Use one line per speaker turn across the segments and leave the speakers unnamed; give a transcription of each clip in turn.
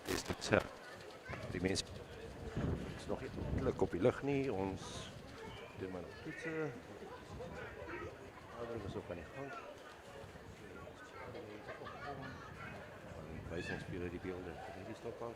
Is dit so? Die mense is nog nie klik op die lug nie. Ons doen maar nog toetse. Adem is op aan die gang. Wysingsspiere die beelde. Hierdie stop aan.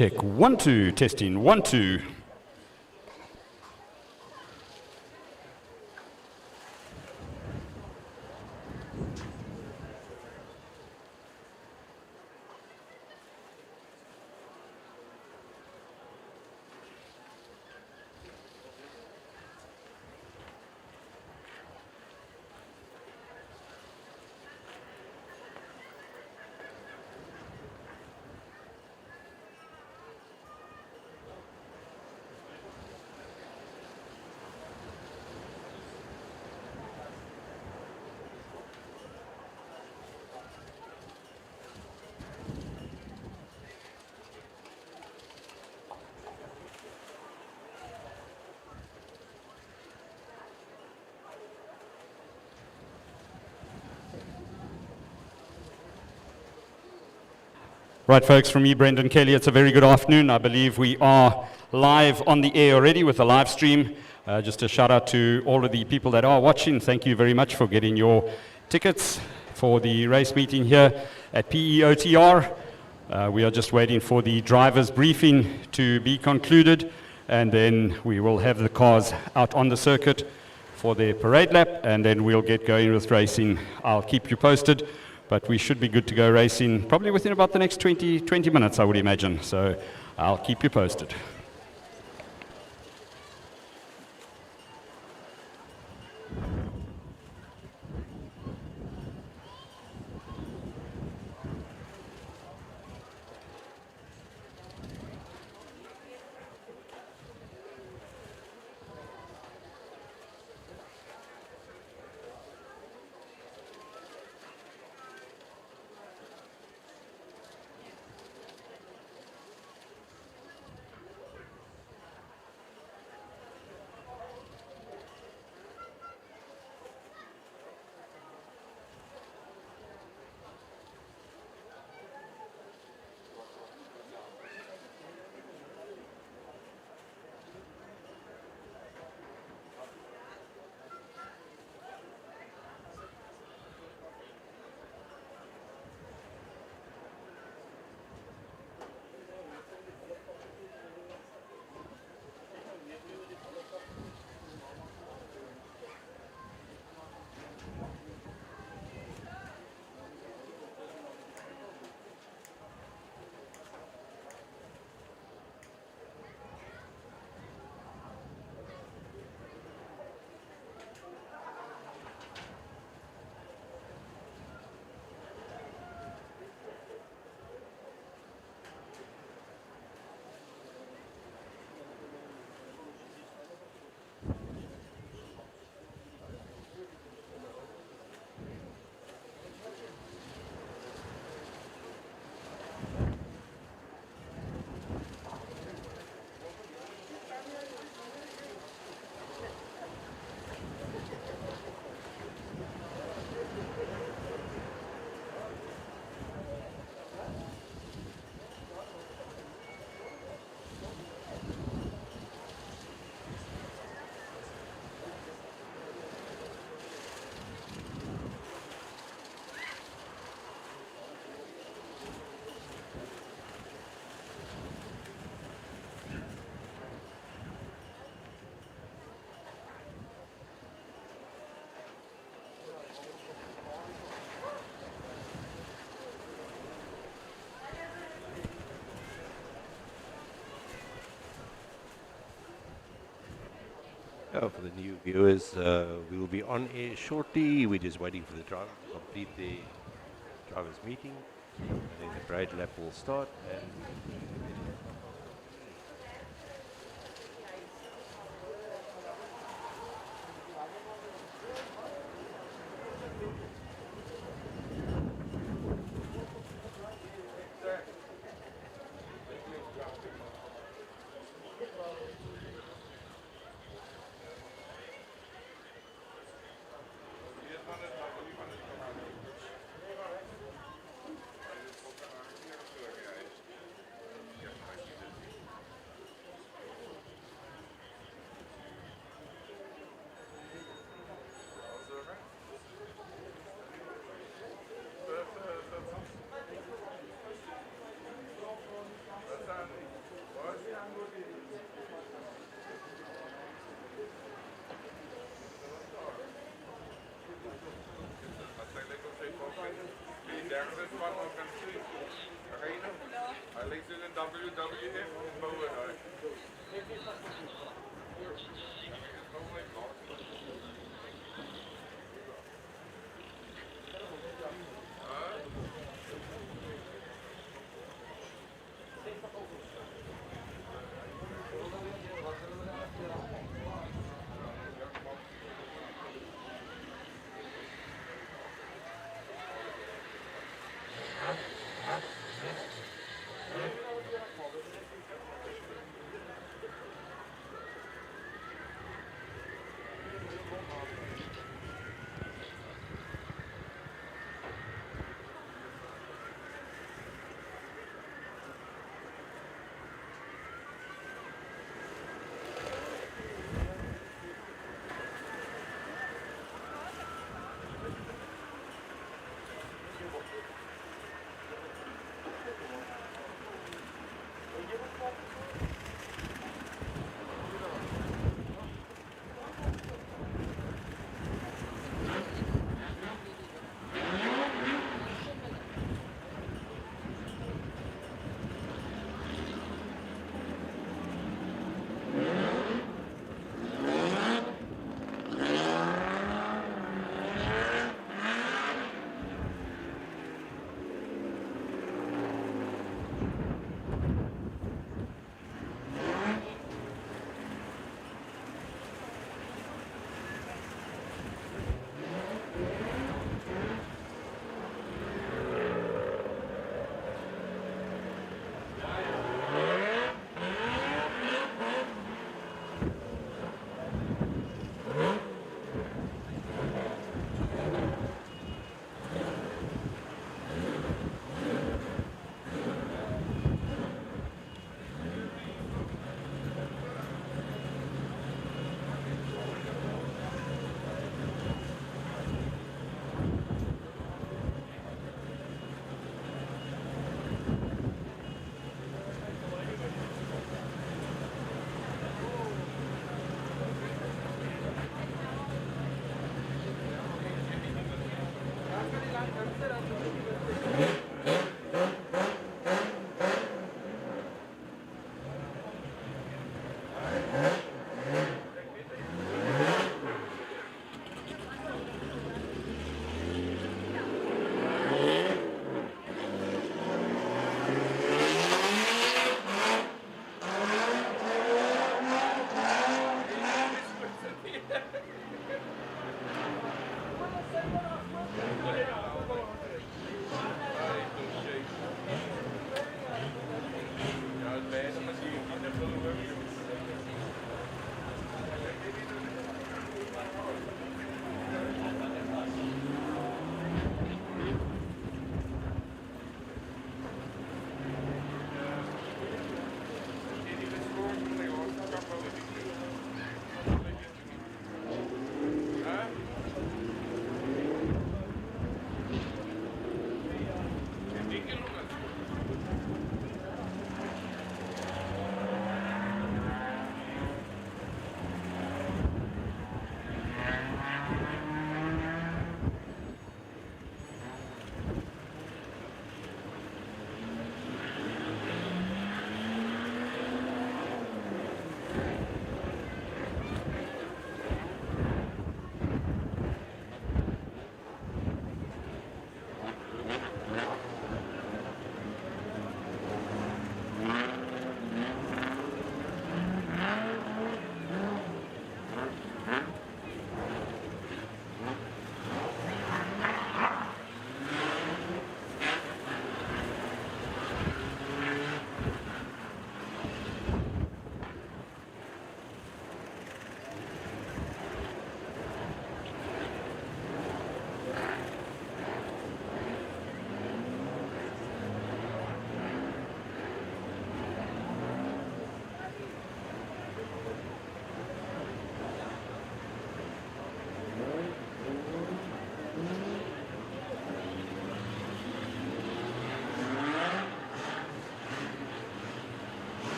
Check 1 2, testing 1 2. Right, folks, from me, Brendan Kelly, it's a very good afternoon. I believe we are live on the air already with the live stream. Just a shout out to all of the people that are watching. Thank you very much for getting your tickets for the race meeting here at PEOTR. We are just waiting for the driver's briefing to be concluded, and then we will have the cars out on the circuit for their parade lap, and then we'll get going with racing. I'll keep you posted. But we should be good to go racing probably within about the next 20 minutes, I would imagine. So I'll keep you posted.
For the new viewers, we will be on air shortly. We're just waiting for the driver to complete the driver's meeting, and then the parade lap will start. And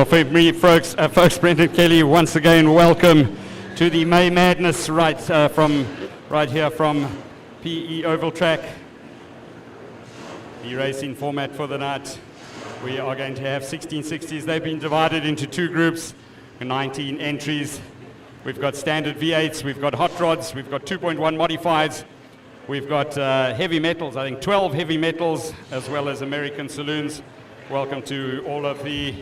Well, for me, folks, Brendan Kelly, once again, welcome to the May Madness right here from PE Oval Track. The racing format for the night. We are going to have 1660s. They've been divided into two groups, 19 entries. We've got standard V8s, we've got hot rods, we've got 2.1 modifieds, we've got heavy metals, I think 12 heavy metals, as well as American saloons. Welcome to all of the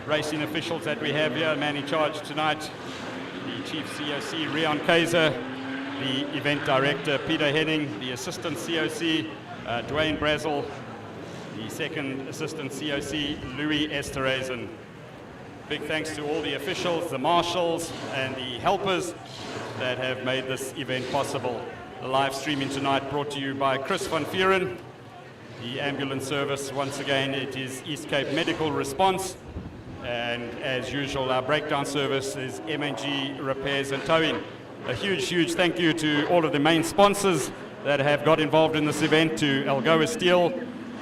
racing officials that we have here. Man in charge tonight, the Chief COC, Rian Kaiser, the Event Director, Peter Henning, the Assistant COC, Dwayne Brazel, the Second Assistant COC, Louis Esterhazen. Big thanks to all the officials, the marshals, and the helpers that have made this event possible. The live streaming tonight brought to you by Chris van Vuren. The ambulance service, once again, it is East Cape Medical Response. And as usual, our breakdown service is M&G Repairs and Towing. A huge thank you to all of the main sponsors that have got involved in this event, to Algoa Steel,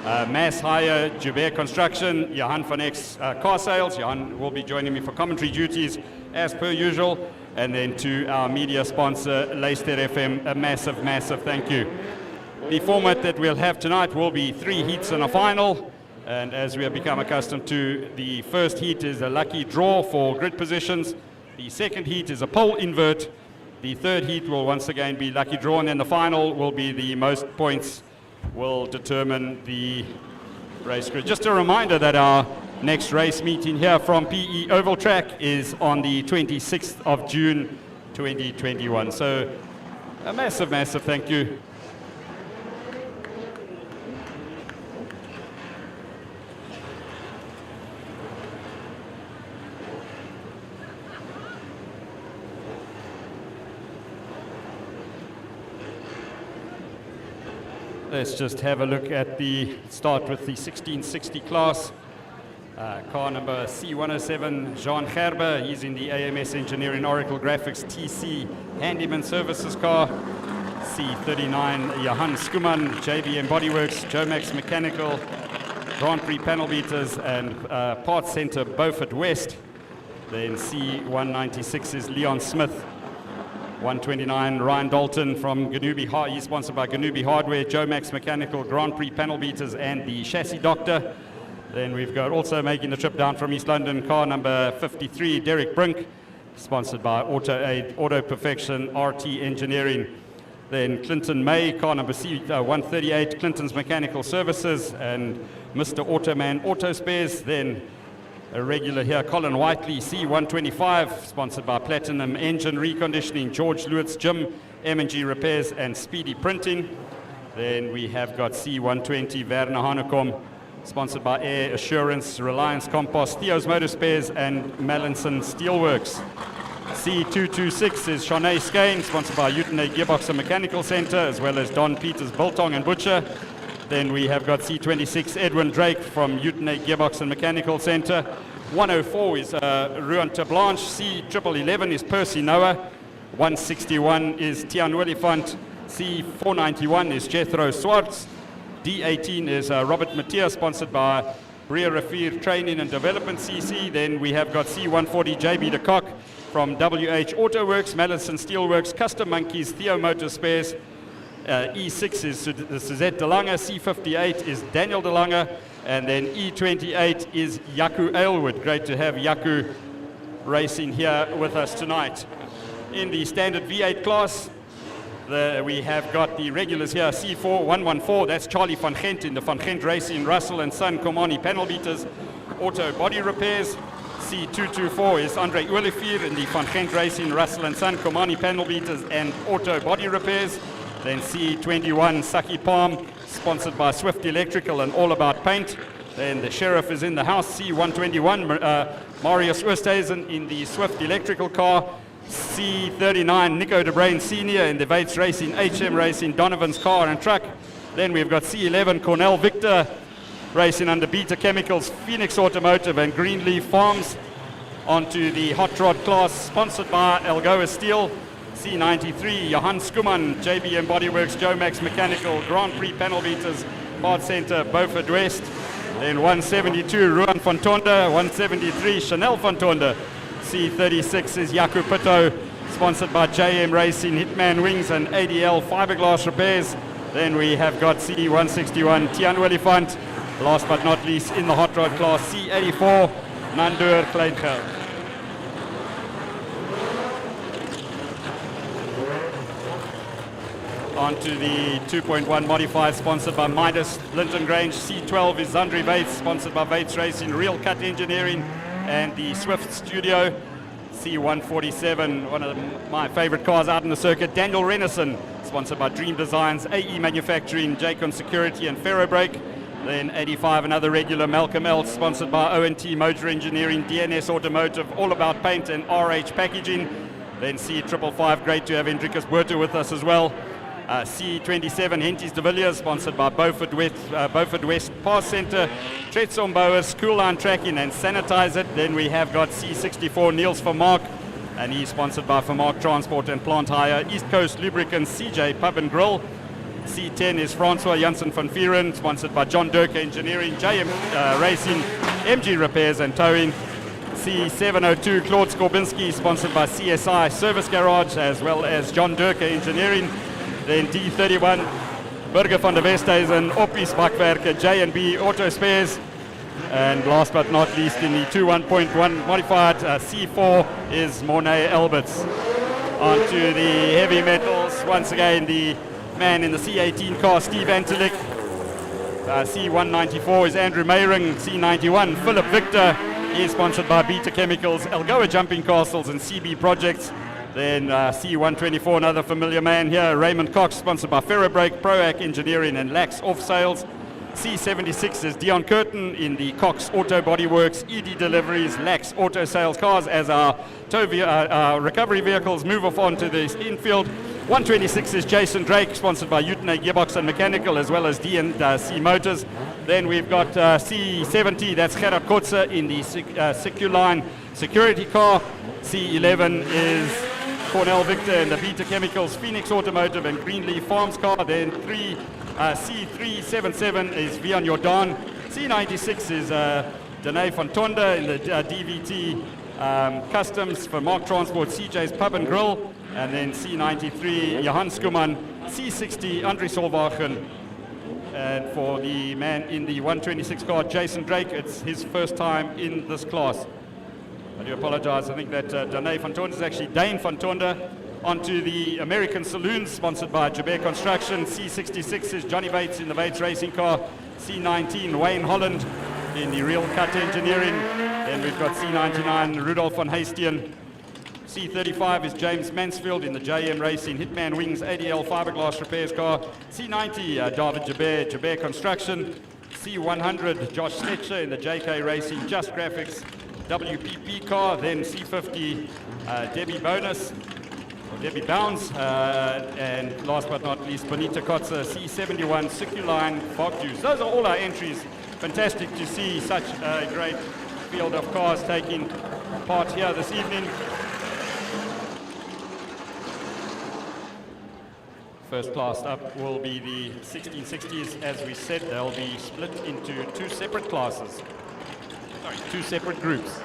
Mass Hire, Joubert Construction, Johan van X Car Sales. Johan will be joining me for commentary duties as per usual. And then to our media sponsor, Leicester FM, a massive thank you. The format that we'll have tonight will be 3 heats and a final. And as we have become accustomed to, the first heat is a lucky draw for grid positions. The second heat is a pole invert. The third heat will once again be lucky draw. And then the final will be the most points will determine the race grid. Just a reminder that our next race meeting here from PE Oval Track is on the 26th of June 2021. So a massive thank you. Let's just have a look at start with the 1660 class. Car number C107, Jean Gerber. He's in the AMS Engineering Oracle Graphics TC Handyman Services car. C39, Johan Skuman, JBM Bodyworks, Jomax Mechanical, Grand Prix Panel Beaters, and Parts Center Beaufort West. Then C196 is Leon Smith. 129, Ryan Dalton from Ganubi, he's sponsored by Ganubi Hardware, Jomax Mechanical, Grand Prix Panel Beaters, and the Chassis Doctor. Then we've got also making the trip down from East London, car number 53, Derek Brink, sponsored by Auto Aid, Auto Perfection, RT Engineering. Then Clinton May, car number C138, Clinton's Mechanical Services, and Mr. Automan Auto Spares. Then a regular here, Colin Whiteley, C125, sponsored by Platinum Engine Reconditioning, George Lewis Gym, M&G Repairs, and Speedy Printing. Then we have got C120, Werner Hanekom, sponsored by Air Assurance, Reliance Compost, Theo's Motor Spares, and Mallinson Steelworks. C226 is Shanae Skane, sponsored by Utenay Gearbox and Mechanical Center, as well as Don Peters Biltong and Butcher. Then we have got C26, Edwin Drake from Utenay Gearbox and Mechanical Center. 104 is Ruan Blanche. C11 is Percy Noah. 161 is Tian Willifant. C491 is Jethro Swartz. D18 is Robert Mattia, sponsored by Bria Rafir Training and Development CC. Then we have got C140 JB de Kock from WH Auto Works, Madison Steelworks, Custom Monkeys, Theo Motor Spares. E6 is Suzette De Lange, C58 is Daniel De Lange, and then E28 is Yaku Aylwood. Great to have Yaku racing here with us tonight. In the standard V8 class, we have got the regulars here, C4114, that's Charlie van Gent in the Van Gent Racing, Russell and Son Komani Panel Beaters, Auto Body Repairs. C224 is Andre Olivier in the Van Gent Racing, Russell and Son Komani Panel Beaters and Auto Body Repairs. Then C21, Saki Palm, sponsored by Swift Electrical and All About Paint. Then the Sheriff is in the house, C121, Marius Oosthuizen in the Swift Electrical car. C39, Nico de Bruin Senior in the Vates Racing, HM Racing, Donovan's car and truck. Then we've got C11, Cornell Victor, racing under Beta Chemicals, Phoenix Automotive and Greenleaf Farms. Onto the hot rod class, sponsored by Algoa Steel. C93, Johan Skuman, JBM Bodyworks, Jomax Mechanical, Grand Prix Panel Beaters, Parts Center, Beaufort West. Then 172, Ruan van Tonda. 173, Chanel van Tonda. C36 is Yaku Pito, sponsored by JM Racing, Hitman Wings, and ADL Fiberglass Repairs. Then we have got C161, Tian Willifant. Last but not least, in the hot rod class, C84, Nandur Kleingel. On to the 2.1 modified, sponsored by Midas, Linton Grange. C12 is Zandri Vates, sponsored by Vates Racing, Real Cut Engineering, and the Swift Studio. C147, one of my favorite cars out in the circuit, Daniel Renison, sponsored by Dream Designs, AE Manufacturing, Jacon Security, and Ferrobrake. Then 85, another regular, Malcolm L, sponsored by ONT Motor Engineering, DNS Automotive, All About Paint, and RH Packaging. Then C555, great to have Hendrikus Buerter with us as well. C27, Henties de Villiers, sponsored by Beaufort West Pass Centre, Tretson Boas, Cool Line Tracking, and Sanitize It. Then we have got C64, Niels Vermaak, and he's sponsored by Vermaak Transport and Plant Hire, East Coast Lubricants, CJ Pub and Grill. C10 is Francois Janssen van Vieren, sponsored by John Durke Engineering, JM Racing, MG Repairs and Towing. C702, Claude Skorbinski, sponsored by CSI Service Garage, as well as John Durke Engineering. Then D31, Burger van der Westhuizen, Oppies Bakwerke, J&B Auto Spares. And last but not least, in the 2.1 modified, C4 is Mornay Alberts. On to the heavy metals, once again the man in the C18 car, Steve Antelik. C194 is Andrew Mayring. C91, Philip Victor. He is sponsored by Beta Chemicals, Algoa Jumping Castles, and CB Projects. Then C124, another familiar man here, Raymond Cox, sponsored by Ferrobrake, Proac Engineering, and Lax Off Sales. C76 is Dion Curtin in the Cox Auto Body Works, ED Deliveries, Lax Auto Sales Cars, as our recovery vehicles move off onto the infield. 126 is Jason Drake, sponsored by Utene Gearbox and Mechanical, as well as D&C Motors. Then we've got C70, that's Gerard Kotze in the Seculine security car. C11 is Cornell Victor in the Beta Chemicals, Phoenix Automotive, and Greenleaf Farms car. Then C377 is Vian Jordan. C96 is Danae van Tonda in the DVT Customs for Mark Transport, CJ's Pub and Grill. And then C93, Johan Skuman. C60, Andre Solvagen. And for the man in the 126 car, Jason Drake, it's his first time in this class. I do apologize. I think that Danae van Tonda is actually Dane van Tonda. Onto the American Saloons, sponsored by Jabir Construction. C66 is Johnny Bates in the Bates Racing car. C19, Wayne Holland in the Real Cut Engineering. Then we've got C99, Rudolf van Hastian. C35 is James Mansfield in the JM Racing, Hitman Wings, ADL Fiberglass Repairs car. C90, David Jabir, Jabir Construction. C100, Josh Snetcher in the JK Racing, Just Graphics, WPP car. Then C50, Debbie Bounds, and last but not least, Bonita Kotze, C71, Seculine, Fog Juice. Those are all our entries. Fantastic to see such a great field of cars taking part here this evening. First class up will be the 1660s. As we said, they'll be split into two separate classes. Sorry, two separate groups.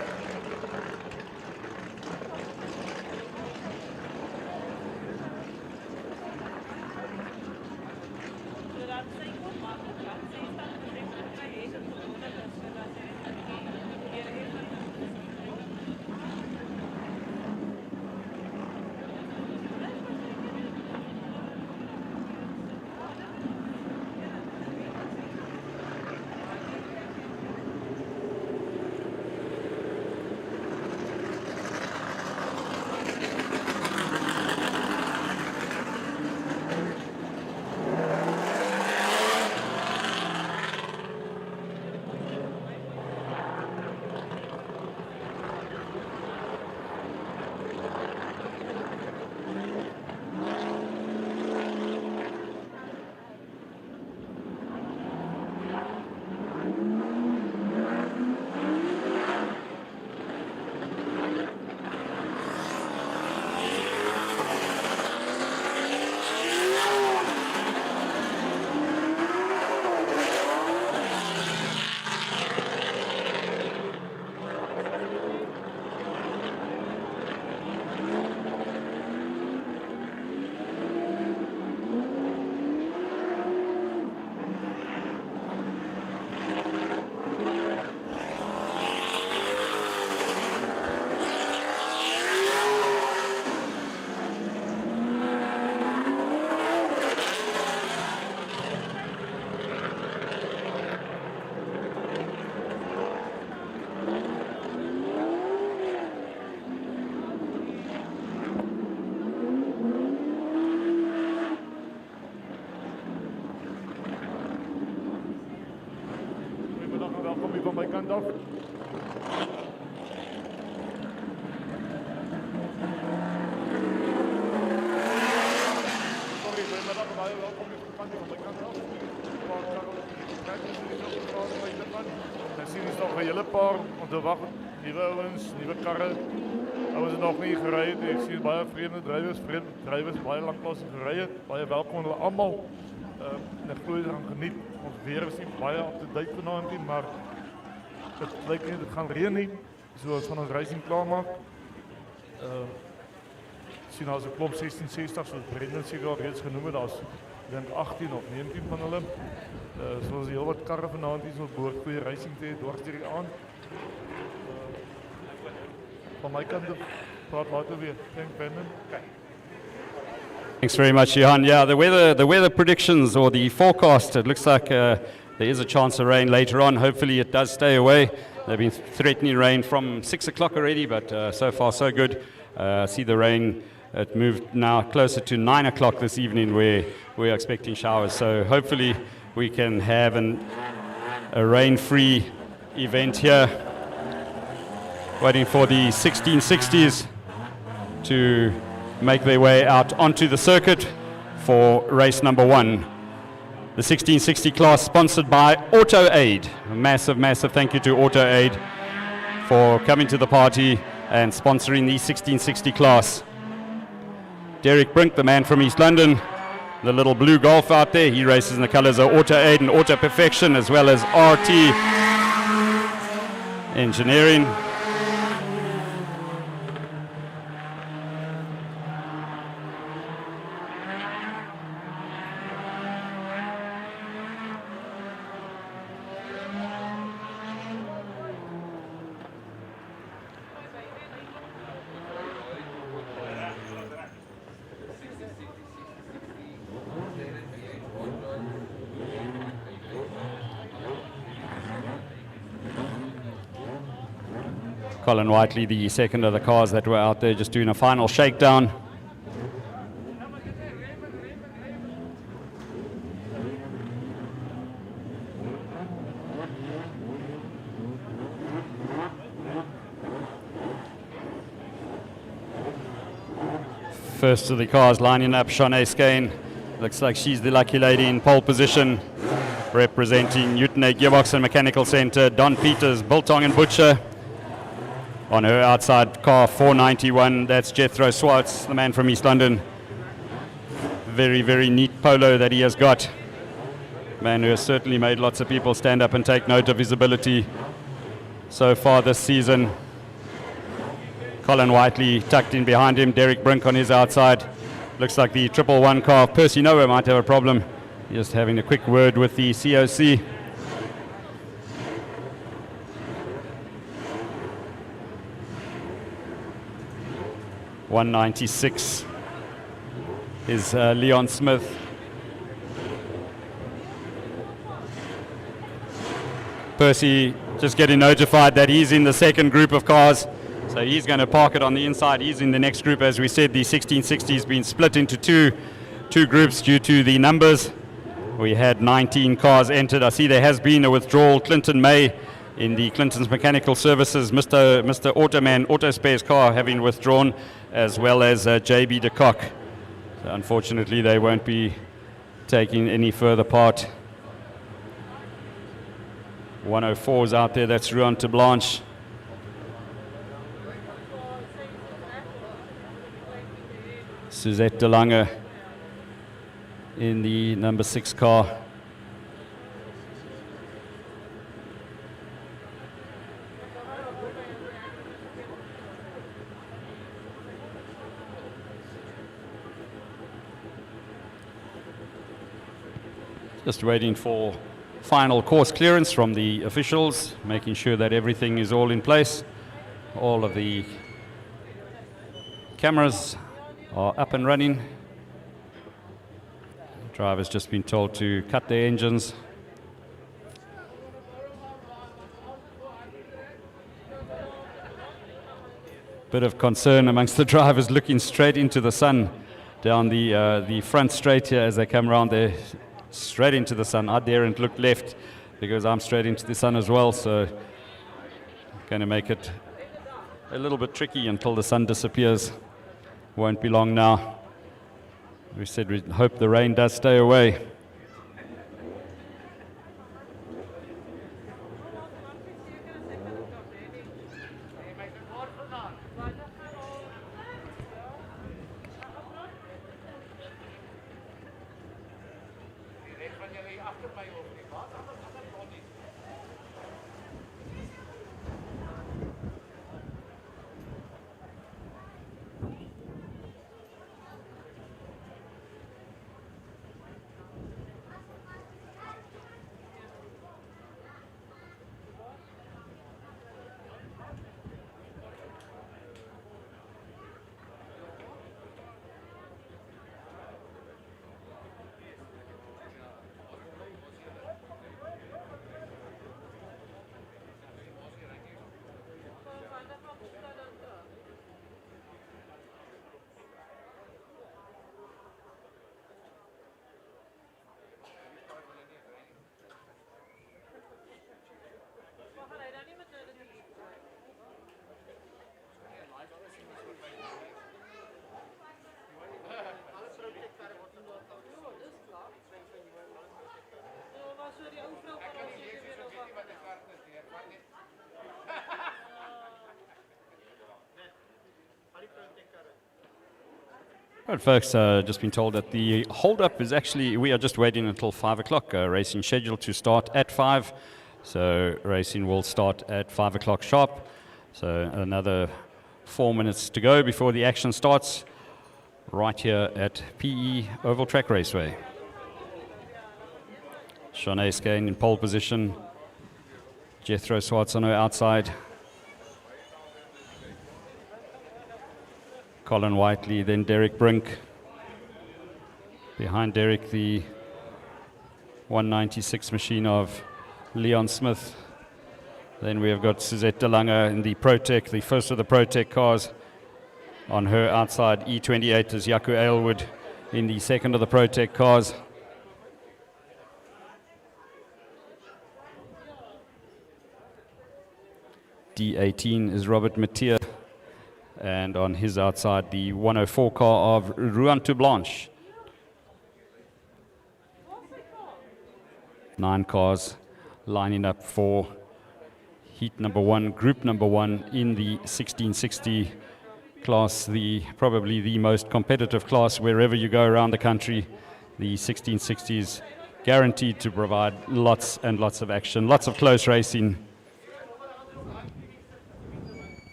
goeiedag. Sorry, goeiemiddag, baie welkom hier van my kant af. Ek sien hier is nog 'n hele paar om te wag, nuwe ouens, nuwe karre. Ouens het nog nie gery het. Ek sien baie vreemde drywers baie lank pas gery het. Baie welkom aan hulle almal. Ek glo julle gaan geniet. Ons weer is nie baie op die tyd vanaand nie, maar dit lyk nie dit gaan reën nie. So ons gaan ons racing klaarmaak. Sien as 'n klop 1660 soos Brendan seker reeds genoem het, daar's dink 18 of 19 van hulle. So ons heel wat karre vanaand hier so behoort goeie racing te hê dwars deur die aand. Van my kant praat later weer. Thank Brendan.
Thanks very much, Johan. Yeah, the weather predictions or the forecast, it looks like there is a chance of rain later on. Hopefully it does stay away. They've been threatening rain from 6 o'clock already, but so far so good. See the rain, it moved now closer to 9 o'clock this evening where we're expecting showers. So hopefully we can have a rain-free event here. Waiting for the 1660s to make their way out onto the circuit for race number 1. The 1660 class sponsored by Auto Aid. A massive thank you to Auto Aid for coming to the party and sponsoring the 1660 class. Derek Brink, the man from East London, the little blue Golf out there, he races in the colours of Auto Aid and Auto Perfection, as well as RT Engineering. Colin Whiteley, the second of the cars that were out there, just doing a final shakedown. First of the cars lining up, Shanae Skane. Looks like she's the lucky lady in pole position, representing Utenay Gearbox and Mechanical Centre. Don Peters, Biltong and Butcher. On her outside car, 491, that's Jethro Swartz, the man from East London. Very neat polo that he has got. Man who has certainly made lots of people stand up and take note of his ability so far this season. Colin Whiteley tucked in behind him, Derek Brink on his outside. Looks like the 111 car of Percy Noah might have a problem. Just having a quick word with the COC. .196 is Leon Smith. Percy just getting notified that he's in the second group of cars, so he's going to park it on the inside. He's in the next group. As we said, the 1660 has been split into two groups due to the numbers. We had 19 cars entered. I see there has been a withdrawal. Clinton May in the Clinton's Mechanical Services, Mr. Automan Auto Spares car having withdrawn, as well as JB de Kock. So unfortunately, they won't be taking any further part. 104 is out there, that's Ruan to Blanche. Suzette de Lange in the number 6 car. Just waiting for final course clearance from the officials, making sure that everything is all in place. All of the cameras are up and running. Driver's just been told to cut their engines. Bit of concern amongst the drivers looking straight into the sun down the front straight here as they come around there. Straight into the sun. I daren't look left because I'm straight into the sun as well, so Going to make it a little bit tricky until the sun disappears. Won't be long now. We said we hope the rain does stay away. Right, folks, just been told that the hold-up is actually, we are just waiting until 5 o'clock. Racing scheduled to start at 5. So racing will start at 5 o'clock sharp. So another 4 minutes to go before the action starts right here at PE Oval Track Raceway. Shanae Skane in pole position. Jethro Swartz on her outside. Colin Whiteley, then Derek Brink. Behind Derek, the 196 machine of Leon Smith. Then we have got Suzette De Lange in the ProTech, the first of the ProTech cars. On her outside, E28 is Yaku Aylwood in the second of the ProTech cars. D18 is Robert Mathieu. And on his outside, the 104 car of Round2 Blanche. 9 cars lining up for heat number 1, group number 1 in the 1660 class, probably the most competitive class wherever you go around the country. The 1660s guaranteed to provide lots and lots of action, lots of close racing.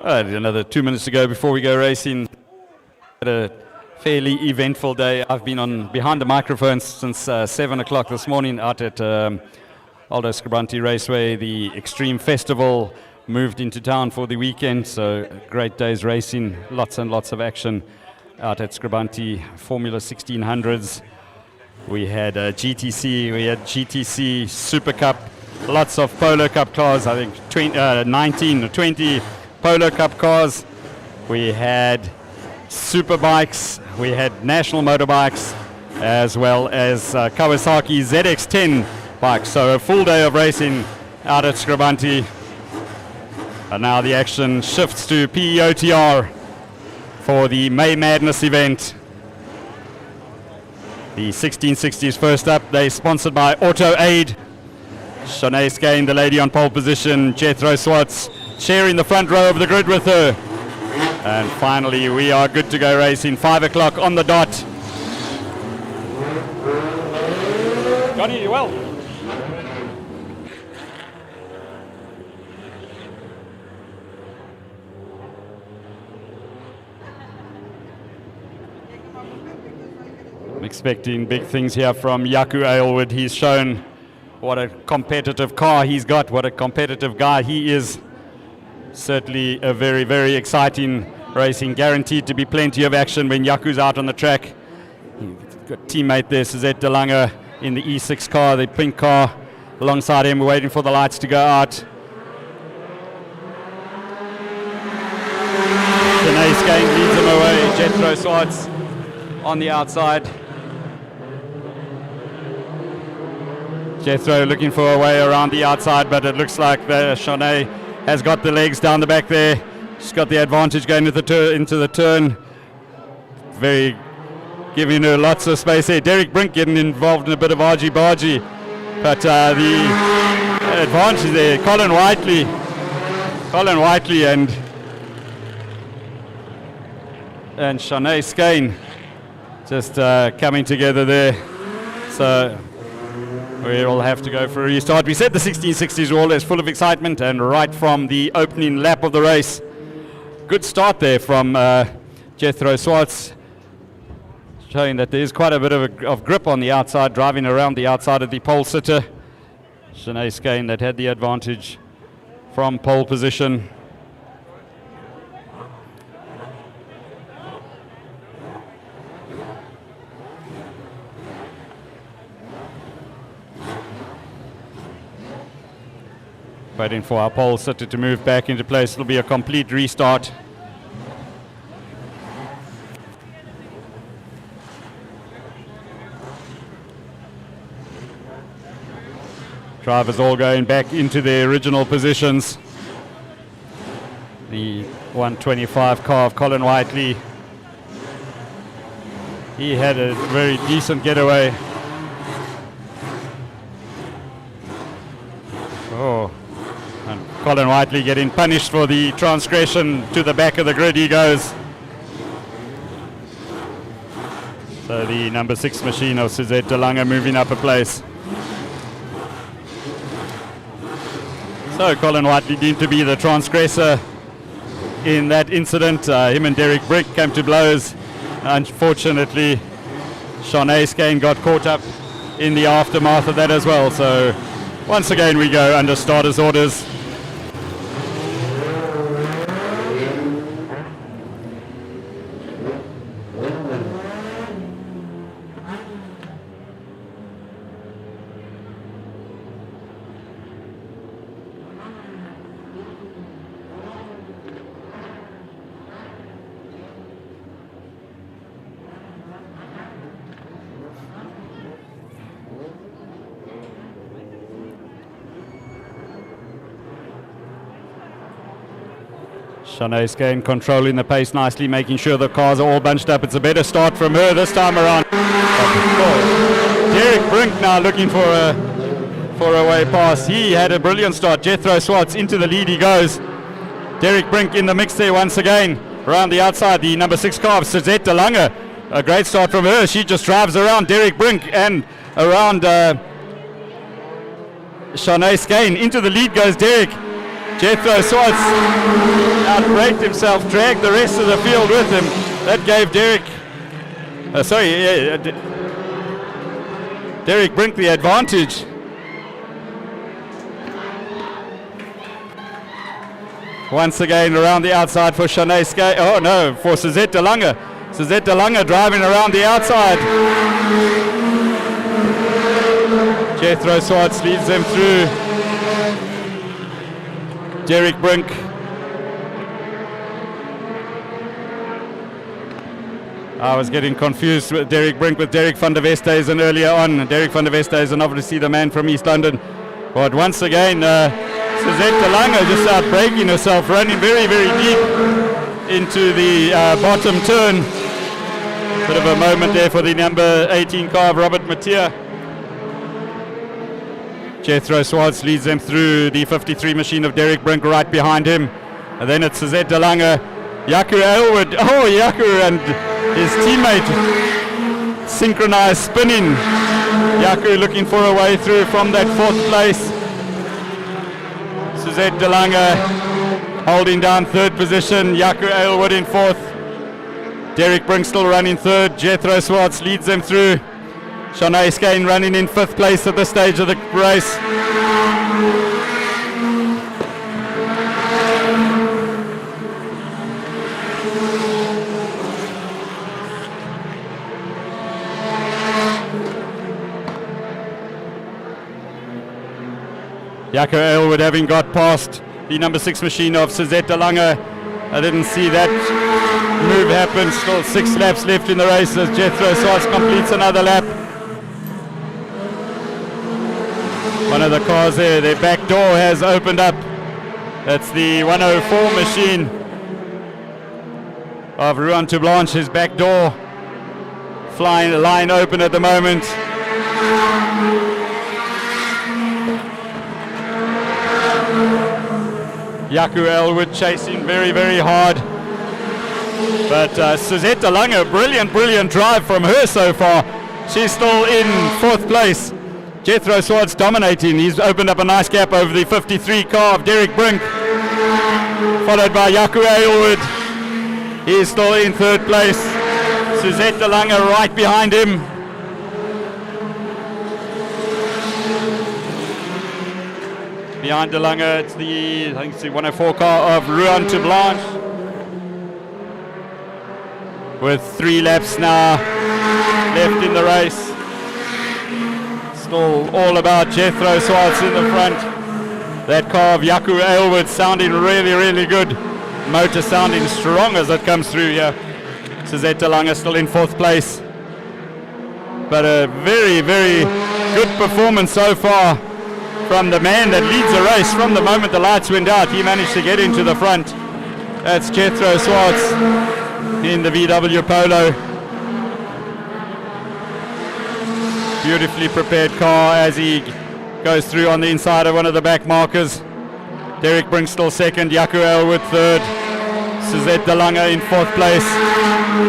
All right, another 2 minutes to go before we go racing. Had a fairly eventful day. I've been behind the microphone since 7 o'clock this morning out at Aldo Scribante Raceway. The Extreme Festival moved into town for the weekend, so great day's racing, lots and lots of action out at Scribante. Formula 1600s. We had GTC, we had GTC Super Cup, lots of Polo Cup cars, I think 19 or 20 Polo Cup cars. We had super bikes, we had national motorbikes, as well as Kawasaki ZX10 bikes. So a full day of racing out at Scribante. And now the action shifts to PEOTR for the May Madness event. The 1660s first up. They're sponsored by Auto Aid. Shanae Skane, the lady on pole position. Jethro Swartz sharing the front row of the grid with her. And finally, we are good to go racing. 5 o'clock on the dot. Johnny, you well? I'm expecting big things here from Yaku Aylward. He's shown what a competitive car he's got, what a competitive guy he is. Certainly a very, very exciting racing. Guaranteed to be plenty of action when Yaku's out on the track. He's got teammate there, Suzette De Lange, in the E6 car, the pink car. Alongside him, waiting for the lights to go out. Shanae Skane leads him away. Jethro Swartz on the outside. Jethro looking for a way around the outside, but it looks like Shanae has got the legs down the back there. She's got the advantage going into the turn. Very giving her lots of space there. Derek Brink getting involved in a bit of argy-bargy. But the advantage there, Colin Whiteley and Shanae Skane just coming together there. So we'll have to go for a restart. We said the 1660s were always full of excitement, and right from the opening lap of the race, good start there from Jethro Swartz, showing that there's quite a bit of grip on the outside, driving around the outside of the pole sitter. Shanae Skane that had the advantage from pole position. Waiting for our pole sitter to move back into place. It'll be a complete restart. Drivers all going back into their original positions. The 125 car of Colin Whiteley. He had a very decent getaway. Oh. And Colin Whiteley getting punished for the transgression. To the back of the grid he goes. So the number 6 machine of Suzette De Lange moving up a place. So Colin Whiteley deemed to be the transgressor in that incident. Him and Derek Brick came to blows. Unfortunately, Shanae Skane got caught up in the aftermath of that as well. So once again we go under starters orders. Shanae Skane controlling the pace nicely, making sure the cars are all bunched up. It's a better start from her this time around. Derek Brink now looking for a way past. He had a brilliant start. Jethro Swartz into the lead he goes. Derek Brink in the mix there once again. Around the outside, the number 6 car of Suzette De Lange. A great start from her. She just drives around Derek Brink and around Shanae Skane. Into the lead goes Derek. Jethro Swartz outbraked himself, dragged the rest of the field with him. That gave Derek Brink the advantage. Once again around the outside for Shanae Skane. Oh no, for Suzette De Lange. Suzette De Lange driving around the outside. Jethro Swartz leads them through. Derek Brink. I was getting confused with Derek Brink with Derek van der Westhuizen earlier on. Derek van der Westhuizen, obviously the man from East London. But once again, Suzette de Lange just outbreaking herself, running very, very deep into the bottom turn. Bit of a moment there for the number 18 car of Robert Mattia. Jethro Swartz leads them through the 53 machine of Derek Brink right behind him. And then it's Suzette de Lange, Jaco Aylward, Jaco and his teammate synchronized spinning. Jaco looking for a way through from that 4th place. Suzette de Lange holding down 3rd position, Jaco Aylward in 4th. Derek Brink still running 3rd, Jethro Swartz leads them through. Shanae Skane running in 5th place at this stage of the race. Jaco Aylward having got past the number 6 machine of Suzette de Lange. I didn't see that move happen. Still 6 laps left in the race as Jethro Swartz completes another lap. One of the cars there, their back door has opened up. That's the 104 machine of Round2 Blanche. His back door flying, line open at the moment. Jaco Aylward chasing very, very hard. But Suzette de Lange, brilliant drive from her so far. She's still in 4th place. Jethro Swartz dominating. He's opened up a nice gap over the 53 car of Derek Brink, followed by Jaco Aylward. He's still in 3rd place. Suzette de Lange right behind him. Behind de Lange, it's the, I think it's the 104 car of Round2 Blanche. With 3 laps now left in the race. All about Jethro Swartz in the front. That car of Jaco Aylward sounding really, really good. Motor sounding strong as it comes through here. Suzette de Lange still in 4th place. But a very, very good performance so far from the man that leads the race. From the moment the lights went out, he managed to get into the front. That's Jethro Swartz in the VW Polo. Beautifully prepared car as he goes through on the inside of one of the back markers. Derek Brink still 2nd, Jaco Aylward 3rd, Suzette de Lange in 4th place.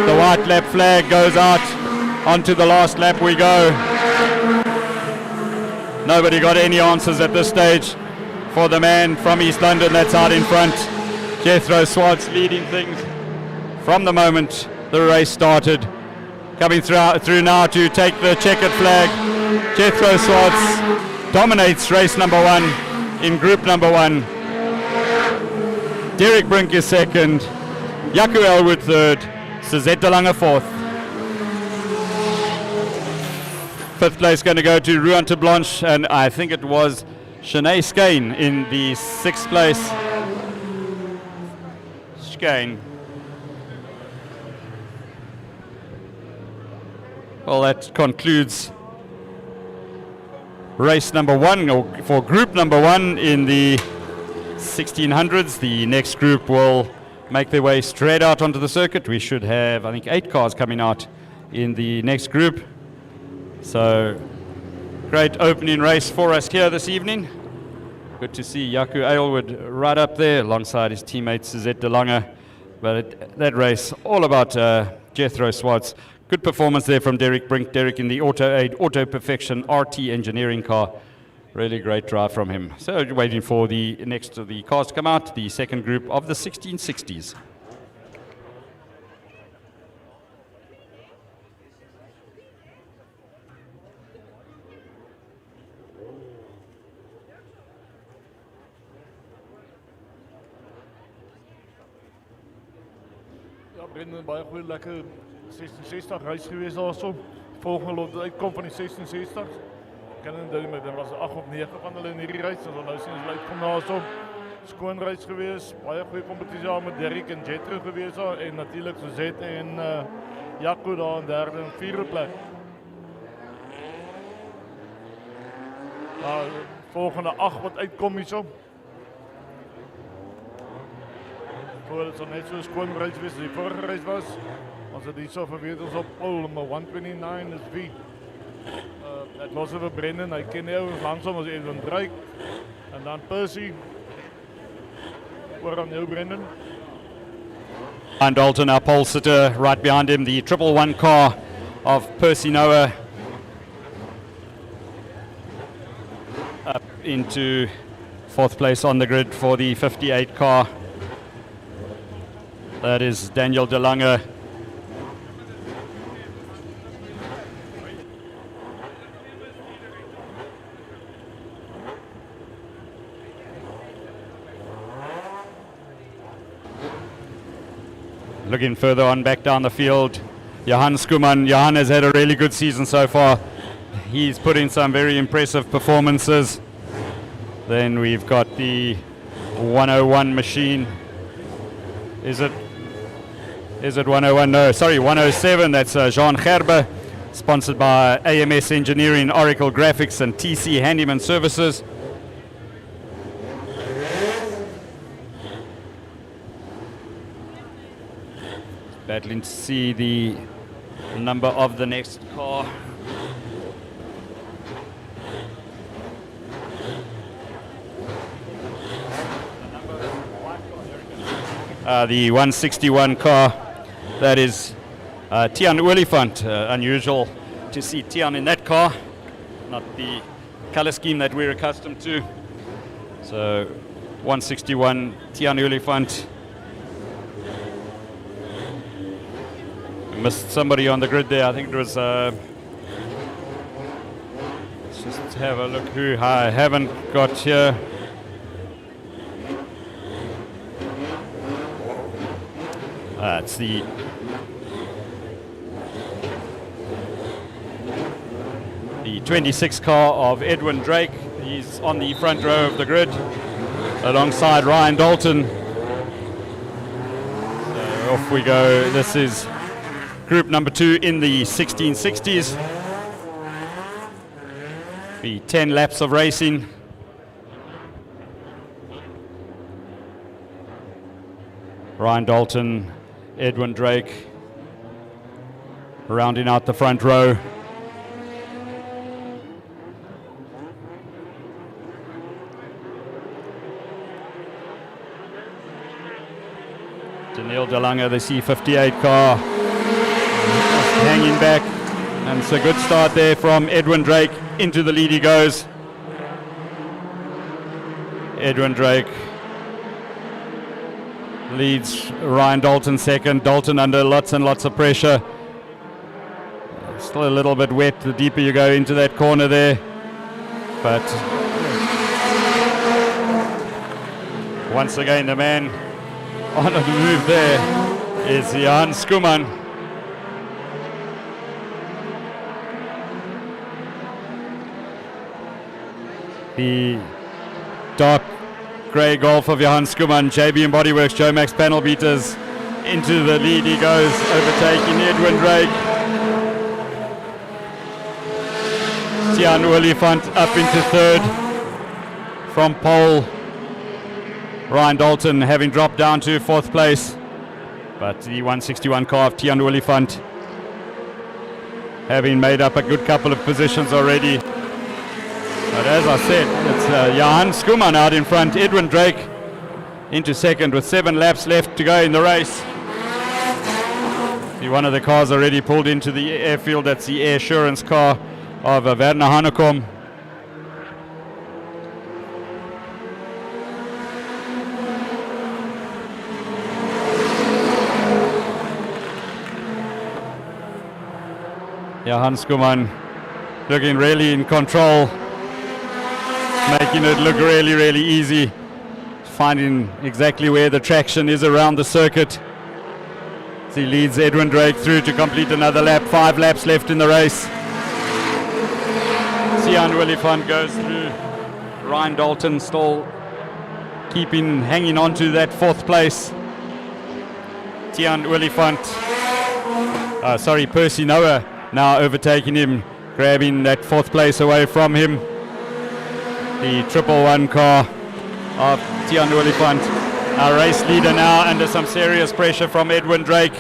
The white lap flag goes out. Onto the last lap we go. Nobody got any answers at this stage for the man from East London that's out in front. Jethro Swartz leading things from the moment the race started. Coming through now to take the checkered flag. Jethro Swartz dominates race number 1 in group number 1. Derek Brink is 2nd. Jaco Aylward 3rd. Suzette de Lange 4th. 5th place going to go to Round2 Blanche, and I think it was Shanae Skane in the 6th place. Skane. Well, that concludes race number 1, or for group number 1 in the 1600s. The next group will make their way straight out onto the circuit. We should have, I think, 8 cars coming out in the next group. So, great opening race for us here this evening. Good to see Jaco Aylward right up there alongside his teammate Suzette de Lange. But that race, all about Jethro Swartz. Good performance there from Derek Brink. Derek in the Auto Perfection RT engineering car. Really great drive from him. So waiting for the next of the cars to come out, the second group of the 1660s.
Ja, Brendan, baie goeie, lekker 1660 reis geweest daarso. Volgende lot uitkom van die 1660. Ken en dui met, was 8 op 9 van hulle in hierdie reis. So nou sien ons uitkom daarso. Skoon reis geweest, baie goeie kompetisie daar met Derek en Jethro geweest daar en natuurlik Suzette en Jaco daar in derde en vierde plek. Volgende 8 wat uitkom hierso. glo dit sal net so 'n skoon reis wees as die vorige reis was. Ons het hierso verweet ons op pole nummer 129 is wie. Het losse vir Brendan, hy ken jou langsom as Edwin Drake. En dan Percy. Oor aan jou Brendan.
And Dalton, our pole sitter, right behind him, the 111 car of Percy Noah. Up into 4th place on the grid for the 58 car. That is Daniel De Lange. Looking further on back down the field, Johan Skuman. Johan has had a really good season so far. He's put in some very impressive performances. Then we've got the 101 machine. Is it 101? No, sorry, 107. That's Jean Gerber, sponsored by AMS Engineering, Oracle Graphics, and TC Handyman Services. Battling to see the number of the next car. The 161 car, that is Tian Olifant. Unusual to see Tian in that car, not the color scheme that we're accustomed to. So 161 Tian Olifant. Missed somebody on the grid there. I think it was. Let's just have a look who I haven't got here. It's the 26 car of Edwin Drake. He's on the front row of the grid alongside Ryan Dalton. So off we go. This is group number 2 in the 1660s. Be 10 laps of racing. Ryan Dalton, Edwin Drake, rounding out the front row. Daniel De Lange, the C58 car, hanging back, and it's a good start there from Edwin Drake. Into the lead he goes. Edwin Drake leads Ryan Dalton second. Dalton under lots and lots of pressure. Still a little bit wet the deeper you go into that corner there. But once again the man on the move there is Jan Skuman. The dark grey Golf of Johan Skuman, JB and Bodyworks, Joe Max panel beaters. Into the lead he goes, overtaking Edwin Drake. Tian Olifant up into third from pole. Ryan Dalton having dropped down to 4th place. But the 161 car of Tian Olifant having made up a good couple of positions already. But as I said, it's Johan Skuman out in front. Edwin Drake into second with 7 laps left to go in the race. See, one of the cars already pulled into the airfield. That's the Air Assurance car of Werner Hanekom. Johan Skuman looking really in control, making it look really, really easy, finding exactly where the traction is around the circuit. So he leads Edwin Drake through to complete another lap. 5 laps left in the race. Tian Olifant goes through. Ryan Dalton still hanging on to that 4th place. Tian Olifant, Percy Noah now overtaking him, grabbing that 4th place away from him. The 111 car of Tian Olifant Our race leader now under some serious pressure from Edwin Drake.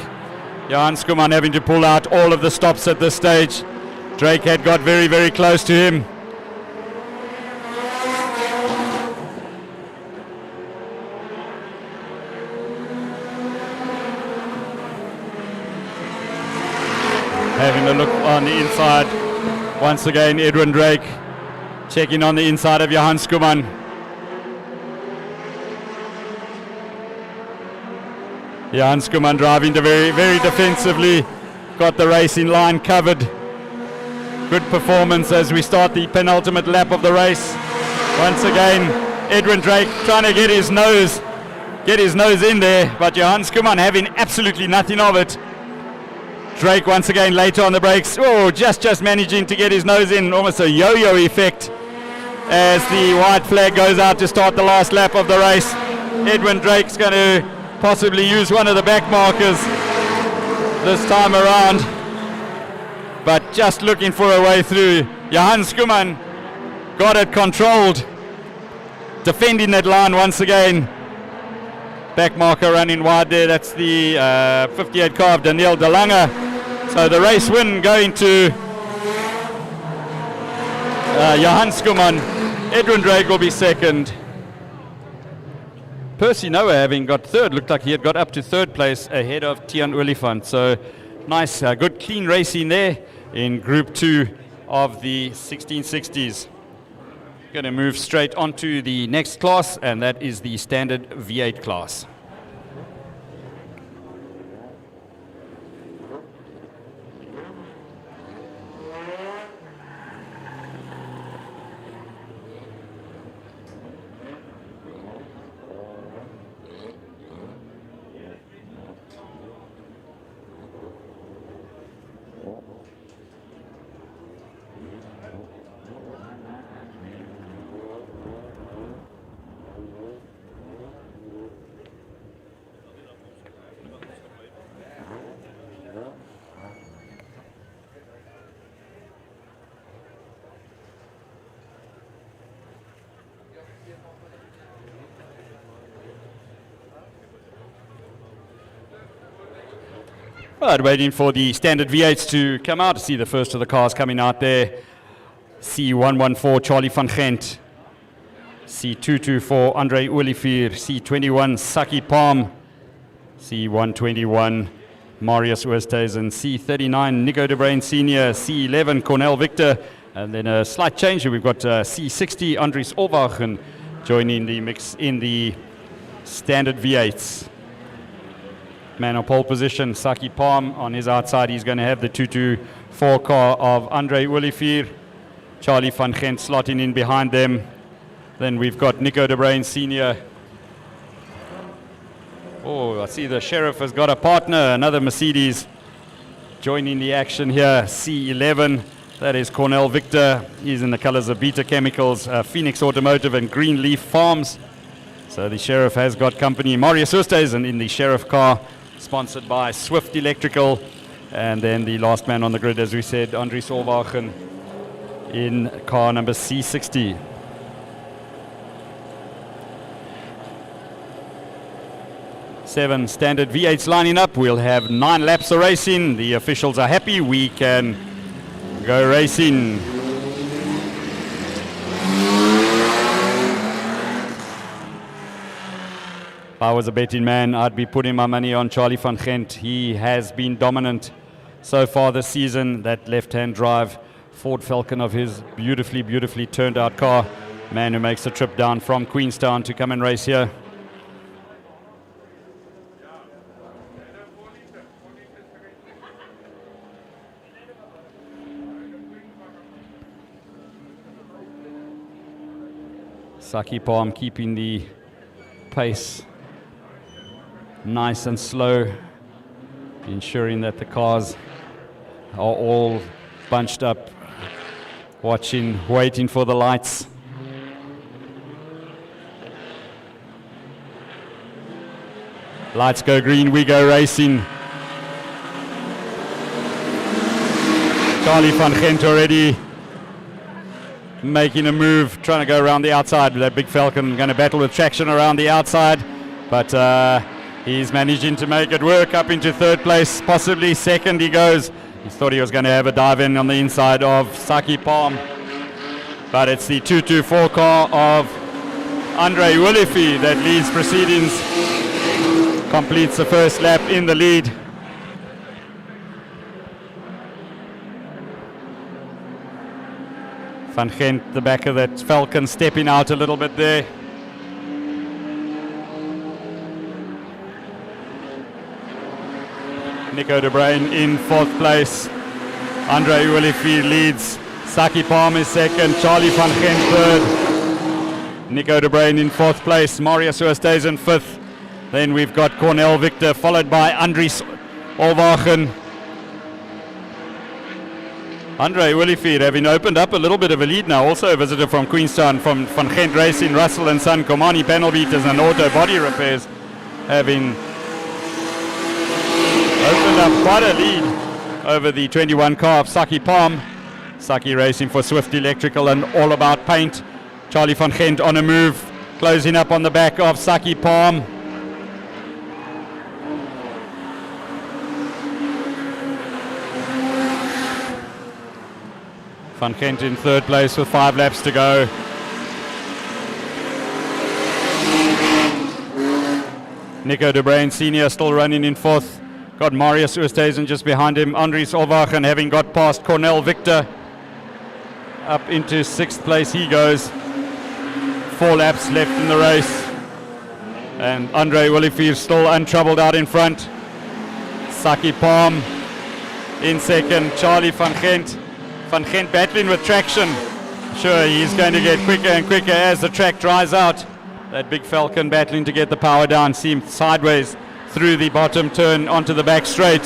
Johan Skuman having to pull out all of the stops at this stage. Drake had got very, very close to him. Having a look on the inside. Once again, Edwin Drake checking on the inside of Johan Skuman. Johan Skuman driving very, very defensively. Got the race in line covered. Good performance as we start the penultimate lap of the race. Once again, Edwin Drake trying to get his nose in there, but Johan Skuman having absolutely nothing of it. Drake once again later on the brakes. Oh, just managing to get his nose in, almost a yo-yo effect as the white flag goes out to start the last lap of the race. Edwin Drake's going to possibly use one of the back markers this time around, but just looking for a way through. Johan Skuman got it controlled, defending that line once again. Back marker running wide there, that's the 58 car of Daniel De Lange. So the race win going to Johan Skuman. Edwin Drake will be second. Percy Noah having got third, looked like he had got up to third place ahead of Tian Olifant. So nice, good clean racing there in Group 2 of the 1660s. Going to move straight onto the next class, and that is the standard V8 class. Right, waiting for the standard V8s to come out. See the first of the cars coming out there. C114 Charlie van Gent, C224 Andre Olivier, C21 Saki Palm, C121 Marius Oosthuizen, C39 Nico de Bruin Senior, C11 Cornel Victor, and then a slight change here. We've got C60 Andries Olwagen joining the mix in the standard V8s. Man on pole position, Saki Palm. On his outside, he's going to have the 224 car of Andre Olivier. Charlie van Gent slotting in behind them. Then we've got Nico de Bruin Senior. Oh, I see the Sheriff has got a partner, another Mercedes joining the action here. C11, that is Cornel Victor. He's in the colors of Beta Chemicals, Phoenix Automotive and Greenleaf Farms. So the Sheriff has got company. Marius Oosthuizen in the Sheriff car, sponsored by Swift Electrical. And then the last man on the grid, as we said, Andries Olwagen in car number C60. Seven standard V8s lining up. We'll have 9 laps of racing. The officials are happy. We can go racing. If I was a betting man, I'd be putting my money on Charlie van Gent. He has been dominant so far this season. That left-hand drive Ford Falcon of his beautifully, beautifully turned out car. Man who makes the trip down from Queenstown to come and race here. Saki Palm keeping the pace nice and slow, ensuring that the cars are all bunched up, watching, waiting for the lights. Lights go green, we go racing. Charlie van Gent already making a move, trying to go around the outside with that big Falcon, going to battle with traction around the outside. but he's managing to make it work up into third place, possibly second he goes. He thought he was going to have a dive in on the inside of Saki Palm, but it's the 224 car of Andre Willifie that leads proceedings, completes the first lap in the lead. Van Gent, the back of that Falcon, stepping out a little bit there. Nico de Bruin in fourth place. Andre Willifie leads. Saki Palm is second. Charlie van Gent third. Nico de Bruin in fourth place. Marius Oosthuizen in fifth. Then we've got Cornel Victor, followed by Andries Olwagen. Andre Willifie having opened up a little bit of a lead now. Also a visitor from Queenstown, from Van Gent Racing, Russell and Son, Komani Panel Beaters and Auto Body Repairs, having opened up quite a lead over the 21 car of Saki Palm. Saki Racing for Swift Electrical and All About Paint. Charlie van Gent on a move, closing up on the back of Saki Palm. Van Gent in third place with 5 laps to go. Nico de Bruin Senior still running in fourth. Got Marius Oosthuizen just behind him. Andries Olwagen having got past Cornel Victor. Up into sixth place he goes. 4 laps left in the race. And Andre Willifie still untroubled out in front. Saki Palm in second. Charlie van Gent. Van Gent battling with traction. Sure, he's going to get quicker and quicker as the track dries out. That big Falcon battling to get the power down, seemed sideways through the bottom turn onto the back straight.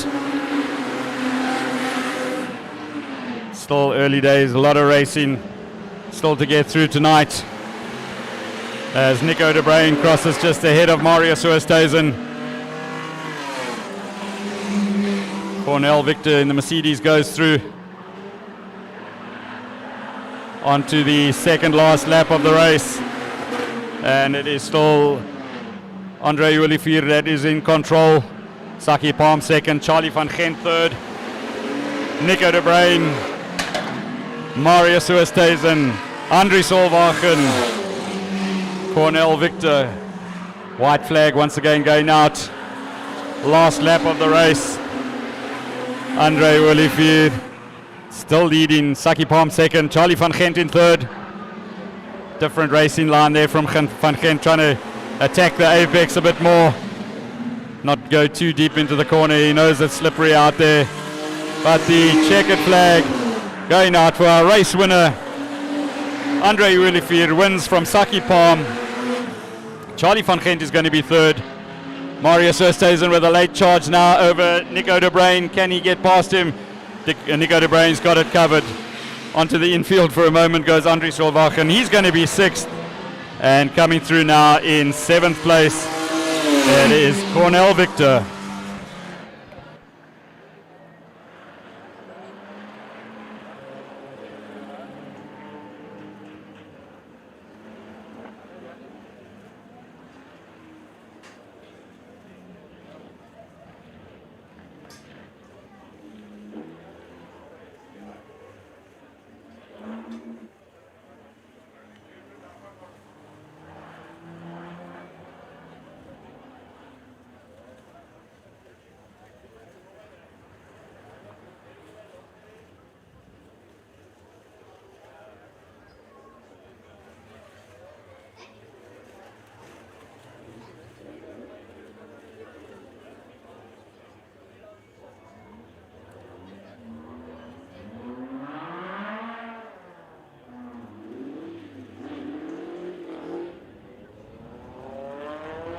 Still early days, a lot of racing still to get through tonight. As Nico de Bruin crosses just ahead of Marius Oosthuizen. Cornel Victor in the Mercedes goes through onto the second last lap of the race, and it is still Andre Willifie that is in control. Saki Palm second, Charlie van Gent third, Nico de Bruin, Marius Oosthuizen, Andries Olwagen, Cornel Victor. White flag once again going out. Last lap of the race. Andre Willifie still leading, Saki Palm second, Charlie van Gent in third. Different racing line there from Van Gent, trying to attack the apex a bit more. Not go too deep into the corner, he knows it's slippery out there. But the checkered flag going out for our race winner. Andre Willifie wins from Saki Palm. Charlie van Gent is going to be third. Marius Oosthuizen with a late charge now over Nico de Bruin. Can he get past him? Nico de Bruin's got it covered. Onto the infield for a moment goes Andries Olwagen. He's going to be sixth. And coming through now in seventh place, it is Cornel Victor.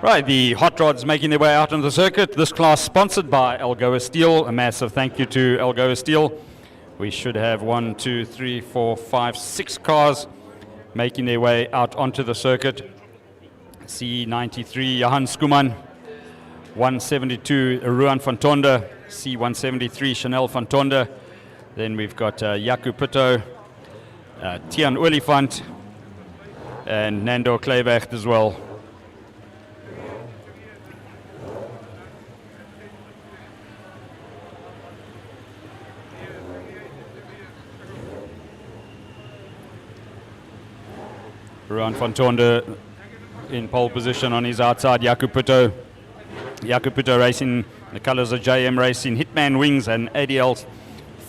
Right, the hot rods making their way out on the circuit. This class sponsored by Algoa Steel. A massive thank you to Algoa Steel. We should have 1, 2, 3, 4, 5, 6 cars making their way out onto the circuit. C93 Johan Skuman, 172 Ruan van Tonde, C173 Chanel van Tonde. Then we've got Jaco Pitto, Tian Olifant, and Nando Kleewacht as well. Ruan van Tonder in pole position on his outside. Jaco Puto. Jaco Puto racing the colors of JM Racing, Hitman Wings and ADL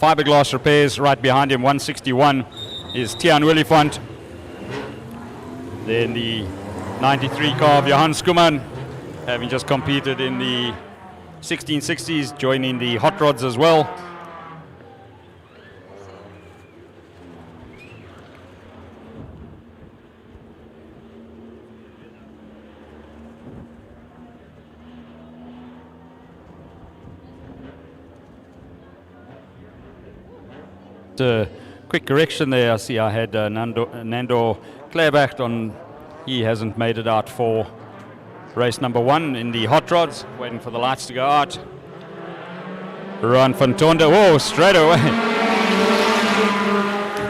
Fiberglass Repairs. Right behind him, 161, is Tian Willifant. Then the 93 car of Johan Skuman, having just competed in the 1660s, joining the hot rods as well. Quick correction there. I see I had Nando Clairbacht on. He hasn't made it out for race number 1 in the hot rods, waiting for the lights to go out. Ruan van Tonder, whoa, straight away.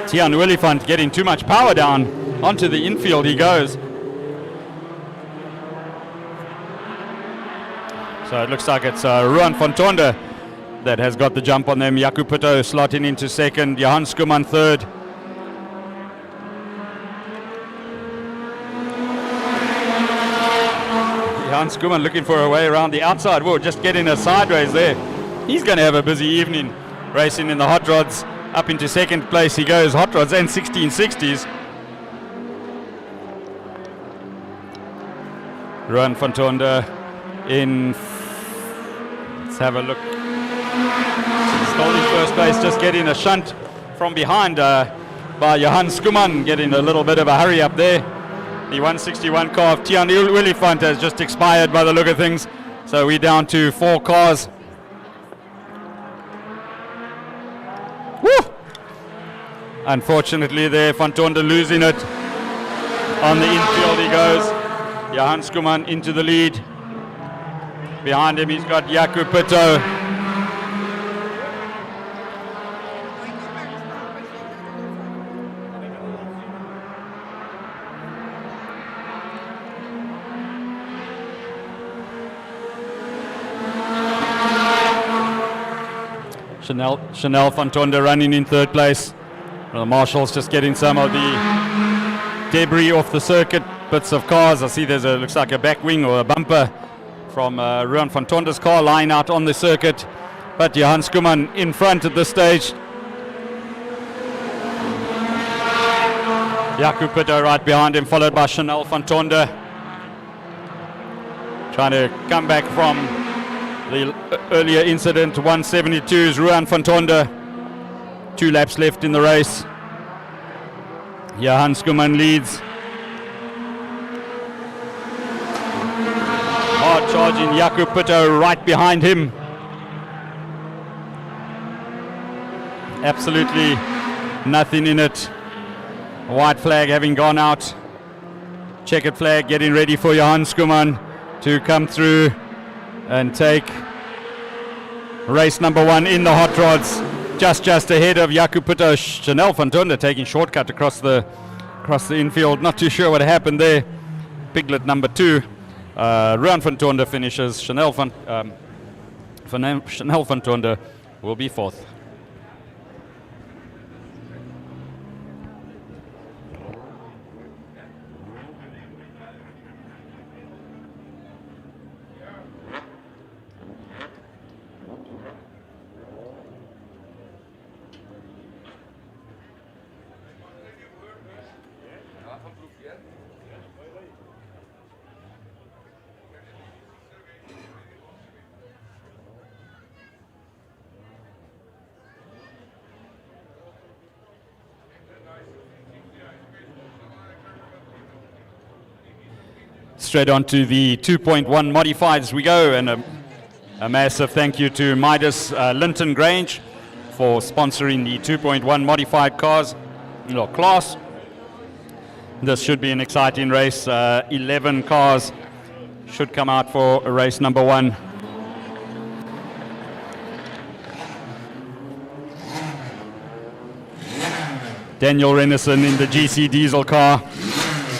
Tian Willifant getting too much power down. Onto the infield he goes. So it looks like it's Ruan van Tonder that has got the jump on them. Jaco Puto slotting into second, Johan Skuman third. Johan Skuman looking for a way around the outside. Whoa, just getting a sideways there. He's going to have a busy evening racing in the hot rods. Up into second place he goes, hot rods and 1660s. Ruan van Tonder in. Let's have a look. Stole in first place, just getting a shunt from behind by Johan Skuman, getting a little bit of a hurry up there. The 161 car of Tian Willifant has just expired by the look of things, so we're down to 4 cars. Woo! Unfortunately there, Van Tonder losing it. On the infield he goes. Johan Skuman into the lead. Behind him he's got Jaco Puto. Chanel van Tonder running in third place. The marshals just getting some of the debris off the circuit, bits of cars. I see there's looks like a back wing or a bumper from Ruan van Tonder's car lying out on the circuit. But Johan Skuman in front at this stage. Jaco Puto right behind him, followed by Chanel van Tonder. Trying to come back from the earlier incident. 172's Ruan van Tonder. 2 laps left in the race. Johan Skuman leads. Hard charging Jaco Puto right behind him. Absolutely nothing in it. White flag having gone out. Checkered flag getting ready for Johan Skuman to come through and take race number 1 in the hot rods. Just ahead of Jaco Puto. Chanel van Tonder taking shortcut across the infield. Not too sure what happened there. Piglet number 2. Ruan van Tonder finishes. Chanel van Tonder will be 4th. Straight on to the 2.1 modifieds we go, and a massive thank you to Midas Linton Grange for sponsoring the 2.1 modified cars class. This should be an exciting race. 11 cars should come out for race number 1. Daniel Renison in the GC diesel car,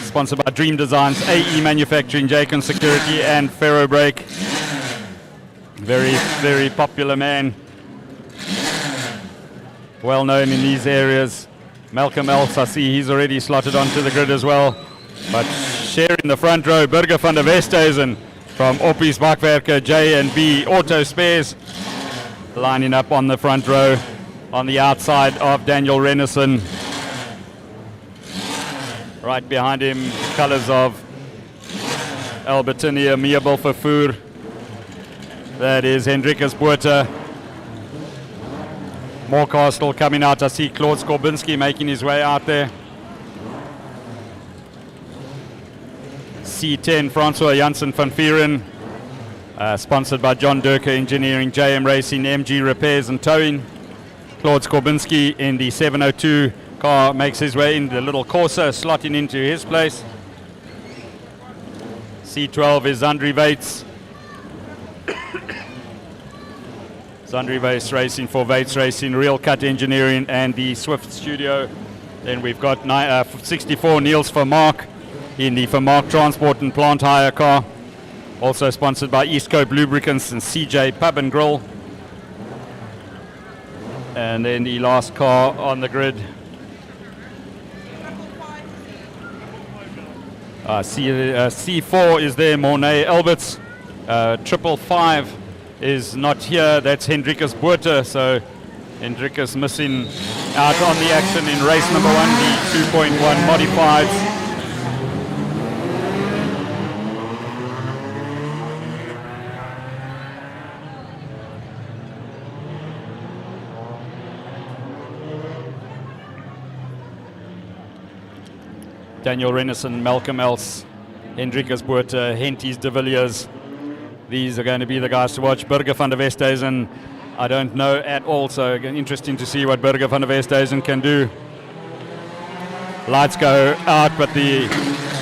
sponsored by Dream Designs, AE Manufacturing, Jacon Security and Ferro Brake. Very, very popular man. Well known in these areas. Malcolm Else, I see he's already slotted onto the grid as well. But sharing the front row, Burger van der Westhuizen from Oppies Bakwerke J&B Auto Spares, lining up on the front row on the outside of Daniel Renison. Right behind him, colours of Albertinia Meerbel Vervoer. That is Hendrikus Botha. Moorcastle coming out. I see Claude Skorbinski making his way out there. C10 Francois Janssen van Vieren, sponsored by John Durker Engineering, JM Racing, MG Repairs and Towing. Claude Skorbinski in the 702 car makes his way in the little Corsa, slotting into his place. C12 is Zandri Vates. Zandri Vates racing for Vates Racing, Real Cut Engineering and the Swift Studio. Then we've got 64 Niels Vermaak in the Vermaak Transport and Plant Hire car. Also sponsored by East Coast Lubricants and CJ Pub and Grill. And then the last car on the grid, C4 is there, Mornay Alberts. 555 is not here, that's Hendrikus Botha. So Hendrikus missing out on the action in race number 1, the 2.1 modifieds. Daniel Renison, Malcolm Else, Hendrikus Botha, Henties de Villiers. These are going to be the guys to watch. Burger van der Westhuizen, I don't know at all, so interesting to see what Burger van der Westhuizen can do. Lights go out, but the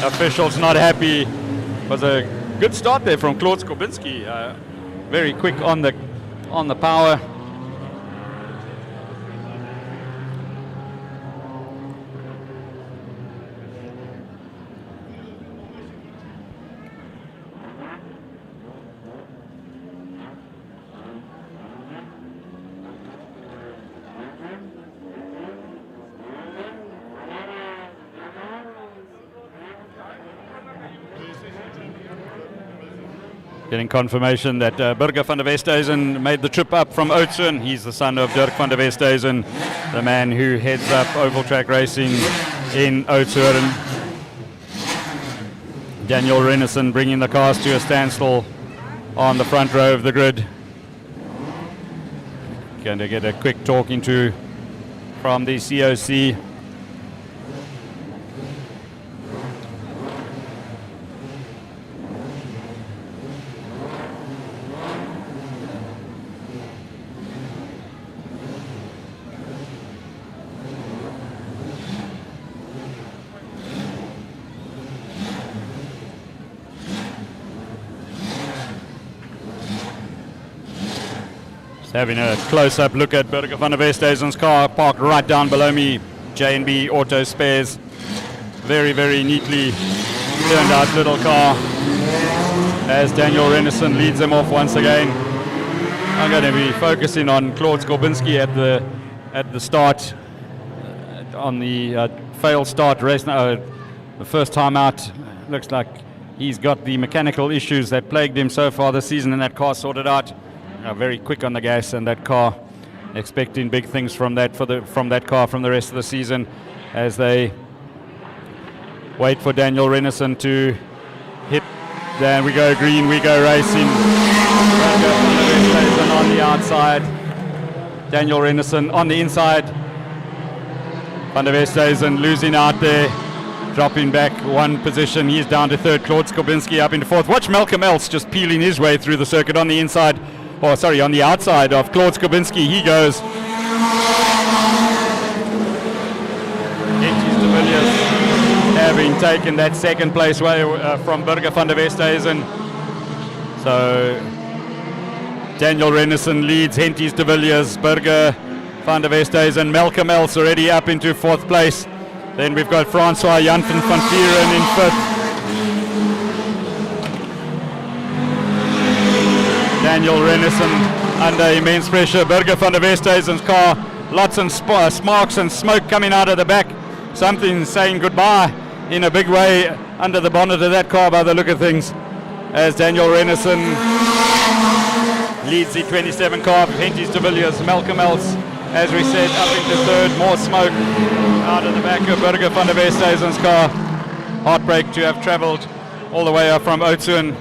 official's not happy. It was a good start there from Claude Skorbinski. Very quick on the power. Getting confirmation that Burger van der Westhuizen made the trip up from Oudtshoorn. He's the son of Dirk van der Westhuizen, the man who heads up oval track racing in Oudtshoorn. Daniel Renison bringing the cars to a standstill on the front row of the grid. Going to get a quick talking to from the COC. Having a close-up look at Burger van der Westhuizen's car, parked right down below me. J&B Auto Spares. Very, very neatly turned out little car as Daniel Renison leads them off once again. I'm going to be focusing on Claude Skorbinski at the start, on the failed start race. The first time out. Looks like he's got the mechanical issues that plagued him so far this season, and that car sorted out. Very quick on the gas, and that car expecting big things from that car from the rest of the season as they wait for Daniel Renison to hit. There we go, green, we go racing. On the outside, Daniel Renison on the inside. Van der Westhuizen losing out there, dropping back one position. He's down to third. Claude Skorbinski up into fourth. Watch Malcolm Else just peeling his way through the circuit on the inside. Oh, sorry, on the outside of Claude Skorbinski. He goes. Henties de Villiers having taken that second place away from Burger van der Westhuizen. So Daniel Renison leads Henties de Villiers, Burger van der Westhuizen, Malcolm Else already up into fourth place. Then we've got Francois Janssen van Vieren in fifth. Daniel Renison under immense pressure. Burger van der Westhuizen's car, lots of sparks and smoke coming out of the back. Something saying goodbye in a big way under the bonnet of that car by the look of things, as Daniel Renison leads the 27 car of Henties de Villiers. Malcolm Els, as we said, up into third. More smoke out of the back of Burger van der Westhuizen's car. Heartbreak to have travelled all the way up from Oudtshoorn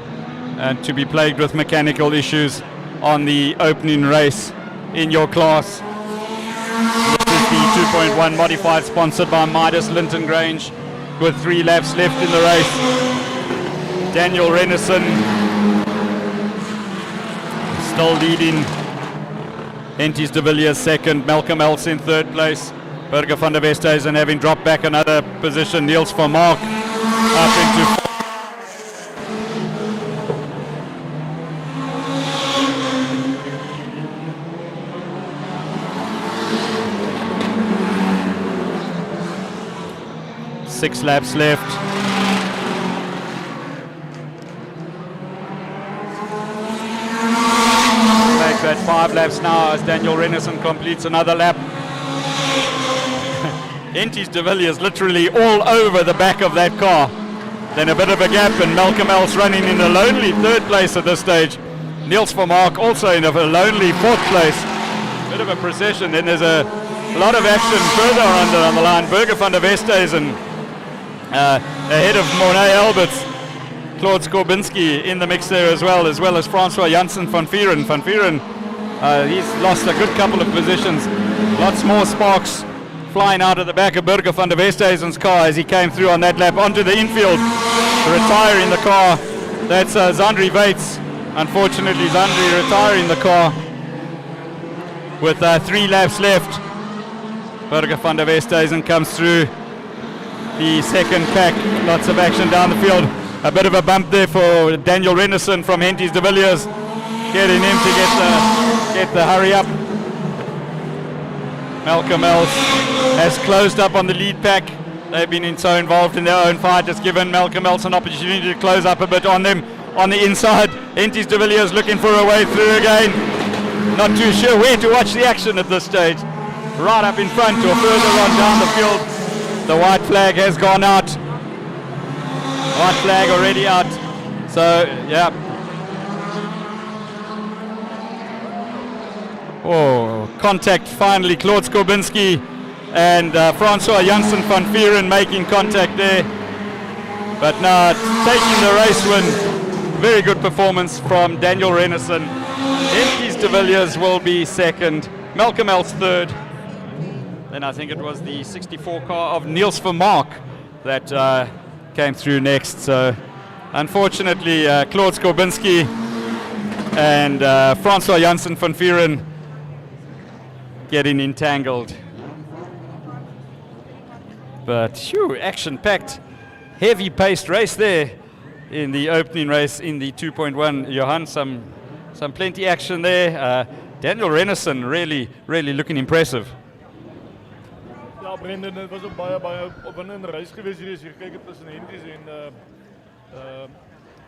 and to be plagued with mechanical issues on the opening race in your class. This is the 2.1 modified, sponsored by Midas Linton Grange, with 3 laps left in the race. Daniel Renison still leading. Henties de Villiers second, Malcolm Els in third place. Burger van der Westhuizen having dropped back another position. Niels van Mark up into 6 laps left. Make that 5 laps now as Daniel Renison completes another lap. Henties de Villiers literally all over the back of that car. Then a bit of a gap, and Malcolm Els running in a lonely third place at this stage. Niels van Mark also in a lonely fourth place. Bit of a procession. Then there's a lot of action further on the line. Burger van der Westhuizen ahead of Mornay Alberts. Claude Skorbinski in the mix there as well as Francois Janssen van Vieren. Van Vieren, he's lost a good couple of positions. Lots more sparks flying out of the back of Burger van der Westhuizen's car as he came through on that lap onto the infield, retiring the car. That's Zandri Bates. Unfortunately, Zandri retiring the car with 3 laps left. Burger van der Westhuizen comes through the second pack. Lots of action down the field. A bit of a bump there for Daniel Renison from Henties de Villiers, getting him to get the hurry up. Malcolm Els has closed up on the lead pack. They've been so involved in their own fight. It's given Malcolm Els an opportunity to close up a bit on them on the inside. Henties de Villiers looking for a way through again. Not too sure where to watch the action at this stage. Right up in front or further on down the field. The white flag has gone out. White flag already out. So, yeah. Oh, contact finally. Claude Skorbinski and Francois Janssen van Vieren making contact there. But now taking the race win. Very good performance from Daniel Renison. Henties de Villiers will be second. Malcolm Els third. Then I think it was the 64 car of Niels van Mark that came through next. So unfortunately, Claude Skorbinski and Francois Janssen van Vieren getting entangled. But phew, action-packed, heavy-paced race there in the opening race in the 2.1. Johan, some plenty action there. Daniel Renison really looking impressive.
Ja, Brendan, het was een baie opwindende reis geweest hier. As jy kyk tussen Henties en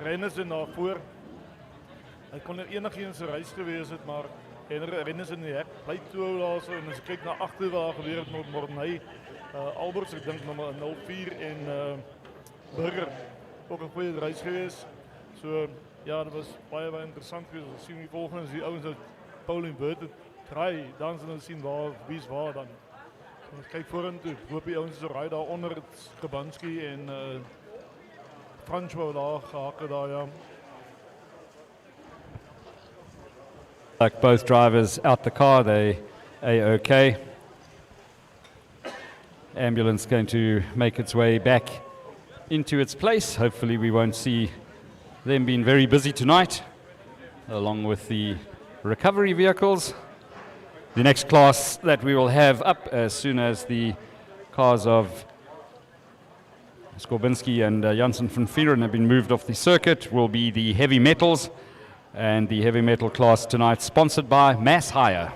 Renison daarvoor. Het kon enigiets se reis geweest het, maar Renison in die hek bly toe daar so, en as jy kyk na agter waar gebeur het met Mornay Alberts, ek dink nommer 04 en Burger ook 'n goeie reis geweest. So ja, dit was baie interessant geweest. Ons sien die volgende is die ouens wat Paul en Bert draai, dan sal ons sien wie's waar dan. Ons kyk vorentoe. Hoop die ouens is ry daar onder Skabanski en Francois daar gehakke daar ja.
Like both drivers out the car, they A-OK. Ambulance going to make its way back into its place. Hopefully we won't see them being very busy tonight, along with the recovery vehicles. The next class that we will have up as soon as the cars of Skorbinski and Janssen van Vieren have been moved off the circuit will be the heavy metals, and the heavy metal class tonight sponsored by Mass Hire.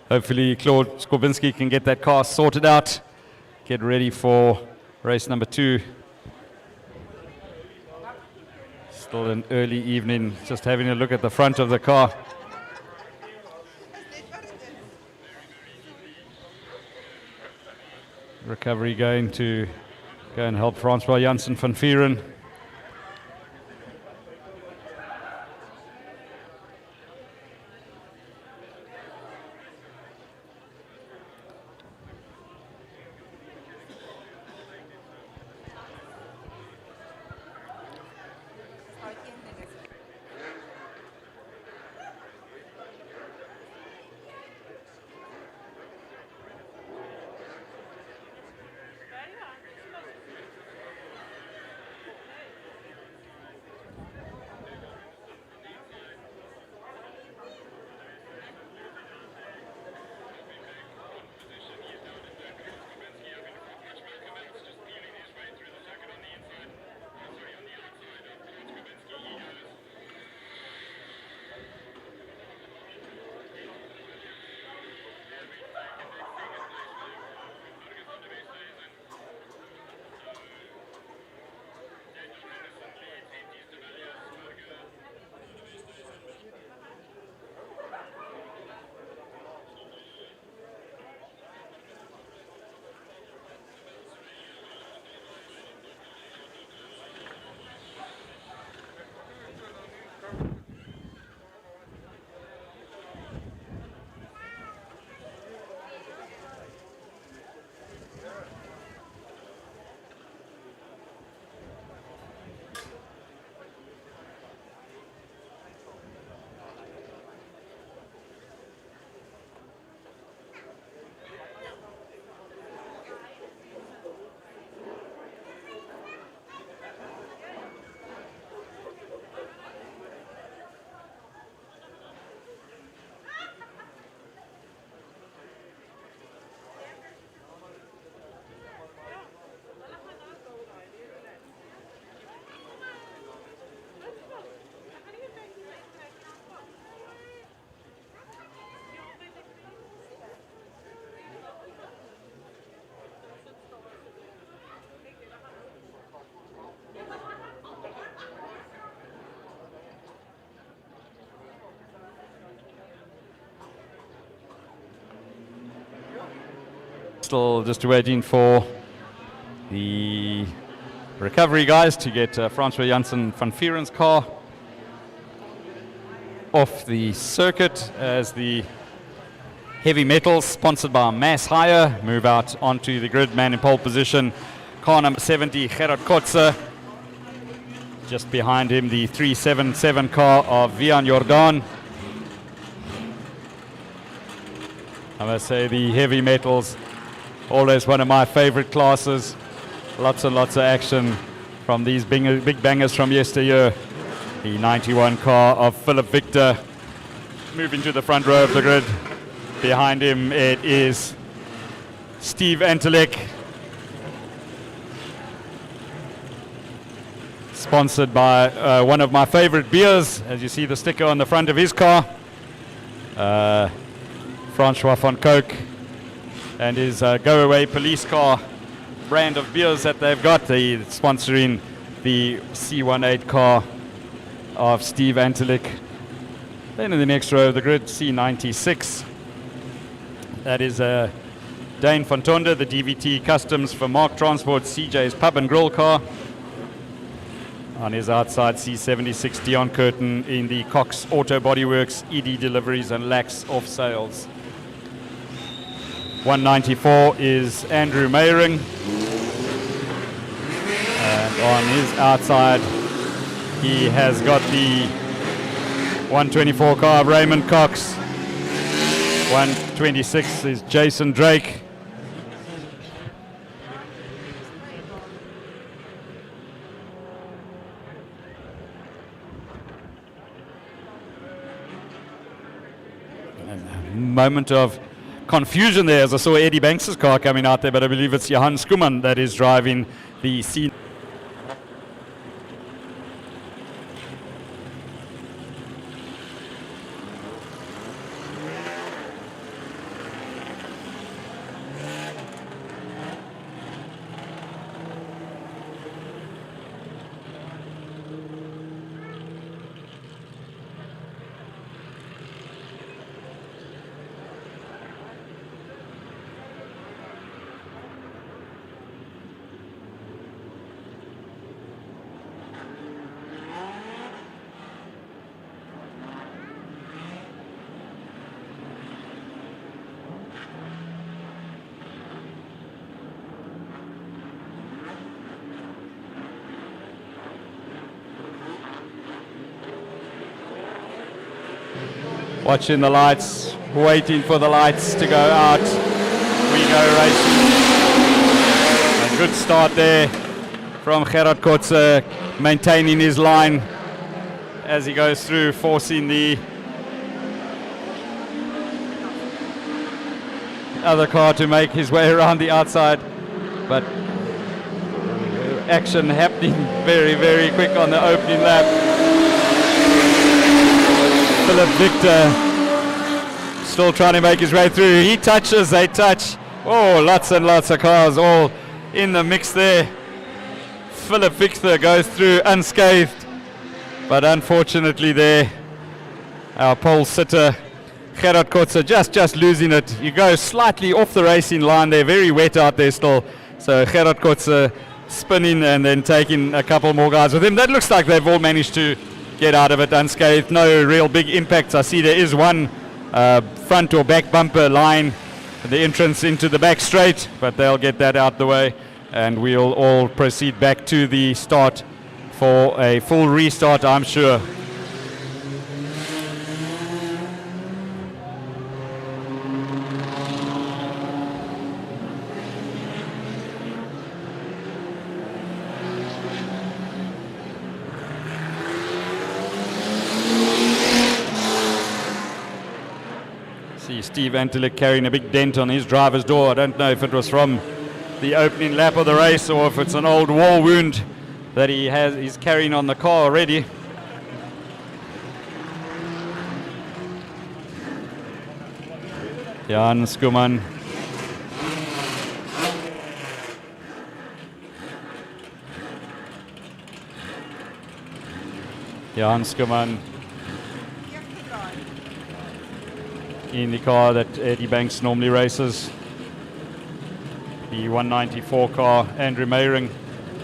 Hopefully Claude Skobinski can get that car sorted out, get ready for race number 2. Still an early evening, just having a look at the front of the car. Recovery going to go and help Francois Janssen van Vieren. Still just waiting for the recovery guys to get Francois Janssen van Vieren's car off the circuit as the heavy metals sponsored by Mass Hire move out onto the grid. Man in pole position, car number 70, Gerard Kotze. Just behind him, the 377 car of Vian Jordan. I must say the heavy metals, always one of my favorite classes. Lots and lots of action from these big bangers from yesteryear. The 91 car of Philip Victor moving to the front row of the grid. Behind him it is Steve Antelik, sponsored by one of my favorite beers, as you see the sticker on the front of his car. Francois van Coke and his Go Away police car brand of beers that they've got. They're sponsoring the C18 car of Steve Antelik. Then in the next row of the grid, C96. That is Dane van Tonde, the DVT Customs for Mark Transport, CJ's Pub and Grill car. On his outside, C76 Dion Curtin in the Cox Auto Bodyworks, ED Deliveries and Lax Off Sales. 194 is Andrew Meyering. And on his outside, he has got the 124 car of Raymond Cox. 126 is Jason Drake. Moment of confusion there as I saw Eddie Banks' car coming out there, but I believe it's Johan Skuman that is driving the C. watching the lights, waiting for the lights to go out. We go racing. A good start there from Gerard Kotze, maintaining his line as he goes through, forcing the other car to make his way around the outside. But action happening very, very quick on the opening lap. Philip Victor still trying to make his way through. He touches, they touch. Oh, lots and lots of cars all in the mix there. Philip Victor goes through unscathed, but unfortunately there, our pole sitter Gerard Kotze just losing it. You go slightly off the racing line there, very wet out there still. So Gerard Kotze spinning and then taking a couple more guys with him. That looks like they've all managed to get out of it unscathed. No real big impacts. I see there is one front or back bumper line, the entrance into the back straight, but they'll get that out the way and we'll all proceed back to the start for a full restart, I'm sure. See Steve Antelick carrying a big dent on his driver's door. I don't know if it was from the opening lap of the race or if it's an old war wound that he's carrying on the car already. Jan Skuman. Jan Skuman in the car that Eddie Banks normally races. The 194 car, Andrew Meyring,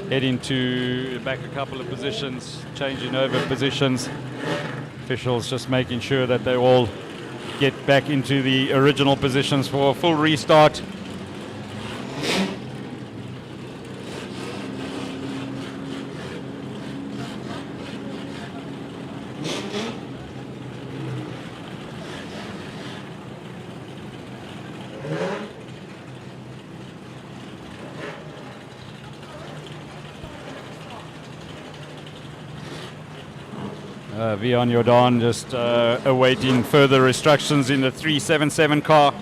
heading to back a couple of positions, changing over positions. Officials just making sure that they all get back into the original positions for a full restart. Vian Jordan just awaiting further instructions in the 377 car.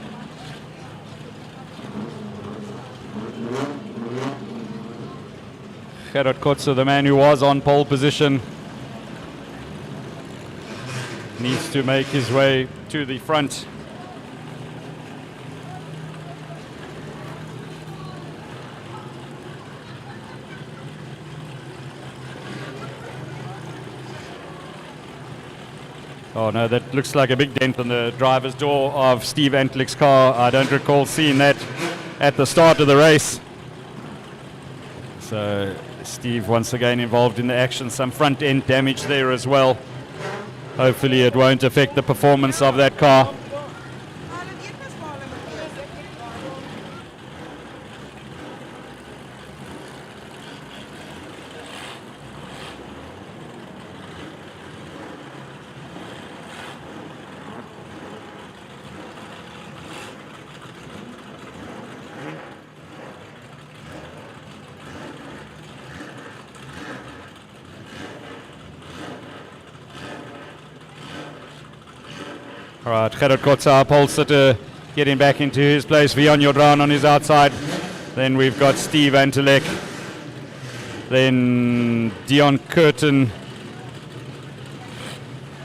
Gerard Kotze, the man who was on pole position, needs to make his way to the front. Oh no, that looks like a big dent on the driver's door of Steve Antelick's car. I don't recall seeing that at the start of the race. So Steve once again involved in the action, some front end damage there as well. Hopefully it won't affect the performance of that car. All right, Gerard Kotze, our pole sitter, getting back into his place. Vian Jordan on his outside. Then we've got Steve Antelick. Then Dion Curtin.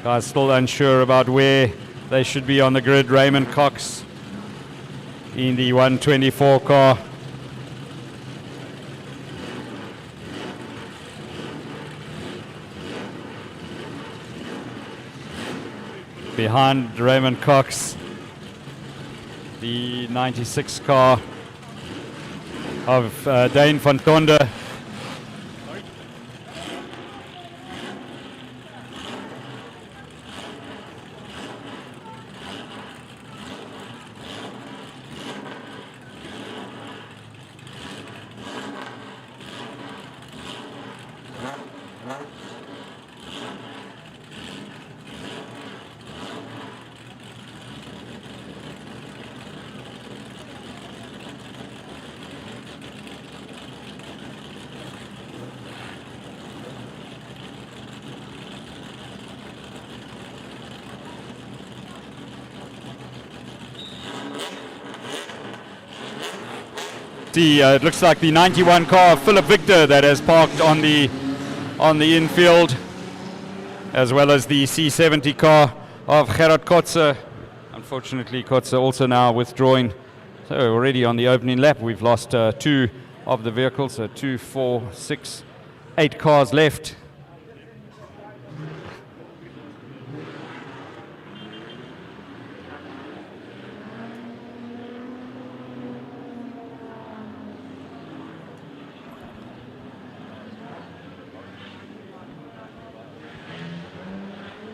Guys still unsure about where they should be on the grid. Raymond Cox in the 124 car. Behind Raymond Cox, the 96 car of Dane van Tonder. shorty. It looks like the 91 car of Philip Victor that has parked on the infield, as well as the C70 car of Gerard Kotze. Unfortunately, Kotze also now withdrawing. So already on the opening lap, we've lost 2 of the vehicles. So 2, 4, 6, 8 cars left.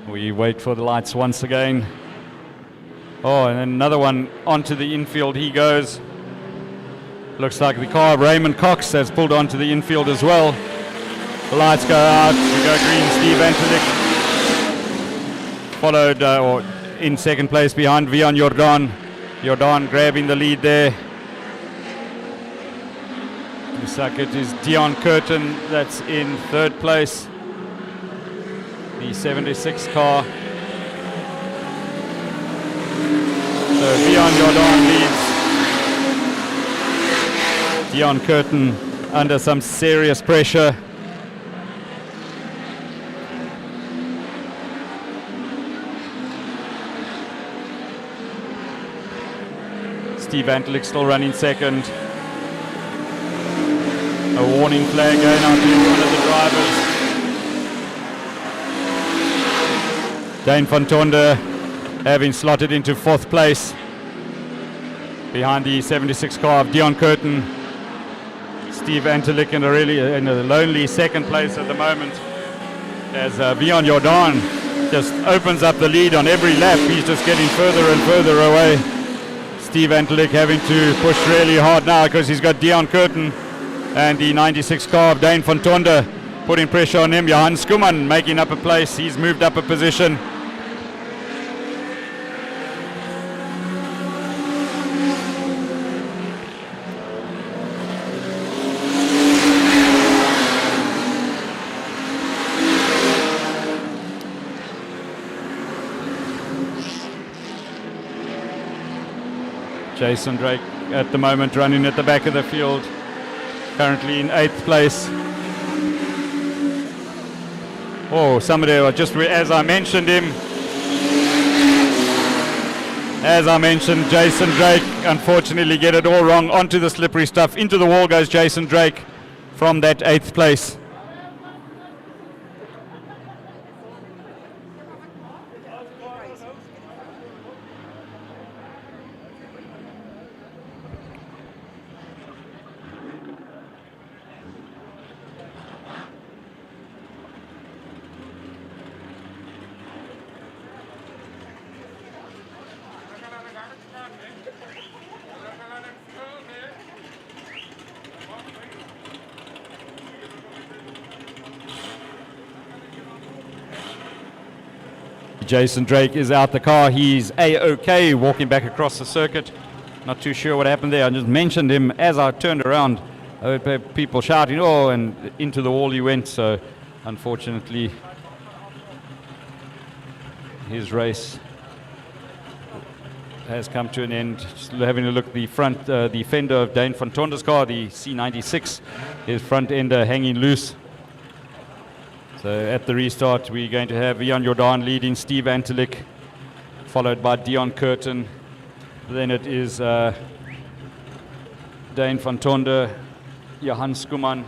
We wait for the lights once again. Oh, and another one onto the infield he goes. Looks like the car of Raymond Cox has pulled onto the infield as well. The lights go out. We go green. Steve Antalik followed or in second place behind Vian Jordan. Jordan grabbing the lead there. Looks like it is Dion Curtin that's in third place. The 76 car. So Vian Jordan leads. Dion Curtin under some serious pressure. Steve Antlik still running second. A warning flag going out to one of the drivers. Dane van Tonder having slotted into fourth place behind the 76 car of Dion Curtin. Steve Antlik in a lonely second place at the moment, as Vian Jordan just opens up the lead on every lap. He's just getting further and further away. Steve Antlik having to push really hard now because he's got Dion Curtin and the 96 car of Dane van Tonder putting pressure on him. Johan Skuman making up a place. He's moved up a position. Jason Drake at the moment running at the back of the field, currently in 8th place. Oh, somebody just as I mentioned him. As I mentioned, Jason Drake unfortunately get it all wrong. Onto the slippery stuff. Into the wall goes Jason Drake from that 8th place. Jason Drake is out the car. He's A-OK walking back across the circuit. Not too sure what happened there. I just mentioned him as I turned around. I heard people shouting, oh, and into the wall he went. So unfortunately, his race has come to an end. Just having a look at the front, the fender of Dane van Tonder's car, the C96, his front ender hanging loose. So at the restart, we're going to have Vian Jordan leading Steve Antlik, followed by Dion Curtin. Then it is Dane van Tonder, Johan Skuman,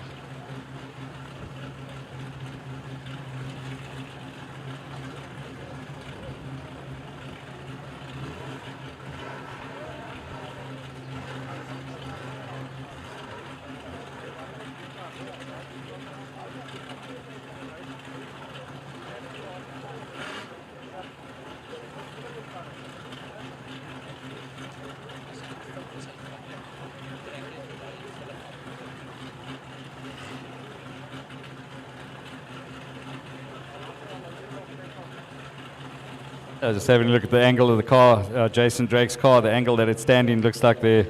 just having a look at the angle of the car, Jason Drake's car, the angle that it's standing, looks like there's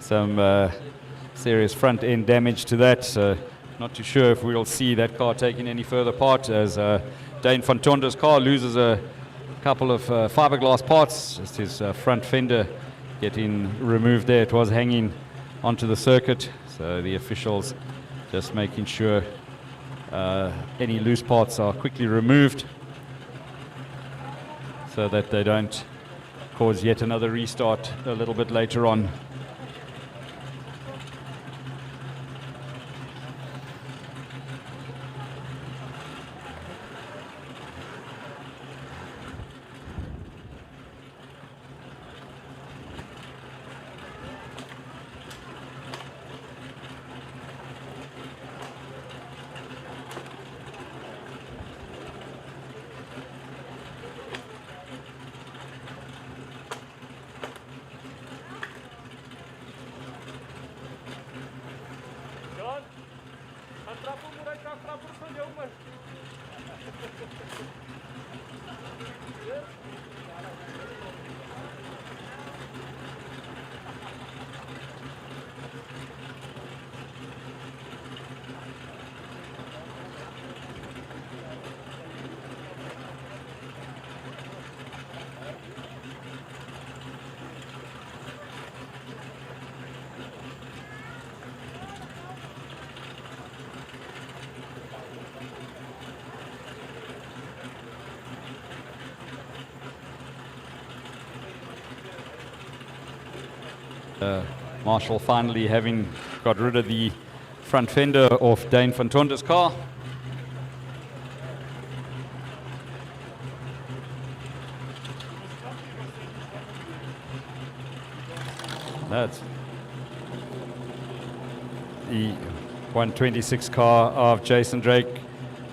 some serious front end damage to that. So not too sure if we'll see that car taking any further part, as Dane van Tonder's car loses a couple of fiberglass parts, just his front fender getting removed there. It was hanging onto the circuit. So the officials just making sure any loose parts are quickly removed so that they don't cause yet another restart a little bit later on. Marshall finally having got rid of the front fender of Dane van Tonder's car. That's the 126 car of Jason Drake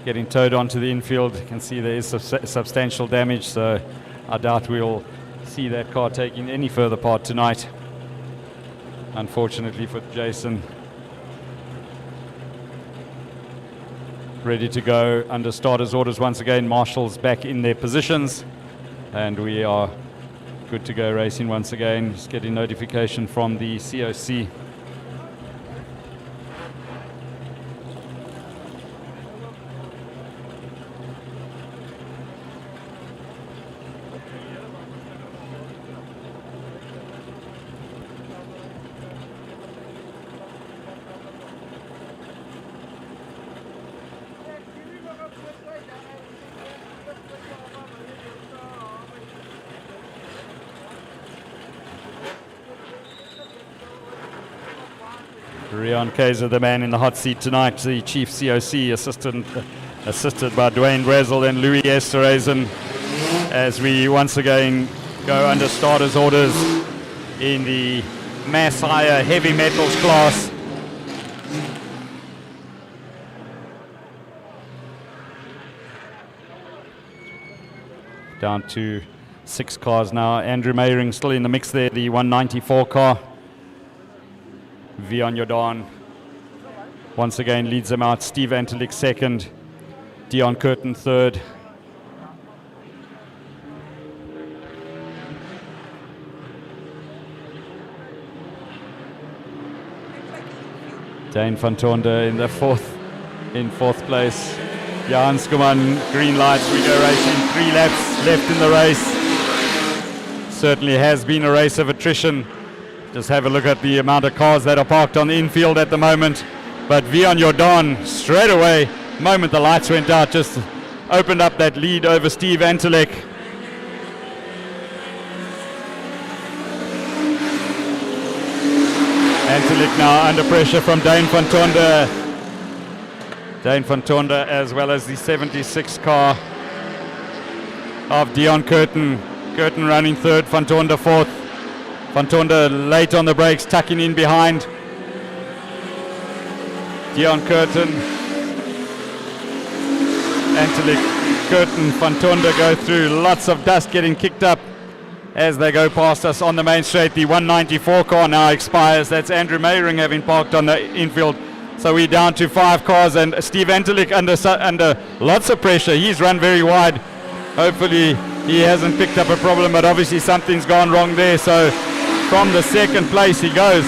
getting towed onto the infield. You can see there is substantial damage, so I doubt we'll see that car taking any further part tonight. Unfortunately for Jason. Ready to go under starters orders once again. Marshall's back in their positions and we are good to go racing once again. Just getting notification from the COC. Rian Kaiser, the man in the hot seat tonight, the chief COC assisted by Dwayne Brezel and Louis Esterhazen, as we once again go under starters orders in the mass hire heavy metals class. Down to 6 cars now. Andrew Meyering still in the mix there, the 194 car. Vian Jordan once again leads them out. Steve Antelik second. Dion Curtin third. Dane van Tonder in fourth place. Jan Skuman, green lights, we go racing. 3 laps left in the race. Certainly has been a race of attrition. Just have a look at the amount of cars that are parked on the infield at the moment. But Vian Jordan, straight away, the moment the lights went out, just opened up that lead over Steve Antelik. Antelik now under pressure from Dane van Tonder. Dane van Tonder, as well as the 76 car of Dion Curtin. Curtin running third, van Tonder fourth. Van Tonder late on the brakes, tucking in behind. Dion Curtin, Antelik, Curtin, Van Tonder go through. Lots of dust getting kicked up as they go past us on the main straight. The 194 car now expires. That's Andrew Meyering having parked on the infield. So we're down to 5 cars, and Steve Antelik under lots of pressure. He's run very wide. Hopefully he hasn't picked up a problem, but obviously something's gone wrong there. So from the second place he goes.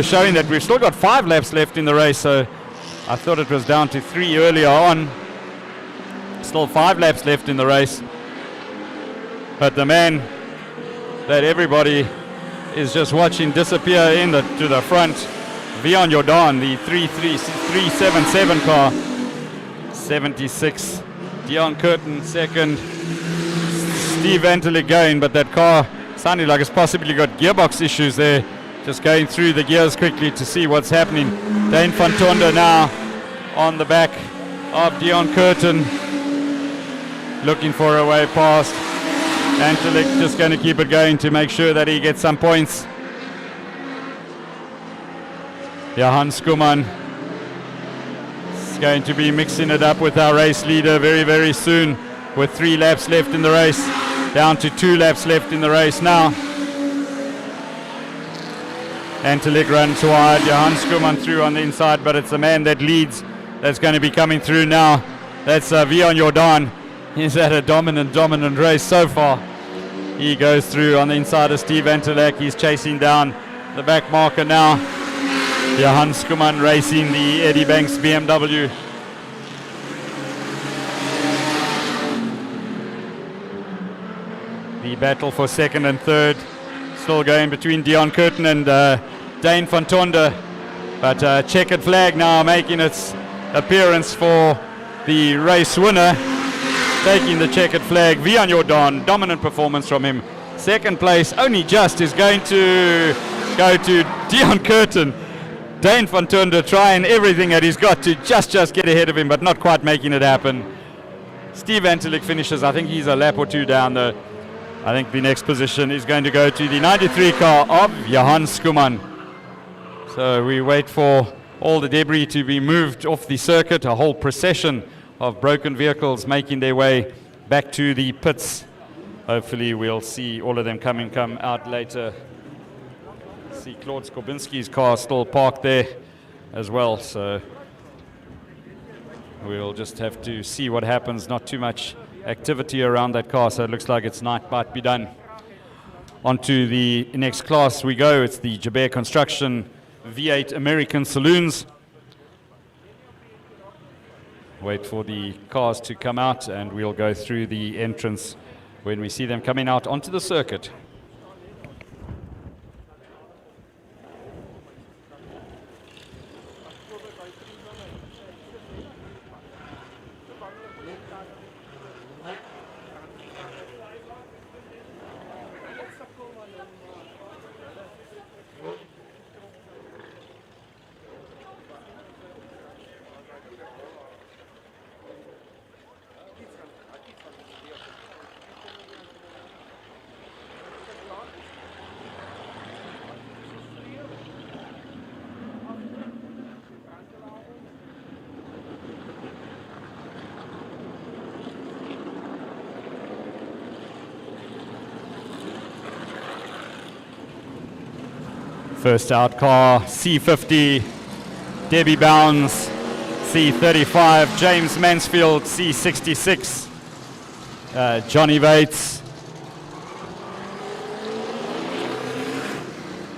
Showing that we've still got 5 laps left in the race, so I thought it was down to 3 earlier on. Still 5 laps left in the race. But the man that everybody is just watching disappear to the front. Vion Jordan, the 377 car, 76. Dion Curtin second. Steve Antelig going, but that car sounded like it's possibly got gearbox issues there. Just going through the gears quickly to see what's happening. Dane van Tonder now on the back of Dion Curtin, looking for a way past. Antelig just going to keep it going to make sure that he gets some points. Johan Skuman is going to be mixing it up with our race leader very, very soon, with 3 laps left in the race, down to 2 laps left in the race now. Antelig runs wide, Johan Skuman through on the inside, but it's the man that leads that's going to be coming through now. That's Vion Jordan. He's had a dominant race so far. He goes through on the inside of Steve Antelig. He's chasing down the back marker now. Johan Skuman racing the Eddie Banks BMW. The battle for second and third still going between Dion Curtin and Dane van Tonder. But checkered flag now making its appearance for the race winner. Taking the checkered flag, Vion Jordan, dominant performance from him. Second place, only just, is going to go to Dion Curtin. Dane van Tonder trying everything that he's got to just get ahead of him, but not quite making it happen. Steve Antelig finishes, I think he's a lap or 2 down though. I think the next position is going to go to the 93 car of Johan Skuman. So we wait for all the debris to be moved off the circuit, a whole procession of broken vehicles making their way back to the pits. Hopefully we'll see all of them come out later. See Claude Skobinski's car still parked there as well, so we'll just have to see what happens. Not too much activity around that car, so it looks like its night might be done. On to the next class we go. It's the Jabert Construction V8 American Saloons. Wait for the cars to come out and we'll go through the entrance when we see them coming out onto the circuit. First out car, C50, Debbie Bounds, C35, James Mansfield, C66, Johnny Bates,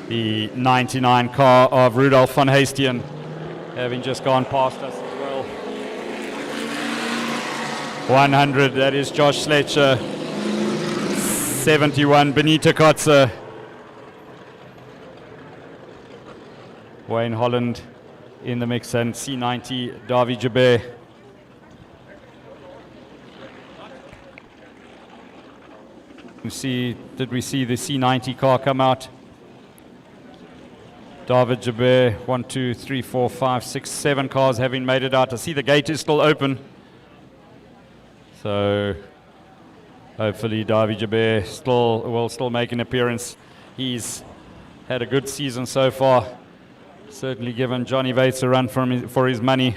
the 99 car of Rudolf van Haastien, having just gone past us as well. 100, that is Josh Sletcher, 71, Benita Kotze, Wayne Holland in the mix, and C90, Davy Jabert. Did we see the C90 car come out? David Jabert, 1, 2, 3, 4, 5, 6, 7 cars having made it out. I see the gate is still open. So hopefully Davy Jabert will still make an appearance. He's had a good season so far. Certainly given Johnny Bates a run for his money.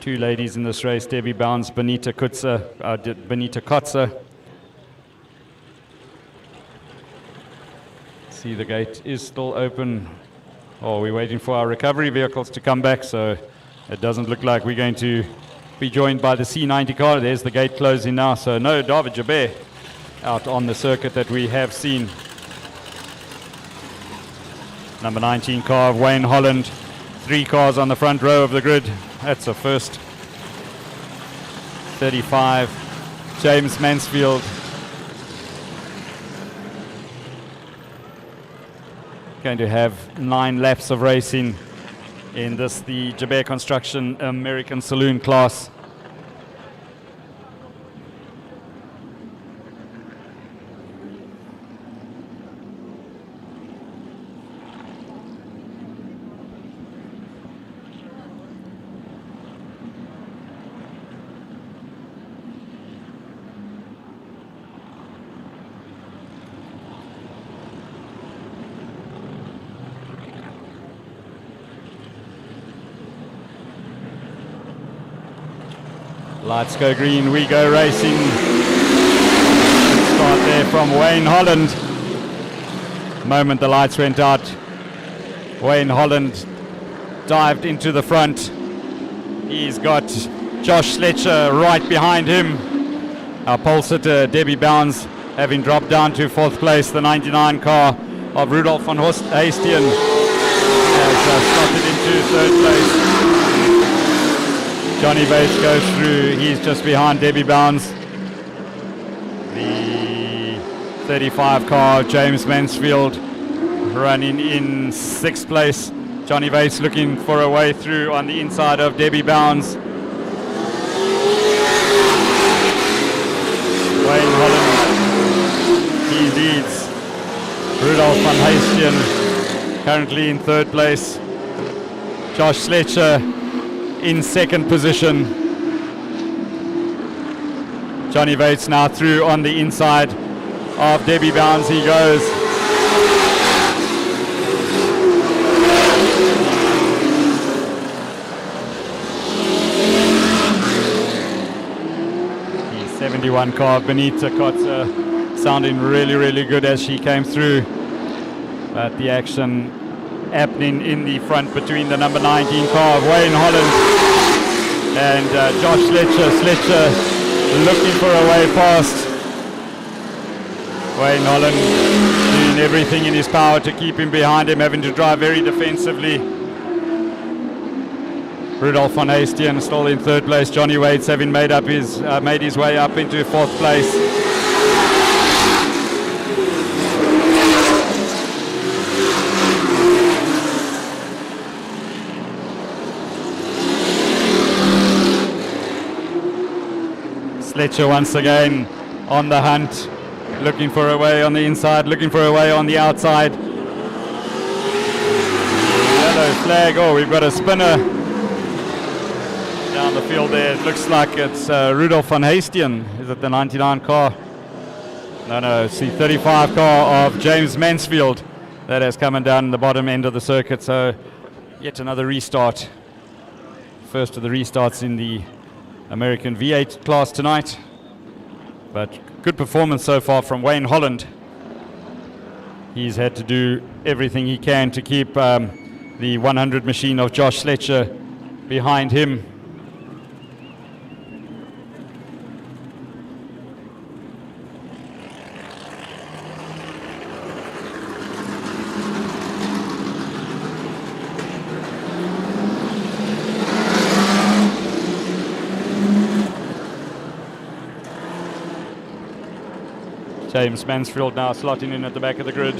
Two ladies in this race, Debbie Bounds, Benita Kotze. See, the gate is still open. Oh, we're waiting for our recovery vehicles to come back, so it doesn't look like we're going to be joined by the C90 car. There's the gate closing now, so no David Jabert out on the circuit that we have seen. Number 19 car of Wayne Holland. 3 cars on the front row of the grid. That's a first. 35, James Mansfield. Going to have 9 laps of racing in this, the Jabez Construction American Saloon class. Lights go green, we go racing. Start there from Wayne Holland. The moment the lights went out, Wayne Holland dived into the front. He's got Josh Sletcher right behind him. Our pole sitter Debbie Bounds having dropped down to 4th place. The 99 car of Rudolf van Hastian has slotted into 3rd place. Johnny Bates goes through, he's just behind Debbie Bounds. The 35 car, James Mansfield, running in 6th place. Johnny Bates looking for a way through on the inside of Debbie Bounds. Wayne Holland, he leads. Rudolf van Hastian currently in 3rd place. Josh Sletcher in 2nd position. Johnny Bates now through on the inside of Debbie Bounds. He goes. The 71 car of Benita Kotze sounding really, really good as she came through. But the action happening in the front between the number 19 car of Wayne Holland and Josh Sletcher. Sletcher looking for a way past. Wayne Holland doing everything in his power to keep him behind him, having to drive very defensively. Rudolf van Hastian still in 3rd place. Johnny Waits having made his way up into 4th place. Sletcher once again on the hunt, looking for a way on the inside, looking for a way on the outside. Yellow flag. Oh, we've got a spinner down the field there. It looks like it's Rudolf van Hastian. Is it the 99 car? No, it's the 35 car of James Mansfield that has come down the bottom end of the circuit. So yet another restart. First of the restarts in the American V8 class tonight. But good performance so far from Wayne Holland. He's had to do everything he can to keep the 100 machine of Josh Sletcher behind him. James Mansfield now slotting in at the back of the grid.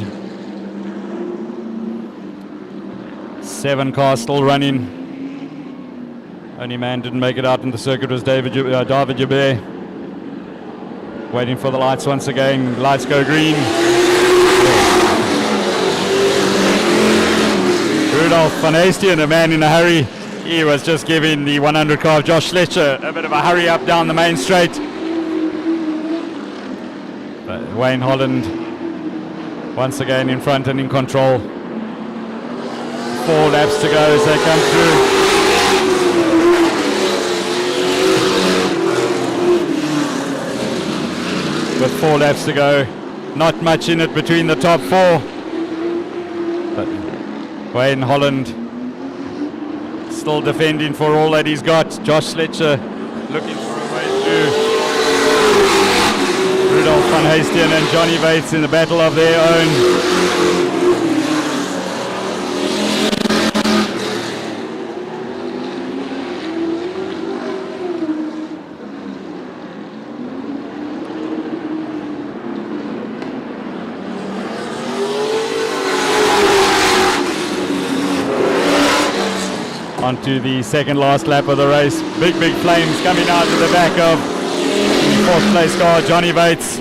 7 cars still running. Only man didn't make it out in the circuit was David Jabez. Waiting for the lights once again. Lights go green. Rudolf van Hastian, a man in a hurry. He was just giving the 100 car of Josh Sletcher a bit of a hurry up down the main straight. But Wayne Holland once again in front and in control. 4 laps to go as they come through. With 4 laps to go, not much in it between the top 4. But Wayne Holland still defending for all that he's got. Josh Sletcher looking for a way through. Rudolf van Hastian and Johnny Bates in the battle of their own. onto the second last lap of the race. Big flames coming out of the back of the fourth place car, Johnny Bates.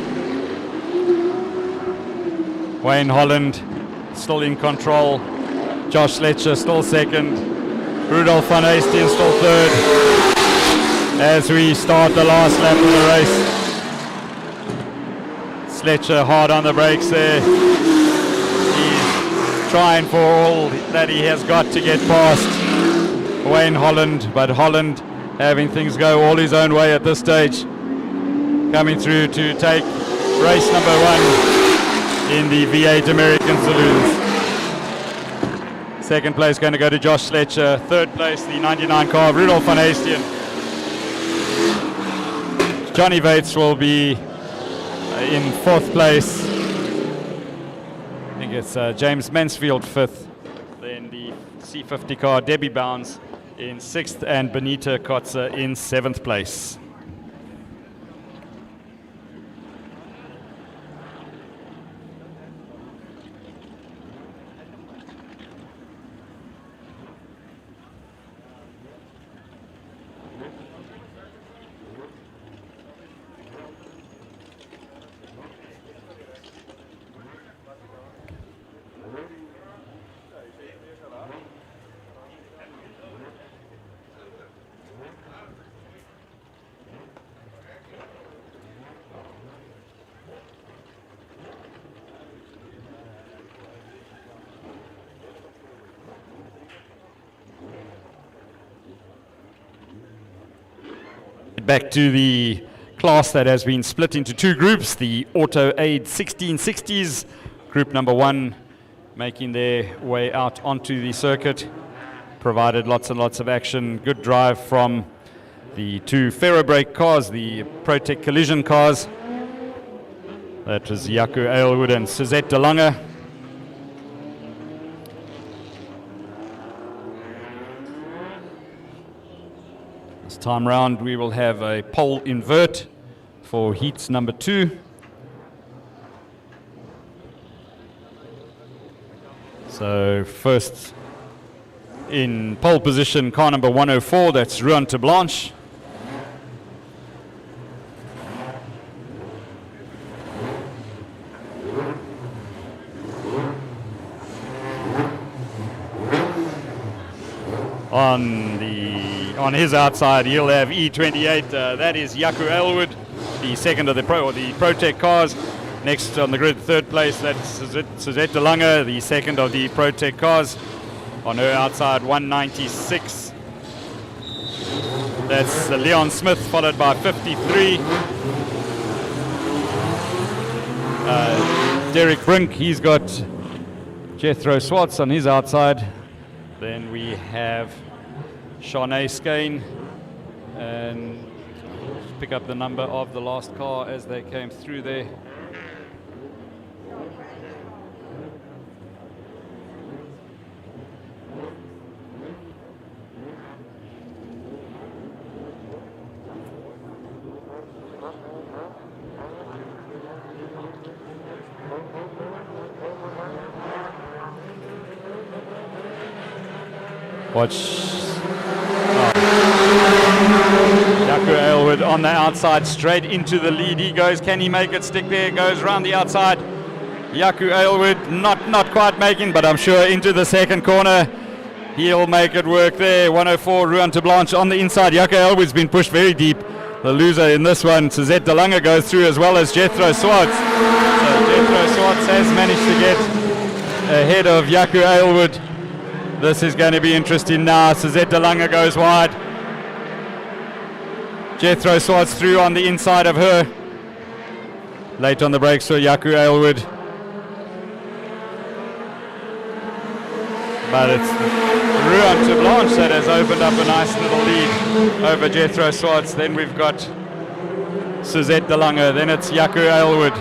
Wayne Holland still in control. Josh Sletcher still second. Rudolf van Heestien still third. As we start the last lap of the race. Sletcher hard on the brakes there. He's trying for all that he has got to get past Wayne Holland, but Holland having things go all his own way at this stage. Coming through to take race number 1 in the V8 American Saloons. Second place going to go to Josh Sletcher. Third place, the 99 car, Rudolf van Heestien. Johnny Bates will be in fourth place. I think it's James Mansfield fifth. Then the C50 car, Debbie Bounds, in sixth, and Benita Kotze in seventh place. Back to the class that has been split into two groups, the Auto Aid 1660s, group number 1 making their way out onto the circuit, provided lots and lots of action, good drive from the two Ferrobrake cars, the Protec Collision cars. That was Jaco Aylwood and Suzette de Lange. This time round we will have a pole invert for heats number 2. So first in pole position, car number 104, that's Round 2 Blanche. On his outside, he'll have E28. That is Jaco Aylwood, the second of the Protec cars. Next on the grid, third place, that's Suzette de Lange, the second of the Protec cars. On her outside, 196. That's Leon Smith, followed by 53. Derek Brink, he's got Jethro Swartz on his outside. Then we have Shanae Skane, and pick up the number of the last car as they came through there. Watch. Jaco Aylwood on the outside, straight into the lead. He goes, can he make it stick there? Goes round the outside. Jaco Aylwood not quite making, but I'm sure into the second corner. He'll make it work there. 104, Round 2 Blanche on the inside. Jaco Aylwood's been pushed very deep. The loser in this one, Suzette de Lange, goes through, as well as Jethro Swartz. So Jethro Swartz has managed to get ahead of Jaco Aylwood. This is going to be interesting now. Suzette de Lange goes wide. Jethro Swartz through on the inside of her. Late on the brakes for Jaco Aylwood. But it's Round 2 Blanche that has opened up a nice little lead over Jethro Swartz. Then we've got Suzette de Lange. Then it's Jaco Aylwood.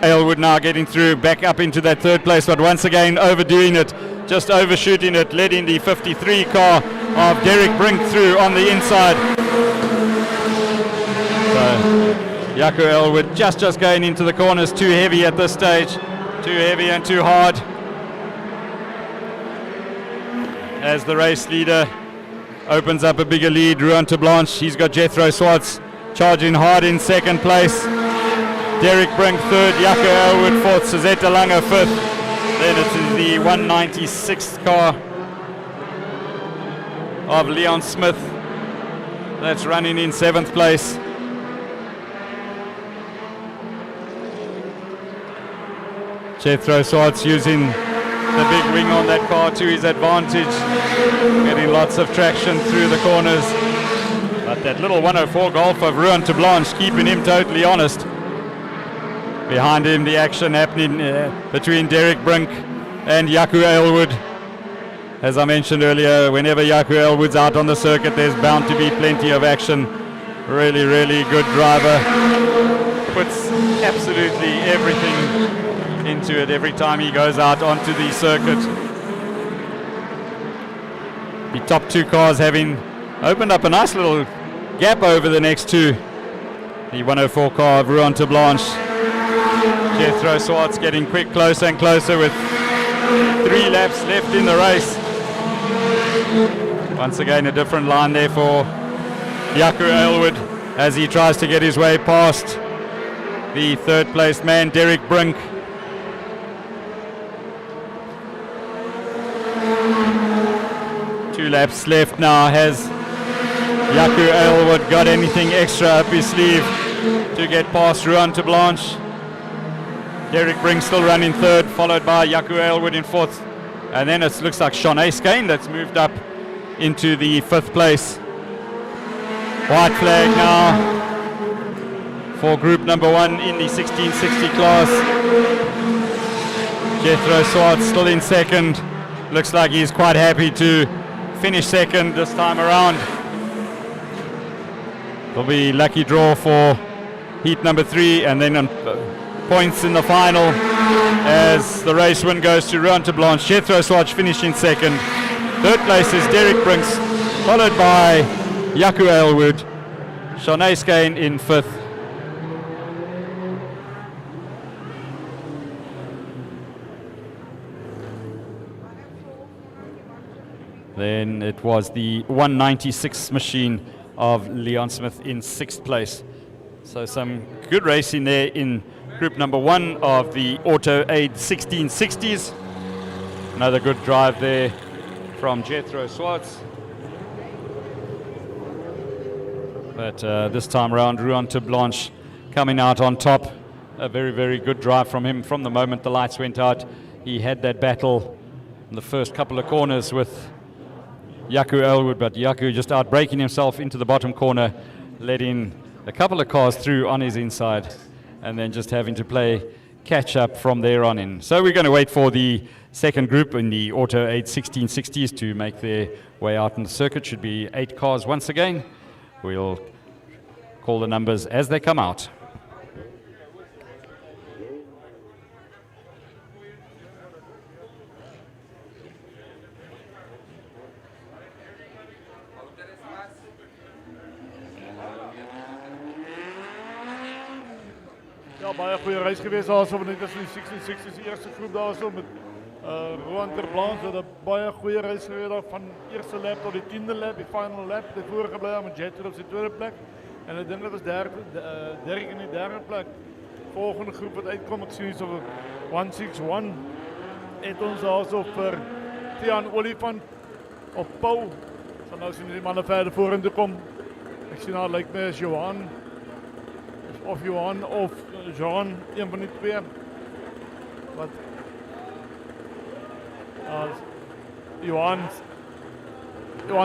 Aylwood now getting through, back up into that third place, but once again overdoing it, just overshooting it, letting the 53 car of Derek Brink through on the inside. So Jaco Aylwood just going into the corners, too heavy at this stage, too heavy and too hard. as the race leader opens up a bigger lead. Round to Blanche, he's got Jethro Swartz charging hard in second place. Derek Brink third, Jaco Elwood fourth, Suzette Lange fifth. Then it's the 196th car of Leon Smith that's running in seventh place. Jethro Swartz using the big wing on that car to his advantage, getting lots of traction through the corners. But that little 104 Golf of Round to Blanche keeping him totally honest. Behind him, the action happening between Derek Brink and Jaco Elwood. As I mentioned earlier, whenever Jaco Elwood's out on the circuit, there's bound to be plenty of action. Really, really good driver. Puts absolutely everything into it every time he goes out onto the circuit. The top two cars having opened up a nice little gap over the next two. The 104 car of Round to Blanche. Jethro Swartz getting quick, closer and closer with 3 laps left in the race. Once again, a different line there for Jaco Elwood as he tries to get his way past the third place man, Derek Brink. Two laps left now. Has Jaco Elwood got anything extra up his sleeve to get past Round to Blanche? Derek Brink still running third, followed by Jaco Elwood in fourth. And then it looks like Sean Skane that's moved up into the fifth place. White flag now for group number 1 in the 1660 class. Jethro Swartz still in second. Looks like he's quite happy to finish second this time around. There'll be lucky draw for heat number 3 and then on points in the final as the race win goes to Round to Blanche. Jethro Swartz finishing second. Third place is Derek Brinks, followed by Jaco Elwood. Sean Skane in fifth. Then it was the 196 machine of Leon Smith in sixth place. So some good racing there in group number 1 of the Auto Aid 1660s. Another good drive there from Jethro Swartz. But this time around, Round to Blanche coming out on top. A very, very good drive from him. From the moment the lights went out, he had that battle in the first couple of corners with Jaco Elwood, but Jaco just out braking himself into the bottom corner, letting a couple of cars through on his inside, and then just having to play catch up from there on in. So we're going to wait for the second group in the Auto Aid 1660s to make their way out in the circuit. Should be 8 cars once again. We'll call the numbers as they come out.
Ja, baie goeie reis geweest daar so net tussen die 1660s die eerste groep daar so met Round to Blanche. Dat 'n baie goeie reis geweest daar van eerste lap tot die 10de lap, die final lap. Die vorige bly met Jethro op sy tweede plek en ek dink dit was Derek in die derde plek. Volgende groep wat uitkom, ek sien so 161 het ons daar so vir Tiaan Olifant op Pau. So nou sien die manne verder vorentoe kom. Ek sien daar lyk my as Johan of Jean, een van die twee. Wat Johan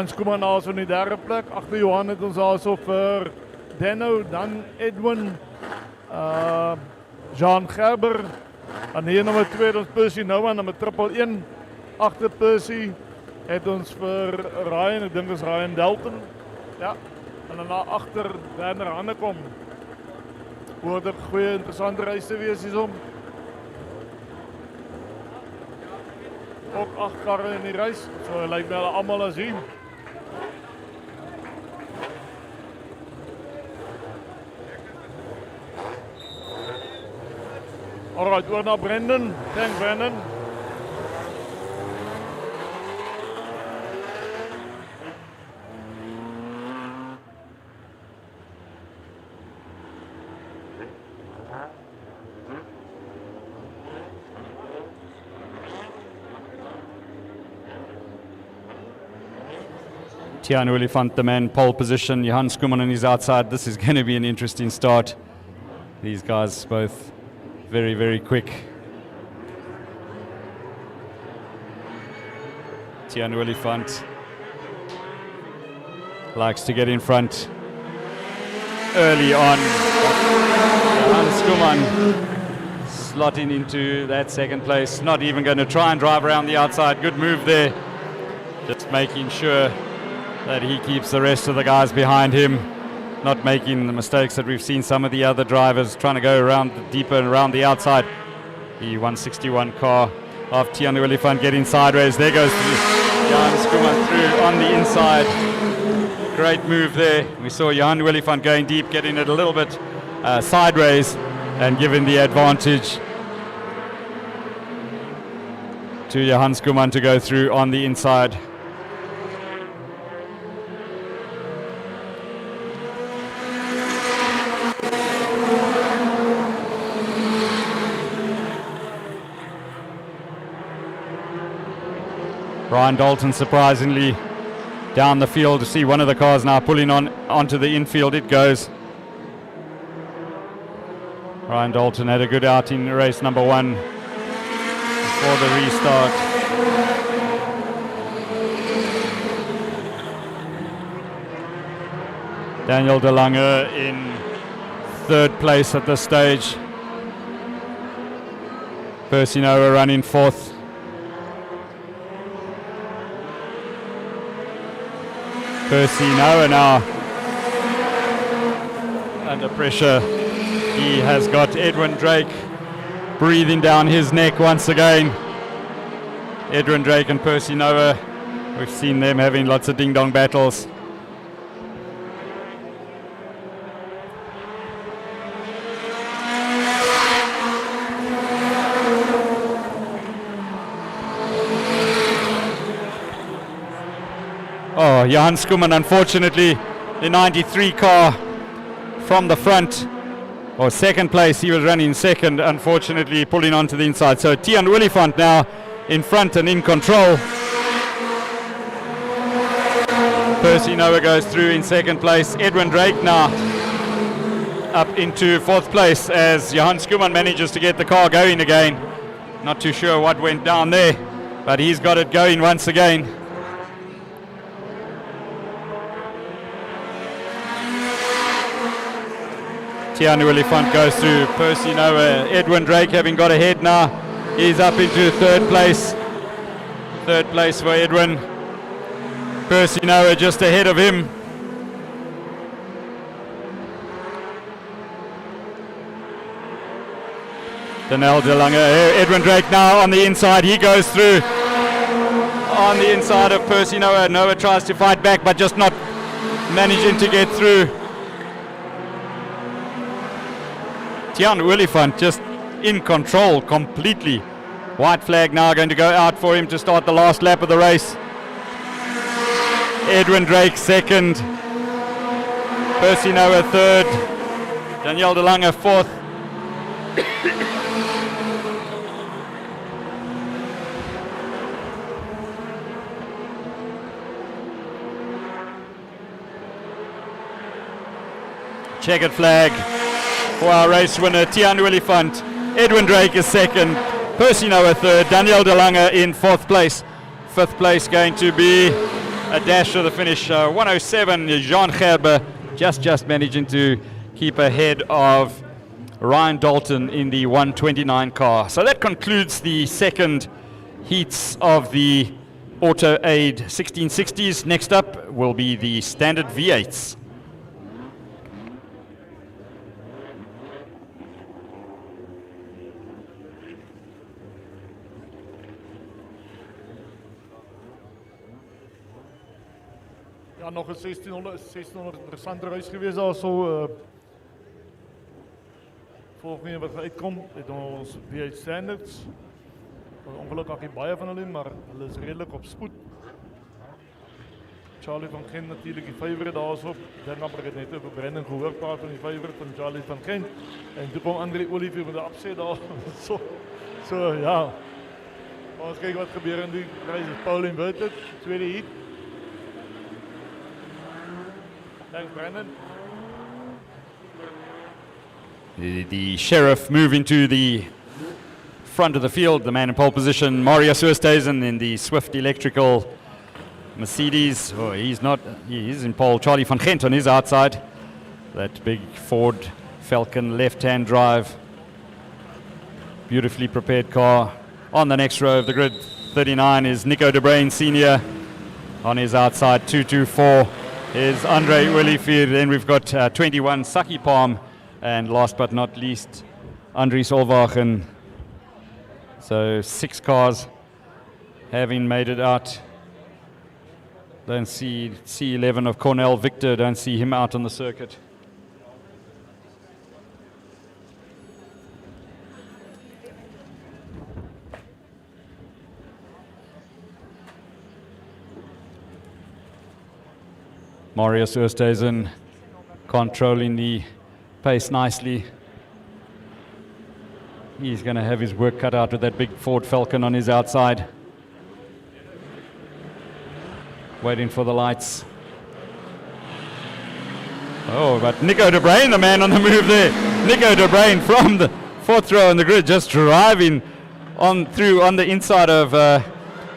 Skuman nou so in die derde plek. Agter Johan het ons also vir Denno, dan Edwin, Jean Gerber. En hier nummer 2 het ons Percy Nouwen, nummer 111. Agter Percy het ons vir Ryan, ek dink is Ryan Delton. Ja, en dan daar agter Werner Hannekom. Wordt een goede, interessante reis te wees hiersom. Ook 8 karren in die reis, so lijkt mij allemaal as zien. Alright, oor naar Brendan. Thanks Brendan.
Tiaan Olifant, the man, pole position. Johan Skuman on his outside. This is going to be an interesting start. These guys both very, very quick. Tiaan Olifant likes to get in front early on. Johan Skuman slotting into that second place. Not even going to try and drive around the outside. Good move there. Just making sure that he keeps the rest of the guys behind him. Not making the mistakes that we've seen some of the other drivers trying to go around deeper and around the outside. The 161 car of Tiaan Olifant getting sideways. There goes Johan Skuman through on the inside. Great move there. We saw Johan Olifant going deep, getting it a little bit sideways and giving the advantage to Johan Skuman to go through on the inside. Ryan Dalton surprisingly down the field to see one of the cars now pulling onto the infield. It goes. Ryan Dalton had a good outing in race number 1 before the restart. Daniel De Lange in 3rd place at this stage. Percy Noah running 4th. Percy Noah now under pressure. He has got Edwin Drake breathing down his neck once again. Edwin Drake and Percy Noah, we've seen them having lots of ding-dong battles. Oh, Johan Skuman, unfortunately, the 93 car from the front, or 2nd place, he was running 2nd, unfortunately pulling onto the inside. So Tiaan Olifant now in front and in control. Percy Noah goes through in 2nd place. Edwin Drake now up into 4th place as Johan Skuman manages to get the car going again. Not too sure what went down there, but he's got it going once again. Tiaan Olifant goes through. Percy Noah, Edwin Drake having got ahead now. He's up into 3rd place. 3rd place for Edwin. Percy Noah just ahead of him. Daniel De Lange, Edwin Drake now on the inside. He goes through on the inside of Percy Noah. Noah tries to fight back, but just not managing to get through. Tiaan Olifant just in control completely. White flag now going to go out for him to start the last lap of the race. Edwin Drake 2nd. Percy Noah 3rd. Daniel De Lange 4th. Checkered flag for our race winner, Tiaan Olifant. Edwin Drake is 2nd, Percy Noah 3rd, Daniel De Lange in 4th place. 5th place going to be a dash to the finish. 107, Jean Gerber just managing to keep ahead of Ryan Dalton in the 129 car. So that concludes the 2nd heats of the Auto Aid 1660s. Next up will be the standard V8s.
Ja, nog een 1600 interessante race geweest also. Volgende wat uitkomt, het ons V8 Standards. Ongelukkig niet baie van hulle, maar hulle is redelijk op spoed. Charlie van Gent natuurlijk die favorite daarop. Dan heb ik net over Brendan gehoord praat van die favorite van Charlie van Gent. En toen kwam André Olivier met de opzet daar. Zo ja. Maar eens kijken wat gebeurt in die race. Paulien Buiten, tweede heat. Thanks, Brandon.
The Sheriff move into the front of the field, the man in pole position, Marius Oosthuizen in the Swift Electrical Mercedes. Oh, he is in pole. Charlie van Gent on his outside. That big Ford Falcon left-hand drive. Beautifully prepared car. On the next row of the grid, 39 is Nico de Bruin Senior. On his outside, 224 is Andre Olivier. Then we've got 21 Saki Palm. And last but not least, Andries Olwagen. So 6 cars having made it out. Don't see C11 of Cornell Victor, don't see him out on the circuit. Marius Oosthuizen controlling the pace nicely. He's going to have his work cut out with that big Ford Falcon on his outside. Waiting for the lights. Oh, but Nico de Bruin, the man on the move there. Nico de Bruin from the 4th row on the grid, just driving on the inside of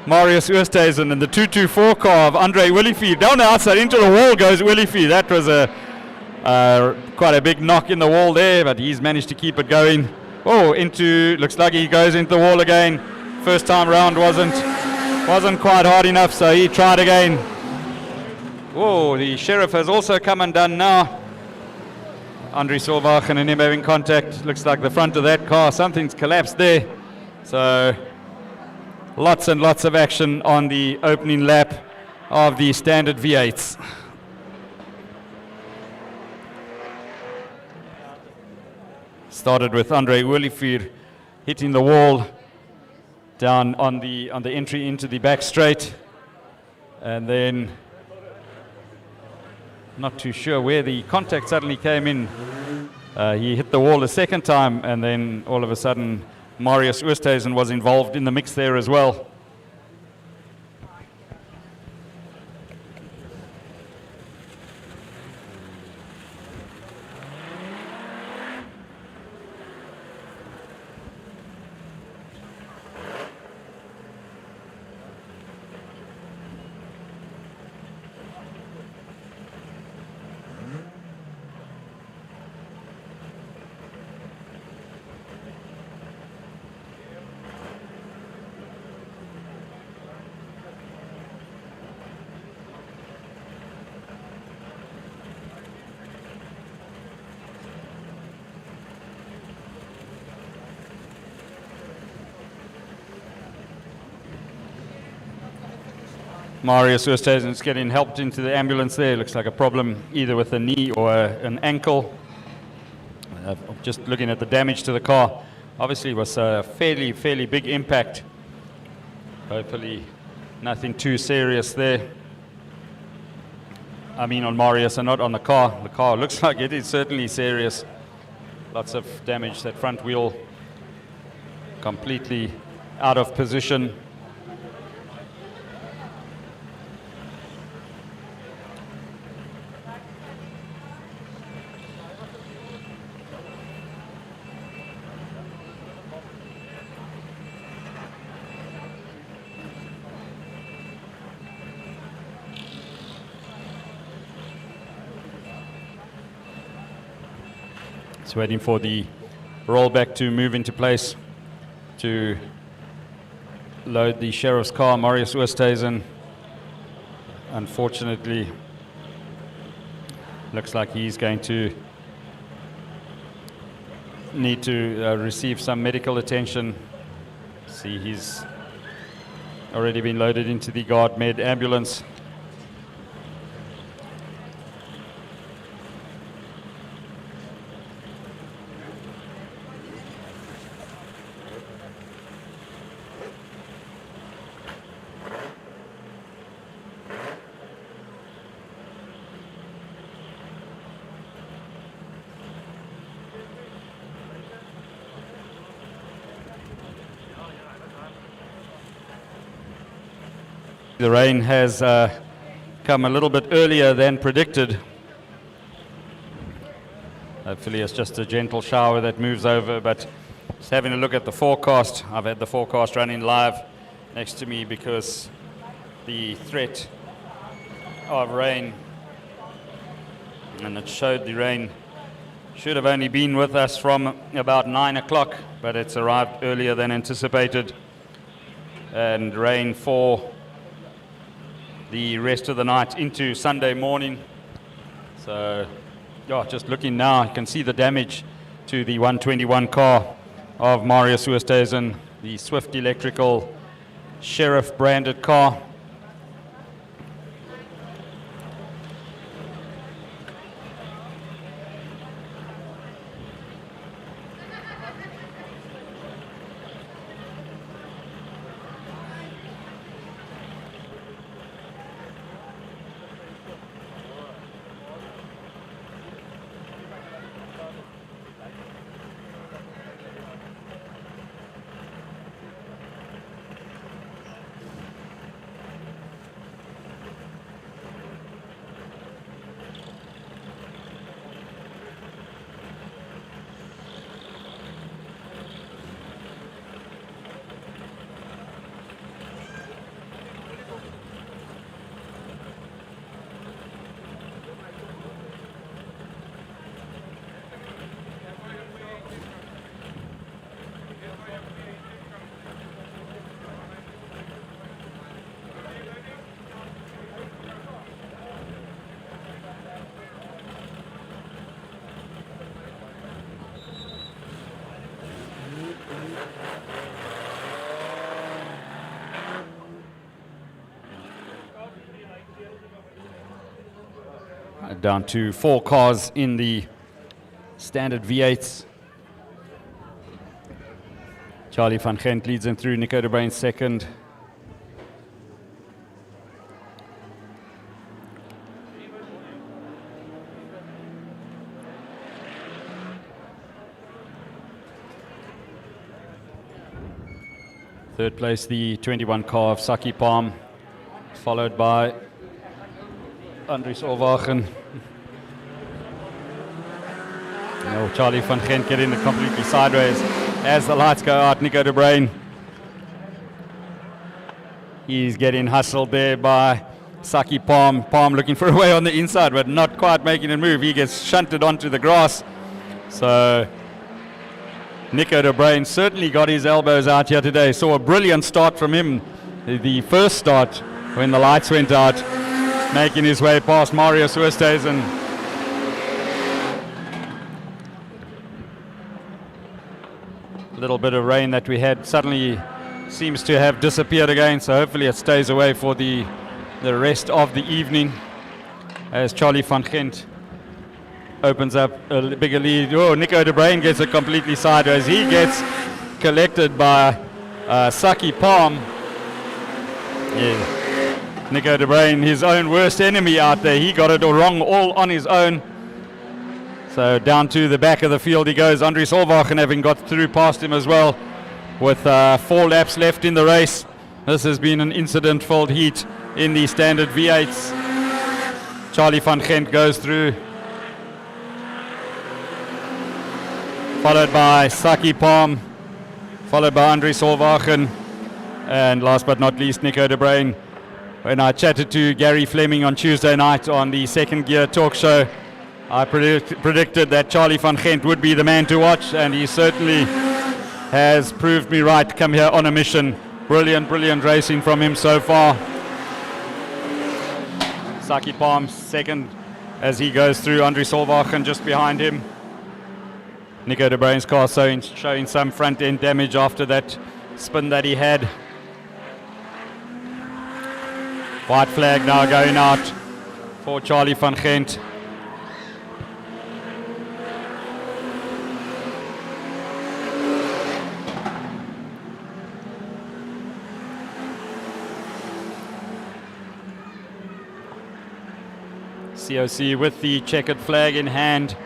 Marius Oosthuizen, and the 224 car of Andre Willifee. Down the outside into the wall goes Willifee. That was quite a big knock in the wall there, but he's managed to keep it going. Oh, looks like he goes into the wall again. First time round wasn't quite hard enough, so he tried again. Oh, the Sheriff has also come undone now. Andries Olwagen and him having contact. Looks like the front of that car, something's collapsed there. So lots and lots of action on the opening lap of the standard V8s. Started with Andre Olivier hitting the wall down on the entry into the back straight, and then not too sure where the contact suddenly came in. He hit the wall a second time, and then all of a sudden Marius Oosthuizen was involved in the mix there as well. Marius Oosthuizen is getting helped into the ambulance there. Looks like a problem either with the knee or an ankle. Just looking at the damage to the car, obviously it was a fairly big impact. Hopefully nothing too serious there. I mean on Marius and not on the car. The car looks like it is certainly serious. Lots of damage. That front wheel completely out of position. Waiting for the rollback to move into place to load the Sheriff's car. Marius Oosthuizen, unfortunately, looks like he's going to need to receive some medical attention. See, he's already been loaded into the Guard Med ambulance. The rain has come a little bit earlier than predicted, Hopefully it's just a gentle shower that moves over, but just having a look at the forecast. I've had the forecast running live next to me because the threat of rain, and it showed the rain should have only been with us from about 9 o'clock, but it's arrived earlier than anticipated, and rain for the rest of the night into Sunday morning. So yeah, just looking now, you can see the damage to the 121 car of Marius Oosthuizen, the Swift Electrical Sheriff branded car. Down to 4 cars in the standard V8s. Charlie van Gent leads him through, Nico de Bruin second. Third place, the 21 car of Saki Palm, followed by Andries Olwagen. Oh, Charlie van Gent getting it completely sideways as the lights go out. Nico de Bruin, he's getting hustled there by Saki Palm. Palm looking for a way on the inside, but not quite making a move. He gets shunted onto the grass. So Nico de Bruin certainly got his elbows out here today. Saw a brilliant start from him. The first start when the lights went out, making his way past Marius Oosthuizen. A little bit of rain that we had suddenly seems to have disappeared again, so hopefully it stays away for the rest of the evening as Charlie van Gent opens up a bigger lead. Oh, Nico de Bruin gets it completely sideways. He gets collected by Saki Palm. Yeah. Nico de Bruin, his own worst enemy out there. He got it wrong all on his own. So down to the back of the field he goes. Andries Olwagen having got through past him as well with 4 laps left in the race. This has been an incident-filled heat in the standard V8s. Charlie van Gent goes through, followed by Saki Palm, followed by Andries Olwagen, and last but not least Nico de Bruin. When I chatted to Gary Fleming on Tuesday night on the Second Gear talk show, I predicted that Charlie van Gent would be the man to watch, and he certainly has proved me right. Come here on a mission. Brilliant, brilliant racing from him so far. Saki Palm second as he goes through. Andries Olwagen just behind him. Nico de Bruin's car showing some front end damage after that spin that he had. White flag now going out for Charlie van Gent. COC with the checkered flag in hand,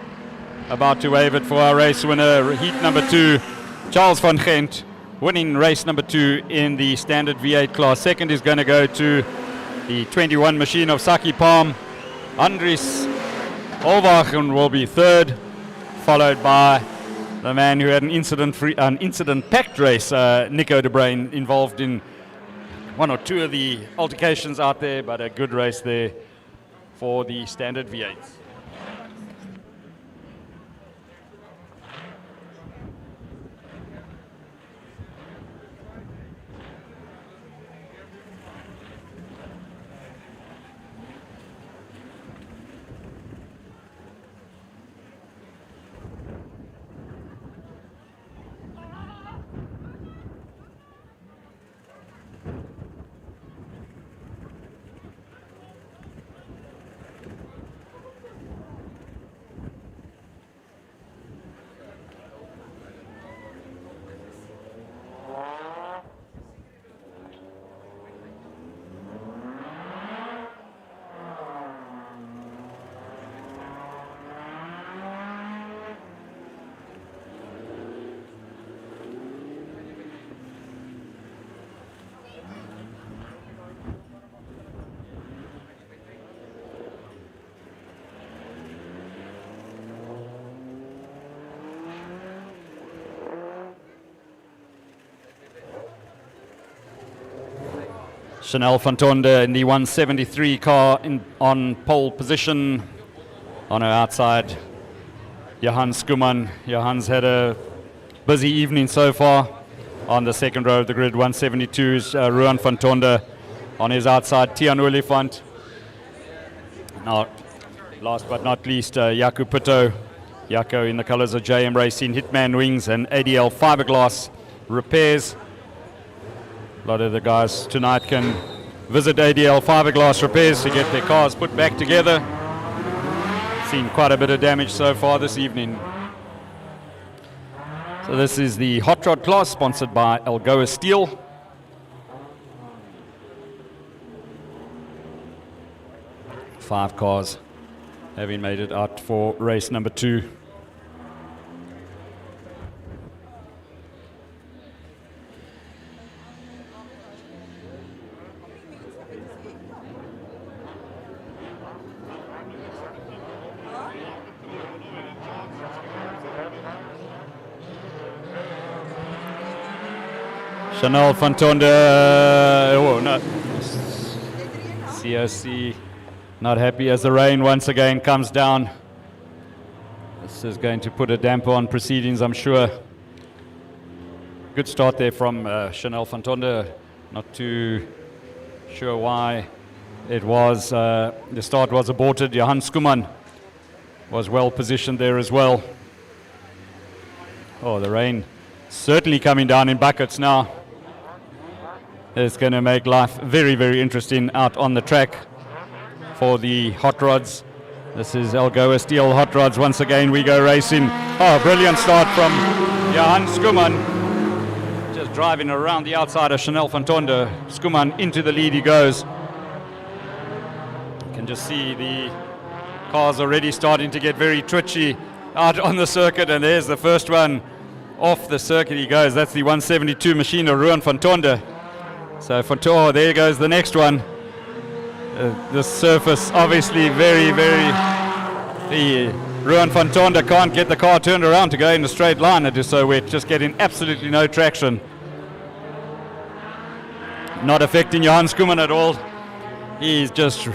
about to wave it for our race winner, heat number 2, Charles van Gent, winning race number 2 in the standard V8 class. Second is going to go to the 21 machine of Saki Palm. Andries Olwagen will be third, followed by the man who had an incident-packed race, Nico de Bruin, involved in one or two of the altercations out there, but a good race there for the standard V8s. Chanel van Tonder in the 173 car on pole position. On her outside, Johan Skuman. Johan's had a busy evening so far. On the second row of the grid, 172 is Ruan van Tonder. On his outside, Tian Olifant. Now, last but not least, Jaco Putto. Jaco in the colors of JM Racing, Hitman Wings and ADL Fiberglass Repairs. A lot of the guys tonight can visit ADL Fiberglass Repairs to get their cars put back together. Seen quite a bit of damage so far this evening. So this is the Hot Rod class sponsored by Algoa Steel. Five cars having made it out for race number 2. Chanel van Tonder, oh no, COC not happy as the rain once again comes down. This is going to put a damper on proceedings, I'm sure. Good start there from Chanel van Tonder. Not too sure why it was. The start was aborted. Johan Skuman was well positioned there as well. Oh, the rain certainly coming down in buckets now. It's going to make life very, very interesting out on the track for the hot rods. This is Algoa Steel Hot Rods. Once again, we go racing. Oh, brilliant start from Johan Skuman. Just driving around the outside of Chanel van Tonder. Skuman into the lead he goes. You can just see the cars already starting to get very twitchy out on the circuit, and there's the first one off the circuit he goes. That's the 172 machine of Ruan van Tonder. So oh, there goes the next one. The surface obviously very, very... Ruan van Tonder can't get the car turned around to go in a straight line. It is so wet, just getting absolutely no traction. Not affecting Johan Skuman at all. He's just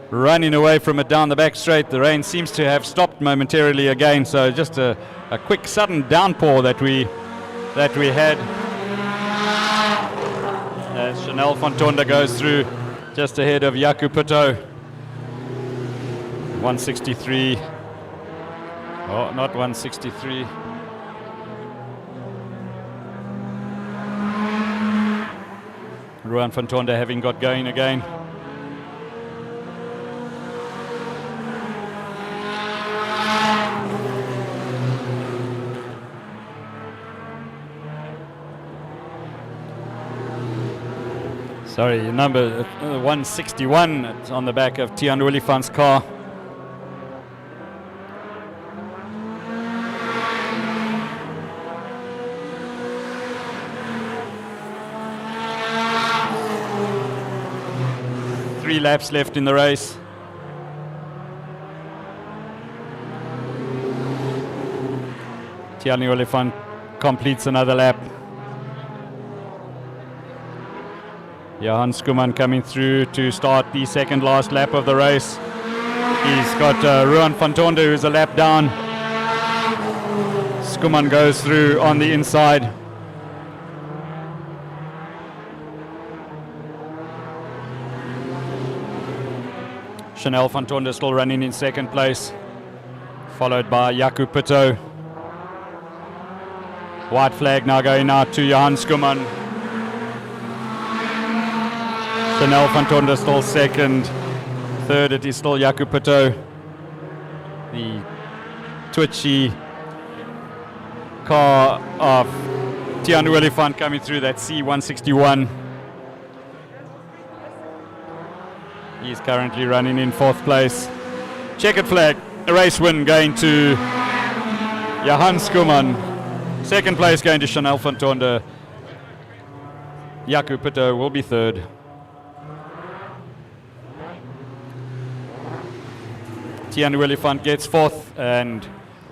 running away from it down the back straight. The rain seems to have stopped momentarily again, so just a quick sudden downpour that we had. As Chanel van Tonder goes through just ahead of Jaco Putto. 163. Oh, not 163. Ruan van Tonder having got going again. Sorry, number 161 on the back of Tian Olifant's car. Three laps left in the race. Tiani Oliphant completes another lap. Johan Skuman coming through to start the second last lap of the race. He's got Ruan van Tonder, who's a lap down. Skuman goes through on the inside. Chanel van Tonder still running in second place, followed by Jaco Pitto. White flag now going out to Johan Skuman. Chanel van Tonder still second. Third, it is still Jaco Pitto. The twitchy car of Tianu Oliphant coming through that C161. He's currently running in fourth place. Checkered flag, a race win going to Johan Skuman. Second place going to Chanel van Tonder. Jaco Pitto will be third. Tianu Oliphant gets fourth, and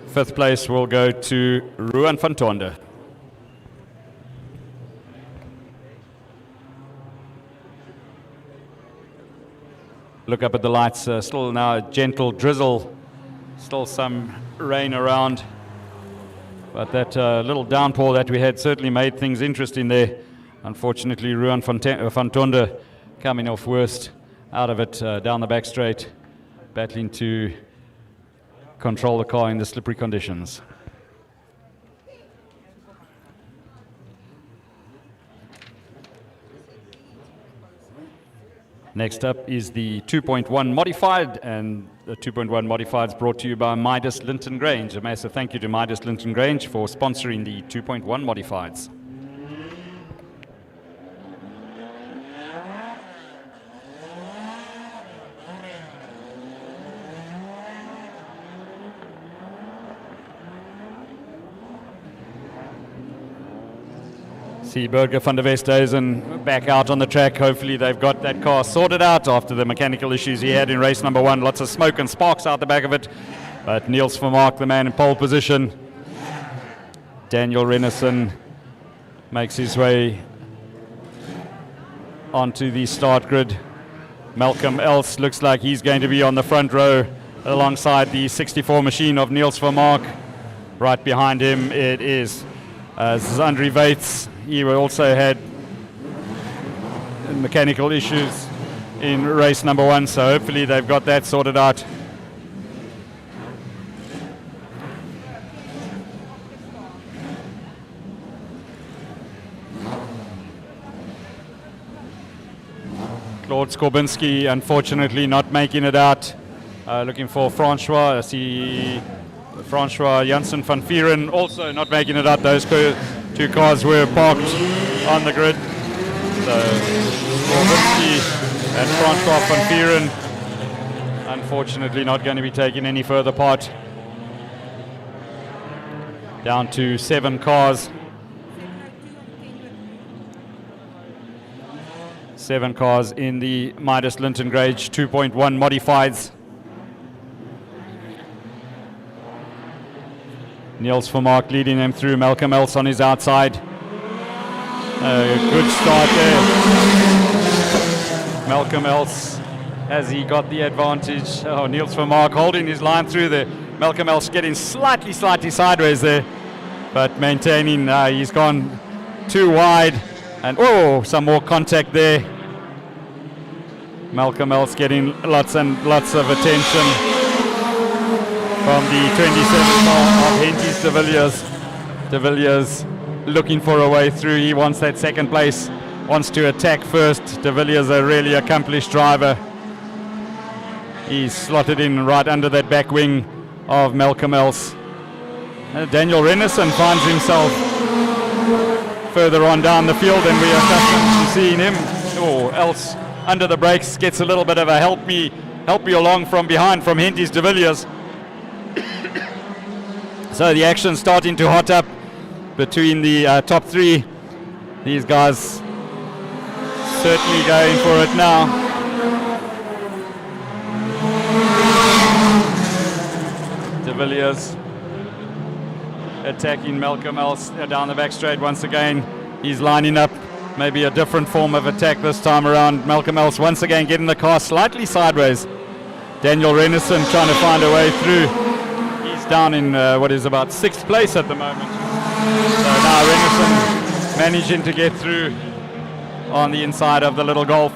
fifth place will go to Ruan van Tonder. Look up at the lights, still now a gentle drizzle, still some rain around. But that little downpour that we had certainly made things interesting there. Unfortunately, Ruan van Tonder coming off worst out of it down the back straight, battling to control the car in the slippery conditions. Next up is the 2.1 modified, and the 2.1 modified is brought to you by Midas Linton Grange. A massive thank you to Midas Linton Grange for sponsoring the 2.1 modifieds. See Burger van der Westhuizen back out on the track. Hopefully they've got that car sorted out after the mechanical issues he had in race number one. Lots of smoke and sparks out the back of it. But Niels Vermaak, the man in pole position. Daniel Renison makes his way onto the start grid. Malcolm Else looks like he's going to be on the front row alongside the 64 machine of Niels Vermaak. Right behind him it is Zandri Vates. He also had mechanical issues in race number one, so hopefully they've got that sorted out. Claude Skorbinski unfortunately not making it out. Looking for Francois. I see Francois Janssen van Vieren also not making it out. Those two cars were parked on the grid. So Skorbinski and Francois van Vieren unfortunately not going to be taking any further part. Down to 7 cars. 7 cars in the Midas Linton Grange 2.1 modifieds. Niels Vermaak leading them through. Malcolm Else on his outside. Good start there. Malcolm Else, has he got the advantage? Oh, Niels Vermaak holding his line through there. Malcolm Else getting slightly sideways there, but maintaining. He's gone too wide, and some more contact there. Malcolm Else getting lots and lots of attention from the 27 car of Henties de Villiers. De Villiers looking for a way through. He wants that second place, wants to attack first. De Villiers, a really accomplished driver. He's slotted in right under that back wing of Malcolm Else. Daniel Renison finds himself further on down the field than we are accustomed to seeing him. Else under the brakes gets a little bit of a help me along from behind from Henties de Villiers. So the action starting to hot up between the top 3. These guys certainly going for it now. De Villiers attacking Malcolm else down the back straight once again. He's lining up maybe a different form of attack this time around. Malcolm else once again getting the car slightly sideways. Daniel Renison trying to find a way through. He's down in what is about 6th place at the moment. So now Renison managing to get through on the inside of the little Golf.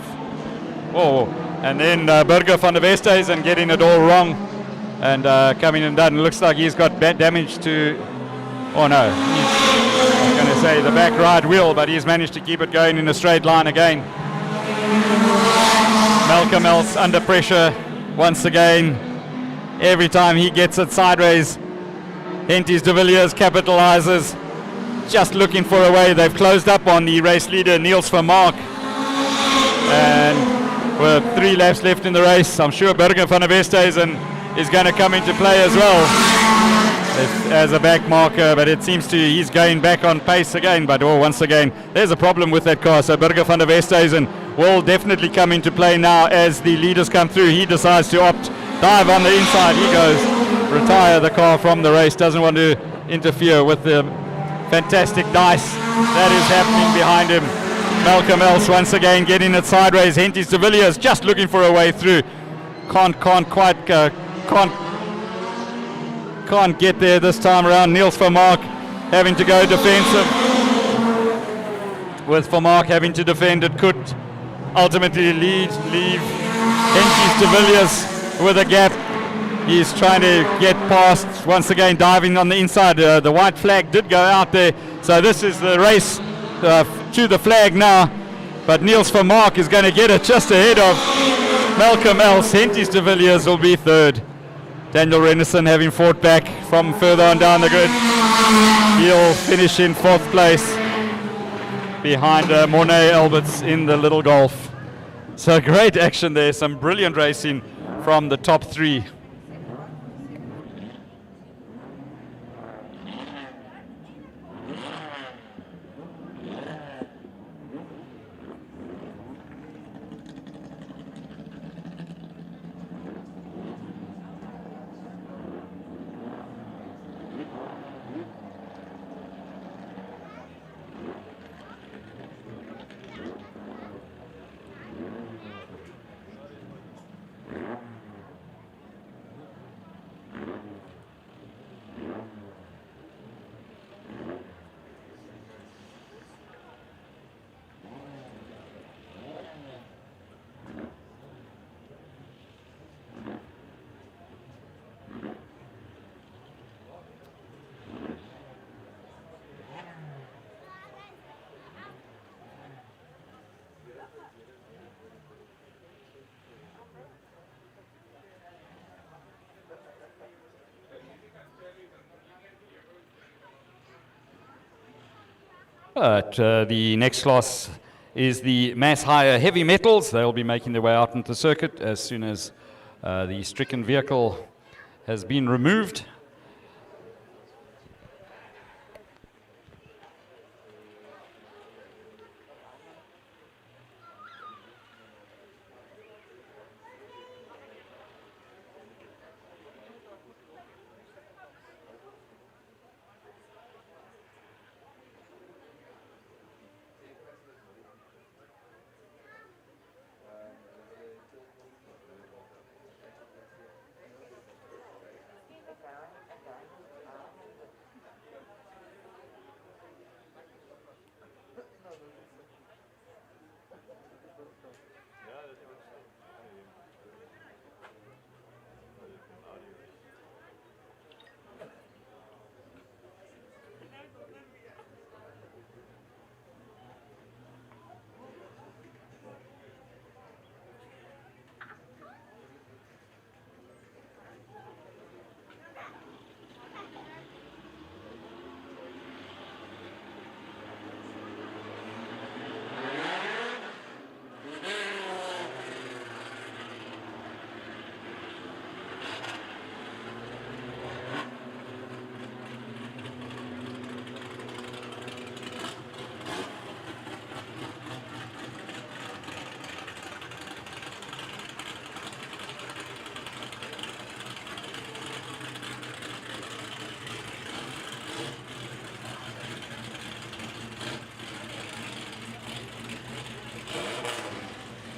Whoa. And then Burger van der Westhuizen getting it all wrong and coming undone. Looks like he's got damage to, oh no, he's going to say the back right wheel, but he's managed to keep it going in a straight line again. Malcolm else under pressure once again. Every time he gets it sideways, Henties de Villiers capitalizes, just looking for a way. They've closed up on the race leader, Niels Vermaak. And with 3 laps left in the race, I'm sure Burger van der Westhuizen is going to come into play as well as a back marker, but it seems to he's going back on pace again. But once again, there's a problem with that car. So Burger van der Westhuizen will definitely come into play now as the leaders come through. He decides to dive on the inside. He goes, retire the car from the race, doesn't want to interfere with the fantastic dice that is happening behind him. Malcolm else once again getting it sideways. Henties de Villiers just looking for a way through. Can't get there this time around. Niels Vermaak having to go defensive. With Vermaak having to defend, it could ultimately leave Henties de Villiers with a gap. He's trying to get past, once again diving on the inside. The white flag did go out there, so this is the race to the flag now. But Niels Vermaak is going to get it just ahead of Malcolm else. Henties de Villiers will be 3rd. Daniel Renison having fought back from further on down the grid. He'll finish in 4th place behind Mornay Alberts in the little Golf. So great action there, some brilliant racing from the top 3. The next class is the mass hire heavy metals. They'll be making their way out into the circuit as soon as the stricken vehicle has been removed.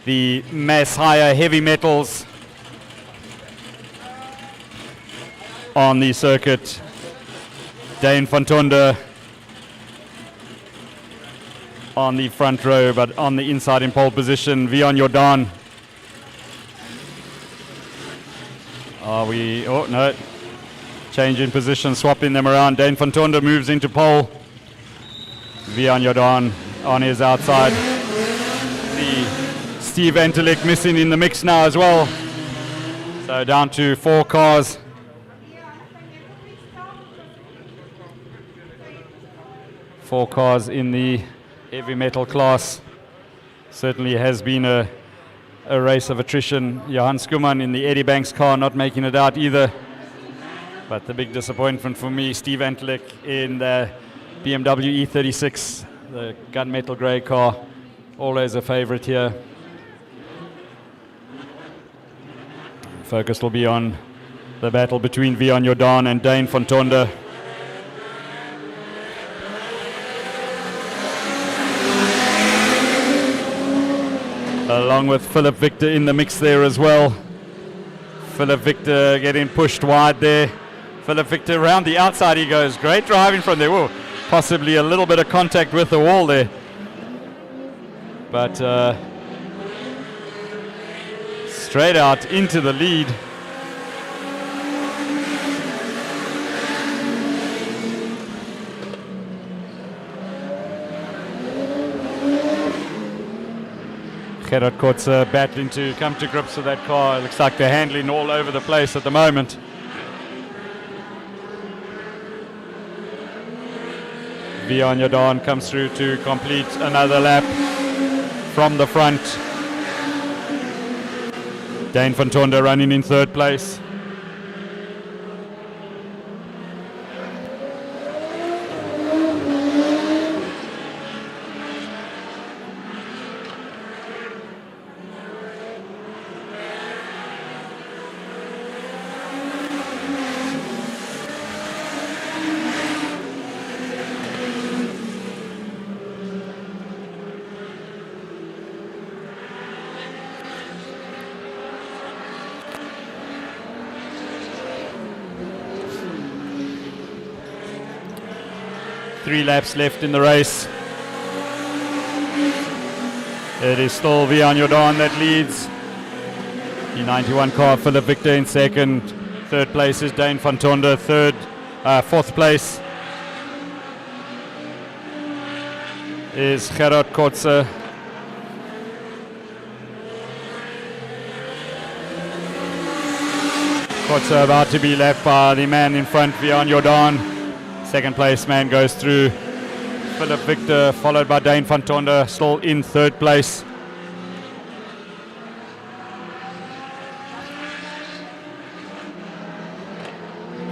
the mass higher heavy metals on the circuit. Dane van Tonder on the front row, but on the inside in pole position, Vion Jordan. Oh no, change in position, swapping them around. Dane van Tonder moves into pole. Vion Jordan on his outside. See Steve Antelik missing in the mix now as well. So down to 4 cars. Four cars in the heavy metal class. Certainly has been a race of attrition. Johan Skuman in the Eddie Banks car not making it out either. But the big disappointment for me, Steve Antelik in the BMW E36, the gunmetal grey car, always a favorite here. Focus will be on the battle between Vion Jordan and Dane van Tonder. Along with Philip Victor in the mix there as well. Philip Victor getting pushed wide there. Philip Victor around the outside he goes. Great driving from there. Whoa, possibly a little bit of contact with the wall there. But straight out into the lead. Gerard Kotze battling to come to grips with that car. It looks like they're handling all over the place at the moment. Vion Jordan comes through to complete another lap from the front. Dane van Tonder running in 3rd place. Three laps left in the race. It is still Vion Jordan that leads. The 91 car, Philip Victor in 2nd. 3rd place is Dane van Tonder. 4th place is Gerard Kotze. Kotze about to be left by the man in front, Vion Jordan. 2nd place man goes through. Philip Victor followed by Dane van Tonder, still in 3rd place.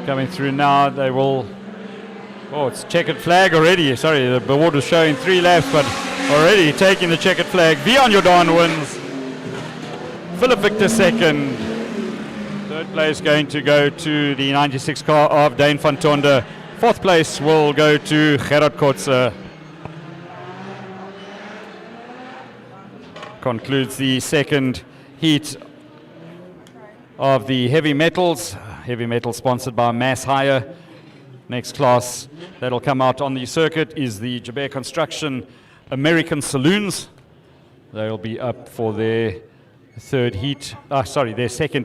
Coming through now, they will... Oh, it's checkered flag already. Sorry, the board was showing 3 laps, but already taking the checkered flag. Vion Jordan wins. Philip Victor 2nd. 3rd place going to go to the 96 car of Dane van Tonder. 4th place will go to Gerard Kotze. Concludes the 2nd heat of the heavy metals. Heavy metal sponsored by Mass Hire. Next class that'll come out on the circuit is the Joubert Construction American Saloons. They'll be up for their 2nd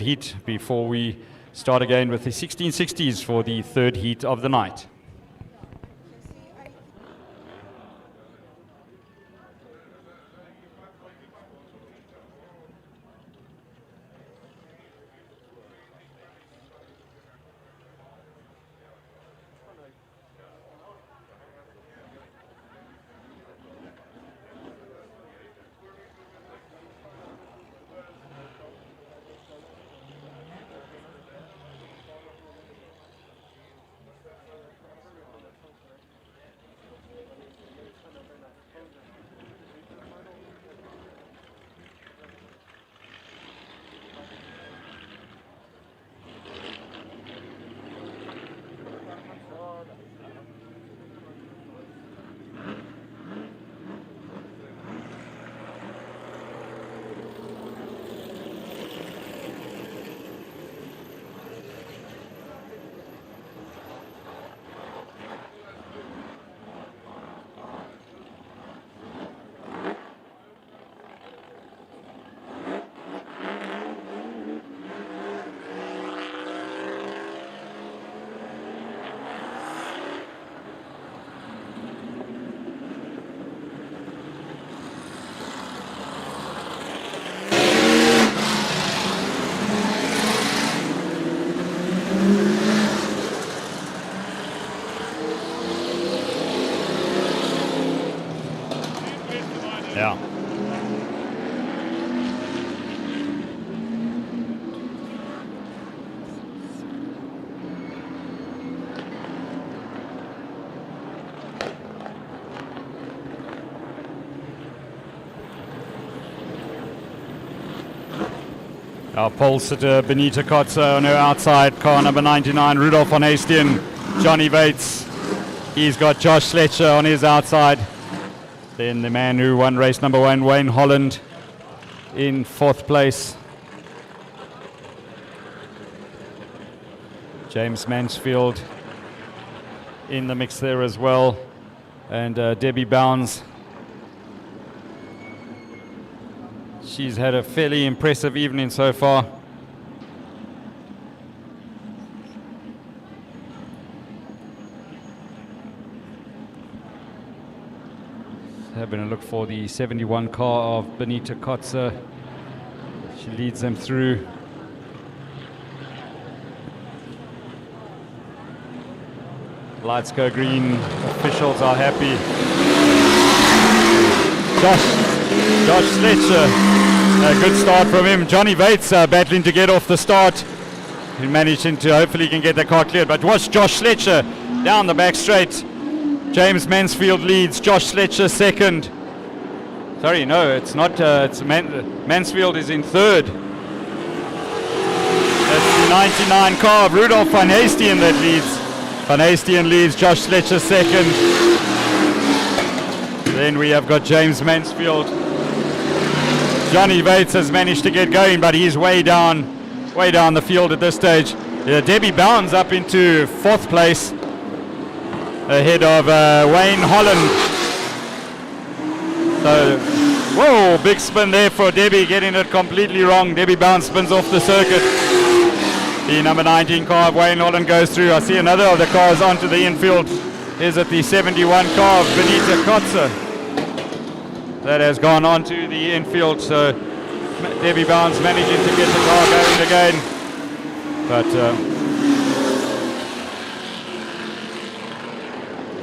heat before we start again with the 1660s for the 3rd heat of the night. Yeah. Our pole sitter, Benita Kotze, on her outside, car number 99, Rudolf van Haastien, Johnny Bates. He's got Josh Fletcher on his outside. Then the man who won race number 1, Wayne Holland, in 4th place. James Mansfield in the mix there as well. And Debbie Bounds. She's had a fairly impressive evening so far. Having a look for the 71 car of Benita Kotze. She leads them through. Lights go green. Officials are happy. Josh Fletcher. A good start from him. Johnny Bates battling to get off the start. He managing to hopefully can get the car cleared. But watch Josh Fletcher down the back straight. James Mansfield leads. Josh Fletcher second. Sorry, no, it's not. Mansfield is in third. That's the 99 car of Rudolf van Haastien that leads. Van Haastien leads. Josh Fletcher second. Then we have got James Mansfield. Johnny Bates has managed to get going, but he's way down the field at this stage. Debbie Bounds up into 4th place, ahead of Wayne Holland. So, whoa, big spin there for Debbie, getting it completely wrong. Debbie Bounds spins off the circuit. The number 19 car of Wayne Holland goes through. I see another of the cars onto the infield. Is it the 71 car of Benita Kotze that has gone onto the infield? So Debbie Bounds managing to get the car going again. But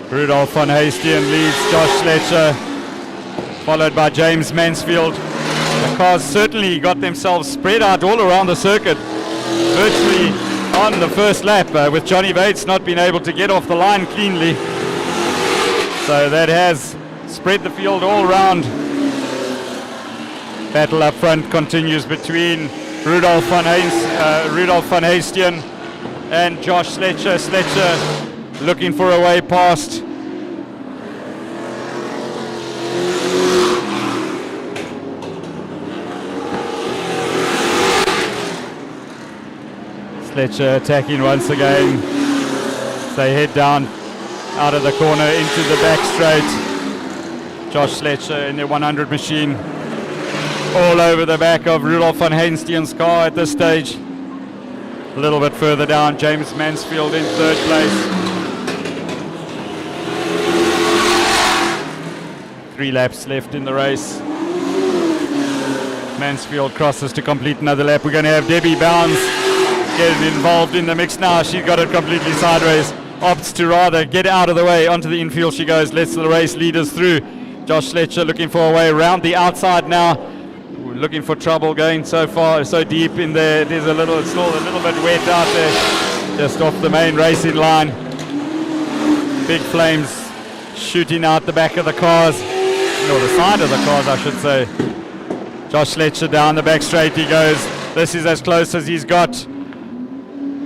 Rudolf van Haastien leads Josh Fletcher, followed by James Mansfield. The cars certainly got themselves spread out all around the circuit, virtually on the first lap, with Johnny Bates not being able to get off the line cleanly. So that has spread the field all round. Battle up front continues between Rudolf van Haastien and Josh Fletcher. Fletcher looking for a way past. Fletcher attacking once again. They head down out of the corner into the back straight. Josh Fletcher in the 100 machine, all over the back of Rudolf van Haastien car at this stage. A little bit further down, James Mansfield in 3rd place. 3 laps left in the race. Mansfield crosses to complete another lap. We're going to have Debbie Bounds get involved in the mix now. She got it completely sideways. Opts to rather get out of the way. Onto the infield she goes. Lets the race leaders through. Josh Fletcher looking for a way around the outside now. We're looking for trouble going so far, so deep in there. It's still a little bit wet out there, just off the main racing line. Big flames shooting out the back of the cars, or the side of the cars, I should say. Josh Fletcher down the back straight he goes. This is as close as he's got.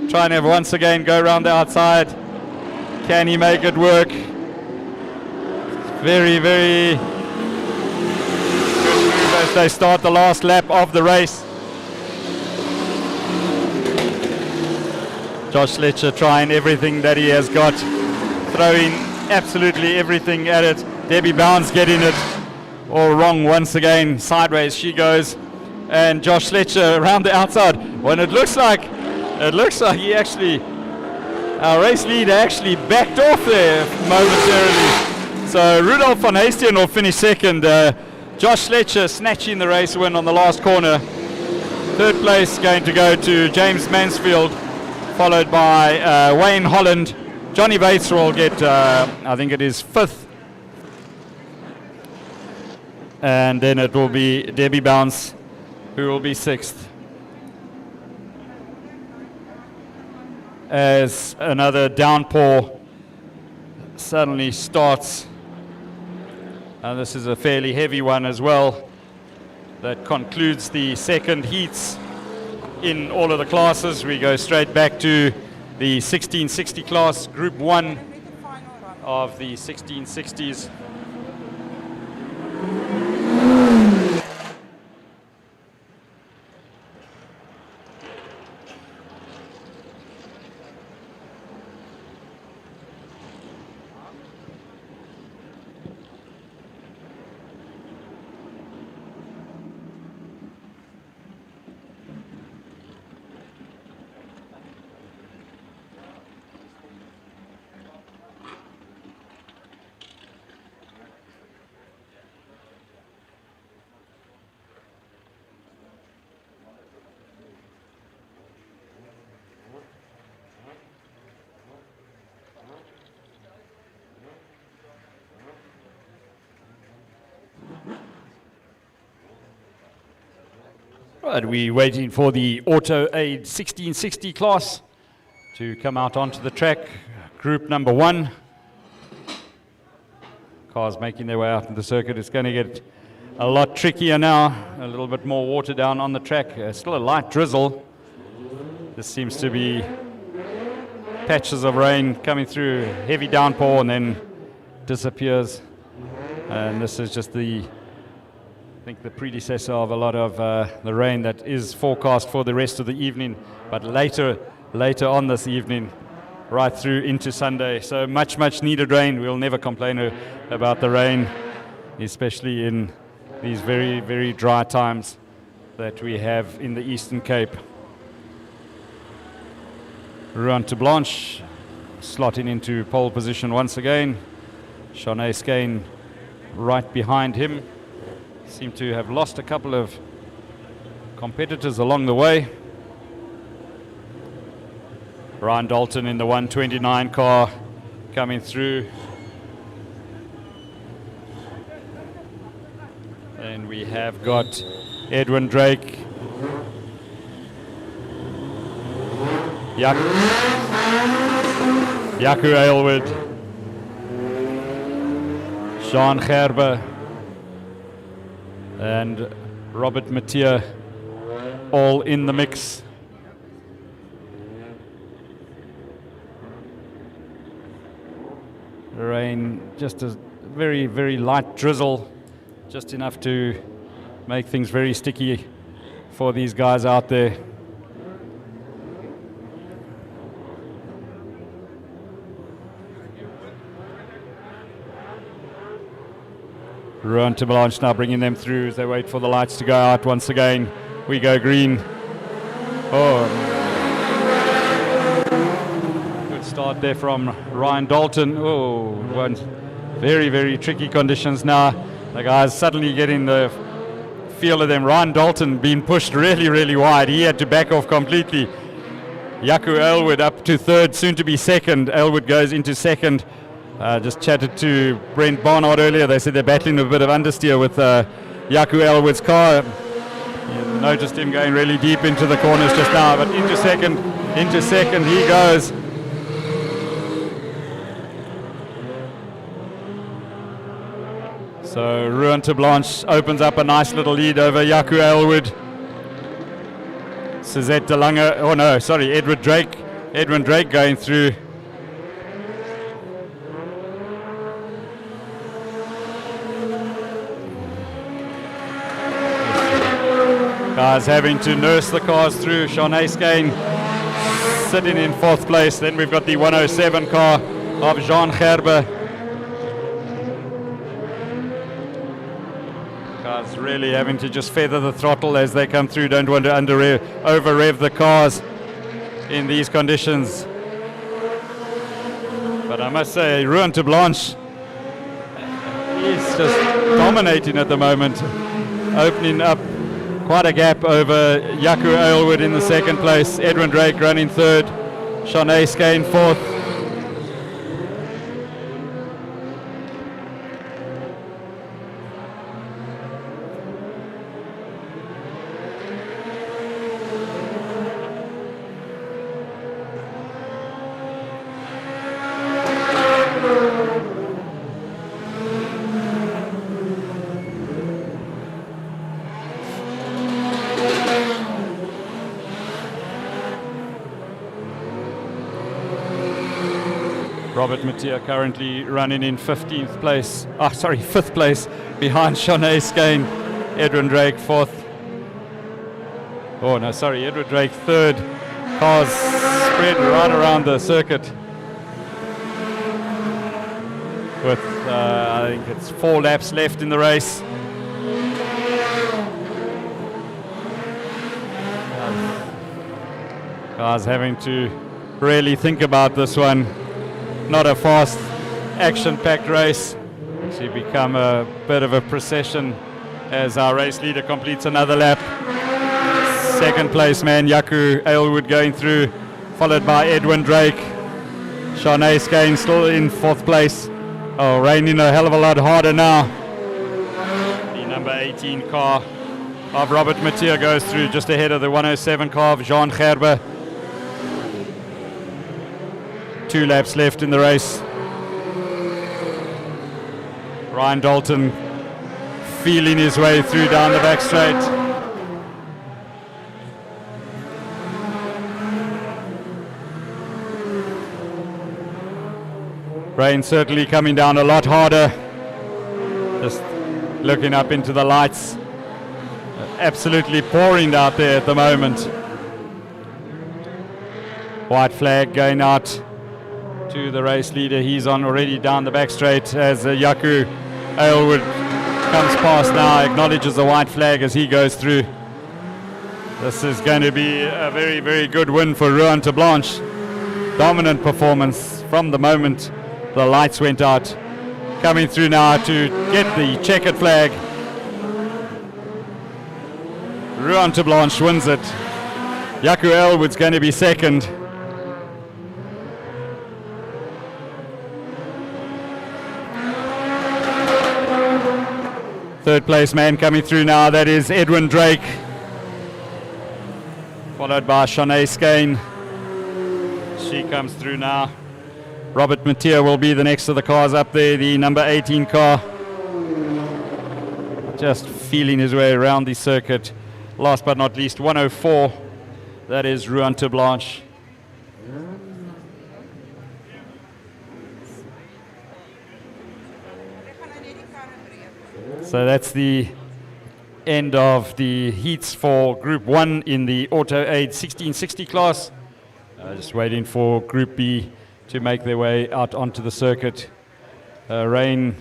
Trying to once again go around the outside. Can he make it work? Very, very good move as they start the last lap of the race. Josh Fletcher trying everything that he has got, throwing absolutely everything at it. Debbie Bounds getting it all wrong once again. Sideways she goes, and Josh Fletcher around the outside. When it looks like he actually, our race leader actually backed off there momentarily. So Rudolf van Haastien will finish second. Josh Fletcher snatching the race win on the last corner. 3rd place going to go to James Mansfield, followed by Wayne Holland. Johnny Bates will get, I think it is 5th. And then it will be Debbie Bounce, who will be 6th. As another downpour suddenly starts, and this is a fairly heavy one as well, that concludes the second heats in all of the classes. We go straight back to the 1660 class, Group 1 of the 1660s. Right, we're waiting for the Auto Aid 1660 class to come out onto the track. Group number 1. Cars making their way out in the circuit. It's going to get a lot trickier now. A little bit more water down on the track. Still a light drizzle. This seems to be patches of rain coming through, heavy downpour, and then disappears. And this is just I think the predecessor of a lot of the rain that is forecast for the rest of the evening, but later on this evening, right through into Sunday. So much needed rain. We'll never complain about the rain, especially in these very, very dry times that we have in the Eastern Cape. Round2 Blanche slotting into pole position once again. Shanae Skane right behind him. Seem to have lost a couple of competitors along the way. Ryan Dalton in the 129 car coming through. And we have got Edwin Drake. Jaco Aylward. Sean Gerber. And Robert Mathieu all in the mix. Rain, just a very, very light drizzle, just enough to make things very sticky for these guys out there. Round2 Blanche now bringing them through as they wait for the lights to go out once again. We go green. Oh, good start there from Ryan Dalton. Oh, very, very tricky conditions now. The guys suddenly getting the feel of them. Ryan Dalton being pushed really, really wide. He had to back off completely. Jaco Aylward up to 3rd, soon to be 2nd. Aylward goes into 2nd. Just chatted to Brent Barnard earlier. They said they're battling a bit of understeer with Jaco Aylward's car. You noticed him going really deep into the corners just now, but into second he goes. So Round2 Blanche opens up a nice little lead over Jaco Aylward. Suzette de Lange, oh no, sorry, Edwin Drake going through. Guys having to nurse the cars through. Shanae Skane sitting in 4th place. Then we've got the 107 car of Jean Gerber. Guys really having to just feather the throttle as they come through. Don't want to over-rev the cars in these conditions. But I must say, Round2 Blanche is just dominating at the moment, opening up quite a gap over Jaco Aylward in the 2nd place. Edwin Drake running 3rd. Shanae Skane 4th. Robert Mattia currently running in 15th place. 5th place behind Shanae Skane. Edwin Drake 4th. Oh no, sorry, Edward Drake 3rd. Cars spread right around the circuit. With, I think it's 4 laps left in the race. Cars having to really think about this one. Not a fast, action-packed race. Actually become a bit of a procession as our race leader completes another lap. Second place man, Yaku Aylwood going through, followed by Edwin Drake. Shanae Skane still in 4th place. Oh, raining a hell of a lot harder now. The number 18 car of Robert Mattia goes through just ahead of the 107 car of Jean Gerber. 2 laps left in the race. Ryan Dalton feeling his way through down the back straight. Rain certainly coming down a lot harder. Just looking up into the lights. Absolutely pouring out there at the moment. White flag going out to the race leader. He's on already down the back straight as Yaku Aylwood comes past now, acknowledges the white flag as he goes through. This is going to be a very, very good win for Round 2 Blanche. Dominant performance from the moment the lights went out. Coming through now to get the checkered flag. Round 2 Blanche wins it. Yaku Aylwood's going to be second. Third place man coming through now, that is Edwin Drake. Followed by Shanae Skane. She comes through now. Robert Mattia will be the next of the cars up there, the number 18 car. Just feeling his way around the circuit. Last but not least, 104. That is Round 2 Blanche. So that's the end of the heats for Group 1 in the Auto Aid 1660 class. Just waiting for Group B to make their way out onto the circuit. Rain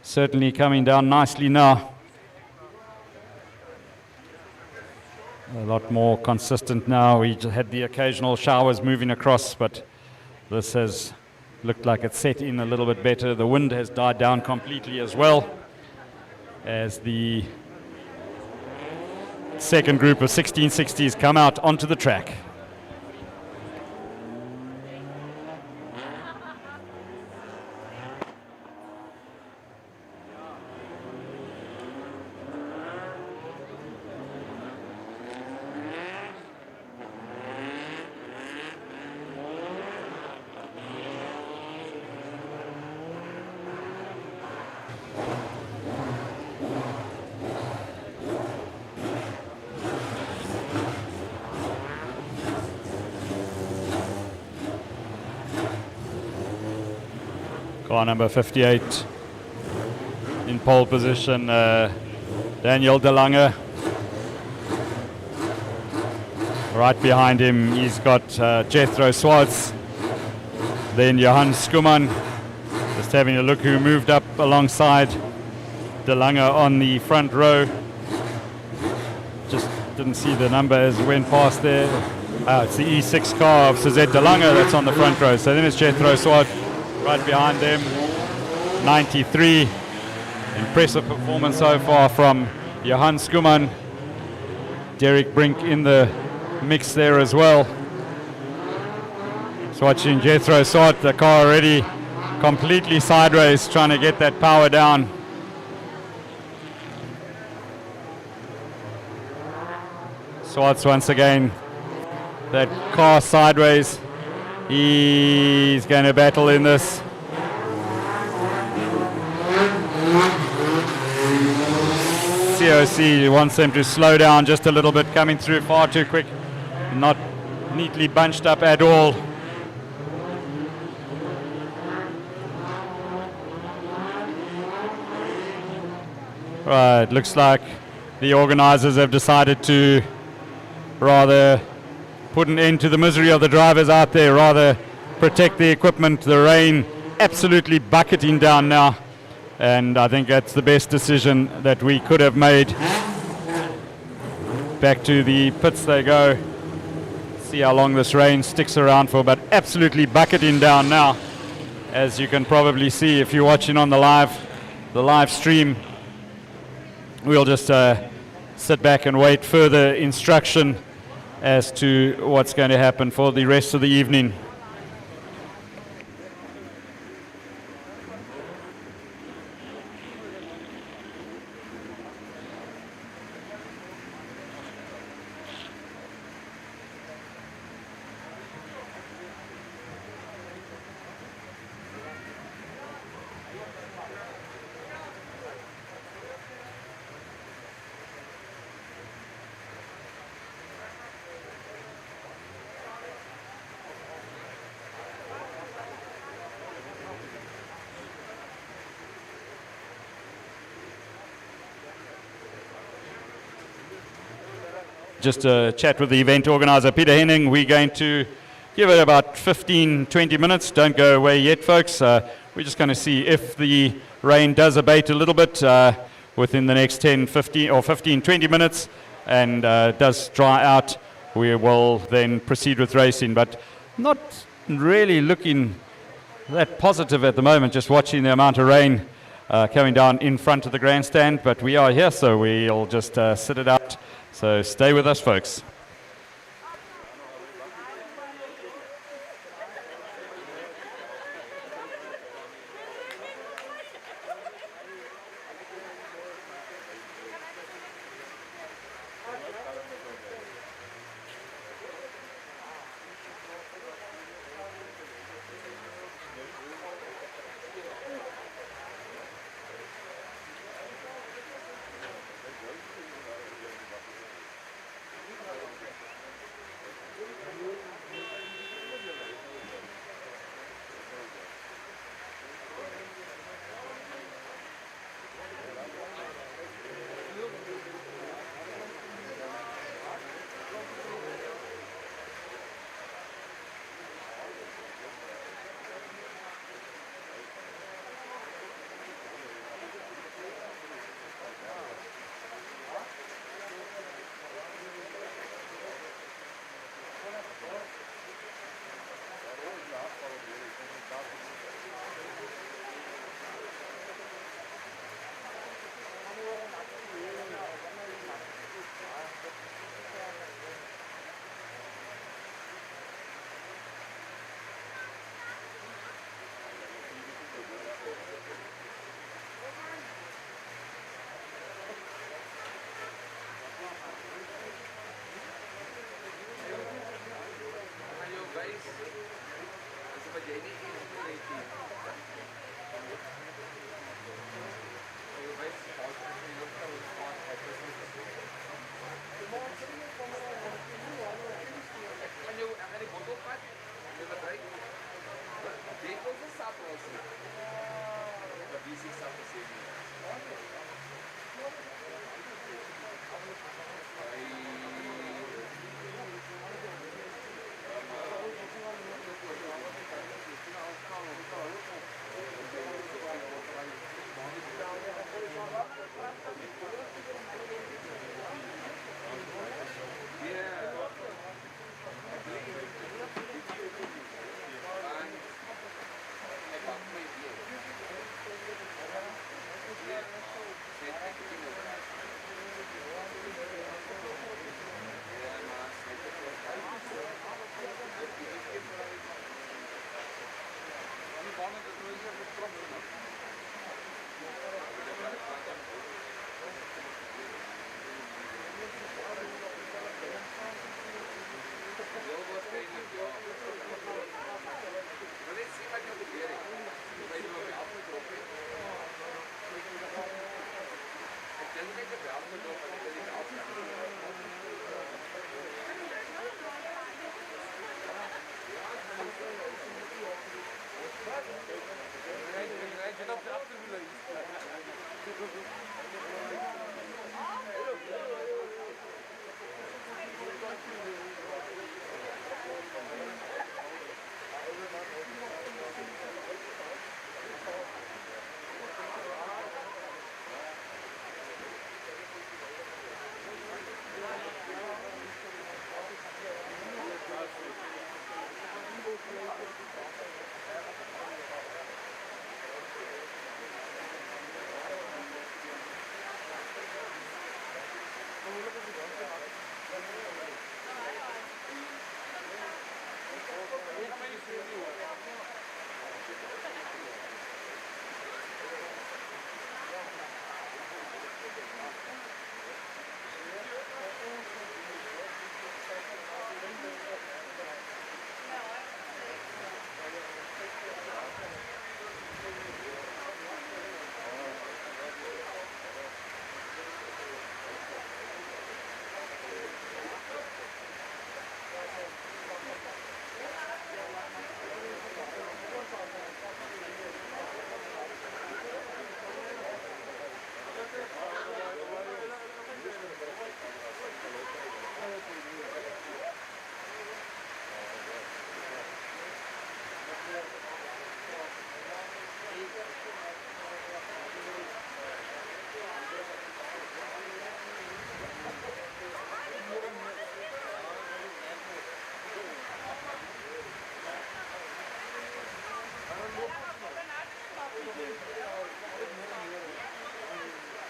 certainly coming down nicely now. A lot more consistent now. We just had the occasional showers moving across, but this has looked like it's set in a little bit better. The wind has died down completely as well, as the second group of 1660s come out onto the track. Car number 58 in pole position, Daniel De Lange. Right behind him, he's got Jethro Swartz. Then Johan Skuman. Just having a look who moved up alongside De Lange on the front row. Just didn't see the number as we went past there. It's the E6 car of Suzette De Lange that's on the front row. So then it's Jethro Swartz. Right behind them, 93. Impressive performance so far from Johan Skuman. Derek Brink in the mix there as well. Just watching Jethro Swart, the car already completely sideways, trying to get that power down. Swartz once again, that car sideways. He's going to battle in this. COC wants them to slow down just a little bit, coming through far too quick, not neatly bunched up at all. Right, looks like the organizers have decided to rather put an end to the misery of the drivers out there, rather protect the equipment. The rain absolutely bucketing down now, and I think that's the best decision that we could have made. Back to the pits they go. See how long this rain sticks around for, but absolutely bucketing down now, as you can probably see if you're watching on the live stream. We'll just sit back and wait further instruction as to what's going to happen for the rest of the evening. Just a chat with the event organizer, Peter Henning. We're going to give it about 15, 20 minutes. Don't go away yet, folks. We're just going to see if the rain does abate a little bit within the next 10, 15, or 15, 20 minutes, and does dry out. We will then proceed with racing, but not really looking that positive at the moment, just watching the amount of rain coming down in front of the grandstand. But we are here, so we'll just sit it out. So stay with us, folks.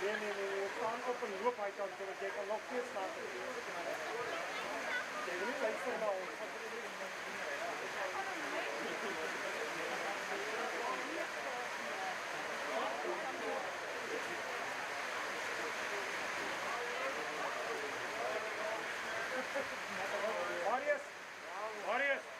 nee, staan op en loop hy kant toe, want jy kan nog steeds staan. Jy wil nie luister na ons. Marius!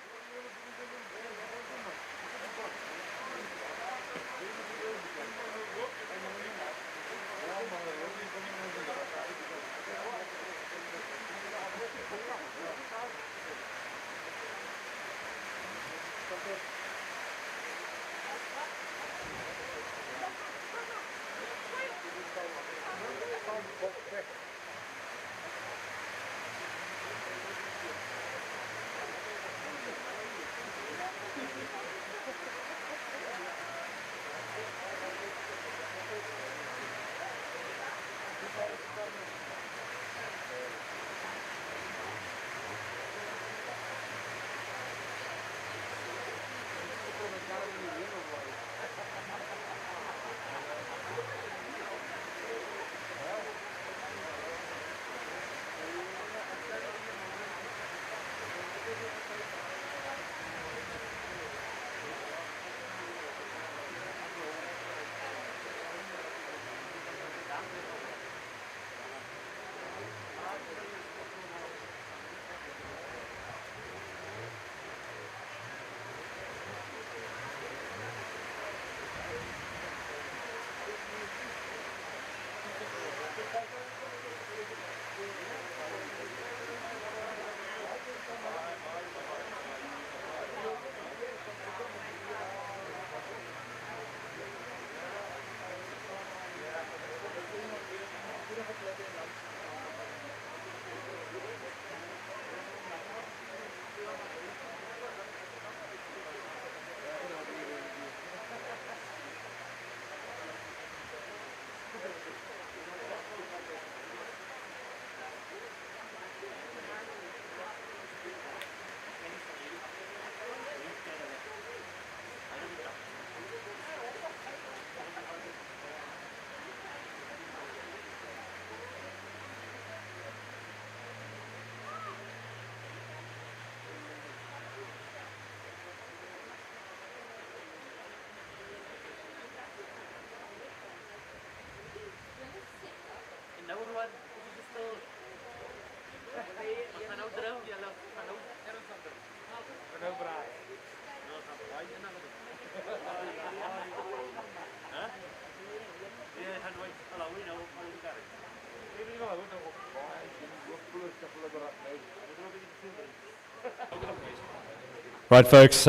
Right, folks,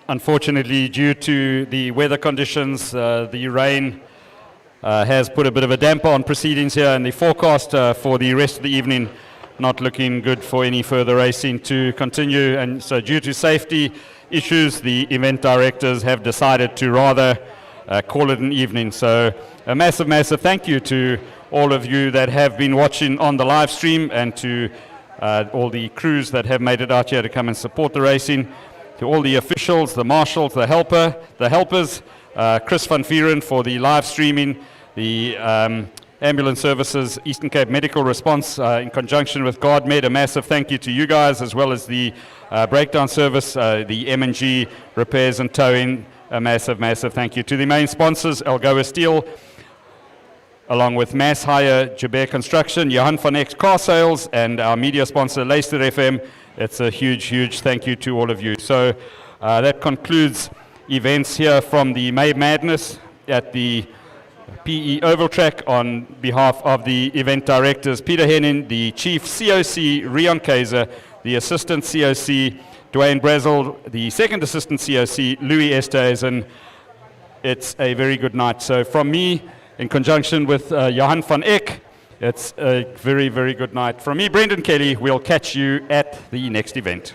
unfortunately, due to the weather conditions, the rain has put a bit of a damper on proceedings here, and the forecast for the rest of the evening not looking good for any further racing to continue. And so due to safety issues, the event directors have decided to rather call it an evening. So a massive, massive thank you to all of you that have been watching on the live stream, and to all the crews that have made it out here to come and support the racing, to all the officials, the marshals, the helpers, Chris van Vieren for the live streaming, the ambulance services, Eastern Cape Medical Response in conjunction with GuardMed. A massive thank you to you guys, as well as the breakdown service, the M&G repairs and towing. A massive, massive thank you to the main sponsors, Algoa Steel, along with Mass Hire, Jaber Construction, Johan van Eck Car Sales, and our media sponsor, Leicester FM. It's a huge, huge thank you to all of you. So that concludes events here from the May Madness at the PE Oval Track. On behalf of the event directors, Peter Hennin, the Chief COC, Rion Kaiser, the Assistant COC, Dwayne Brazel, the Second Assistant COC, Louis Esthuizen. It's a very good night. So from me, in conjunction with Johan van Eck, it's a very, very good night. From me, Brendan Kelly, we'll catch you at the next event.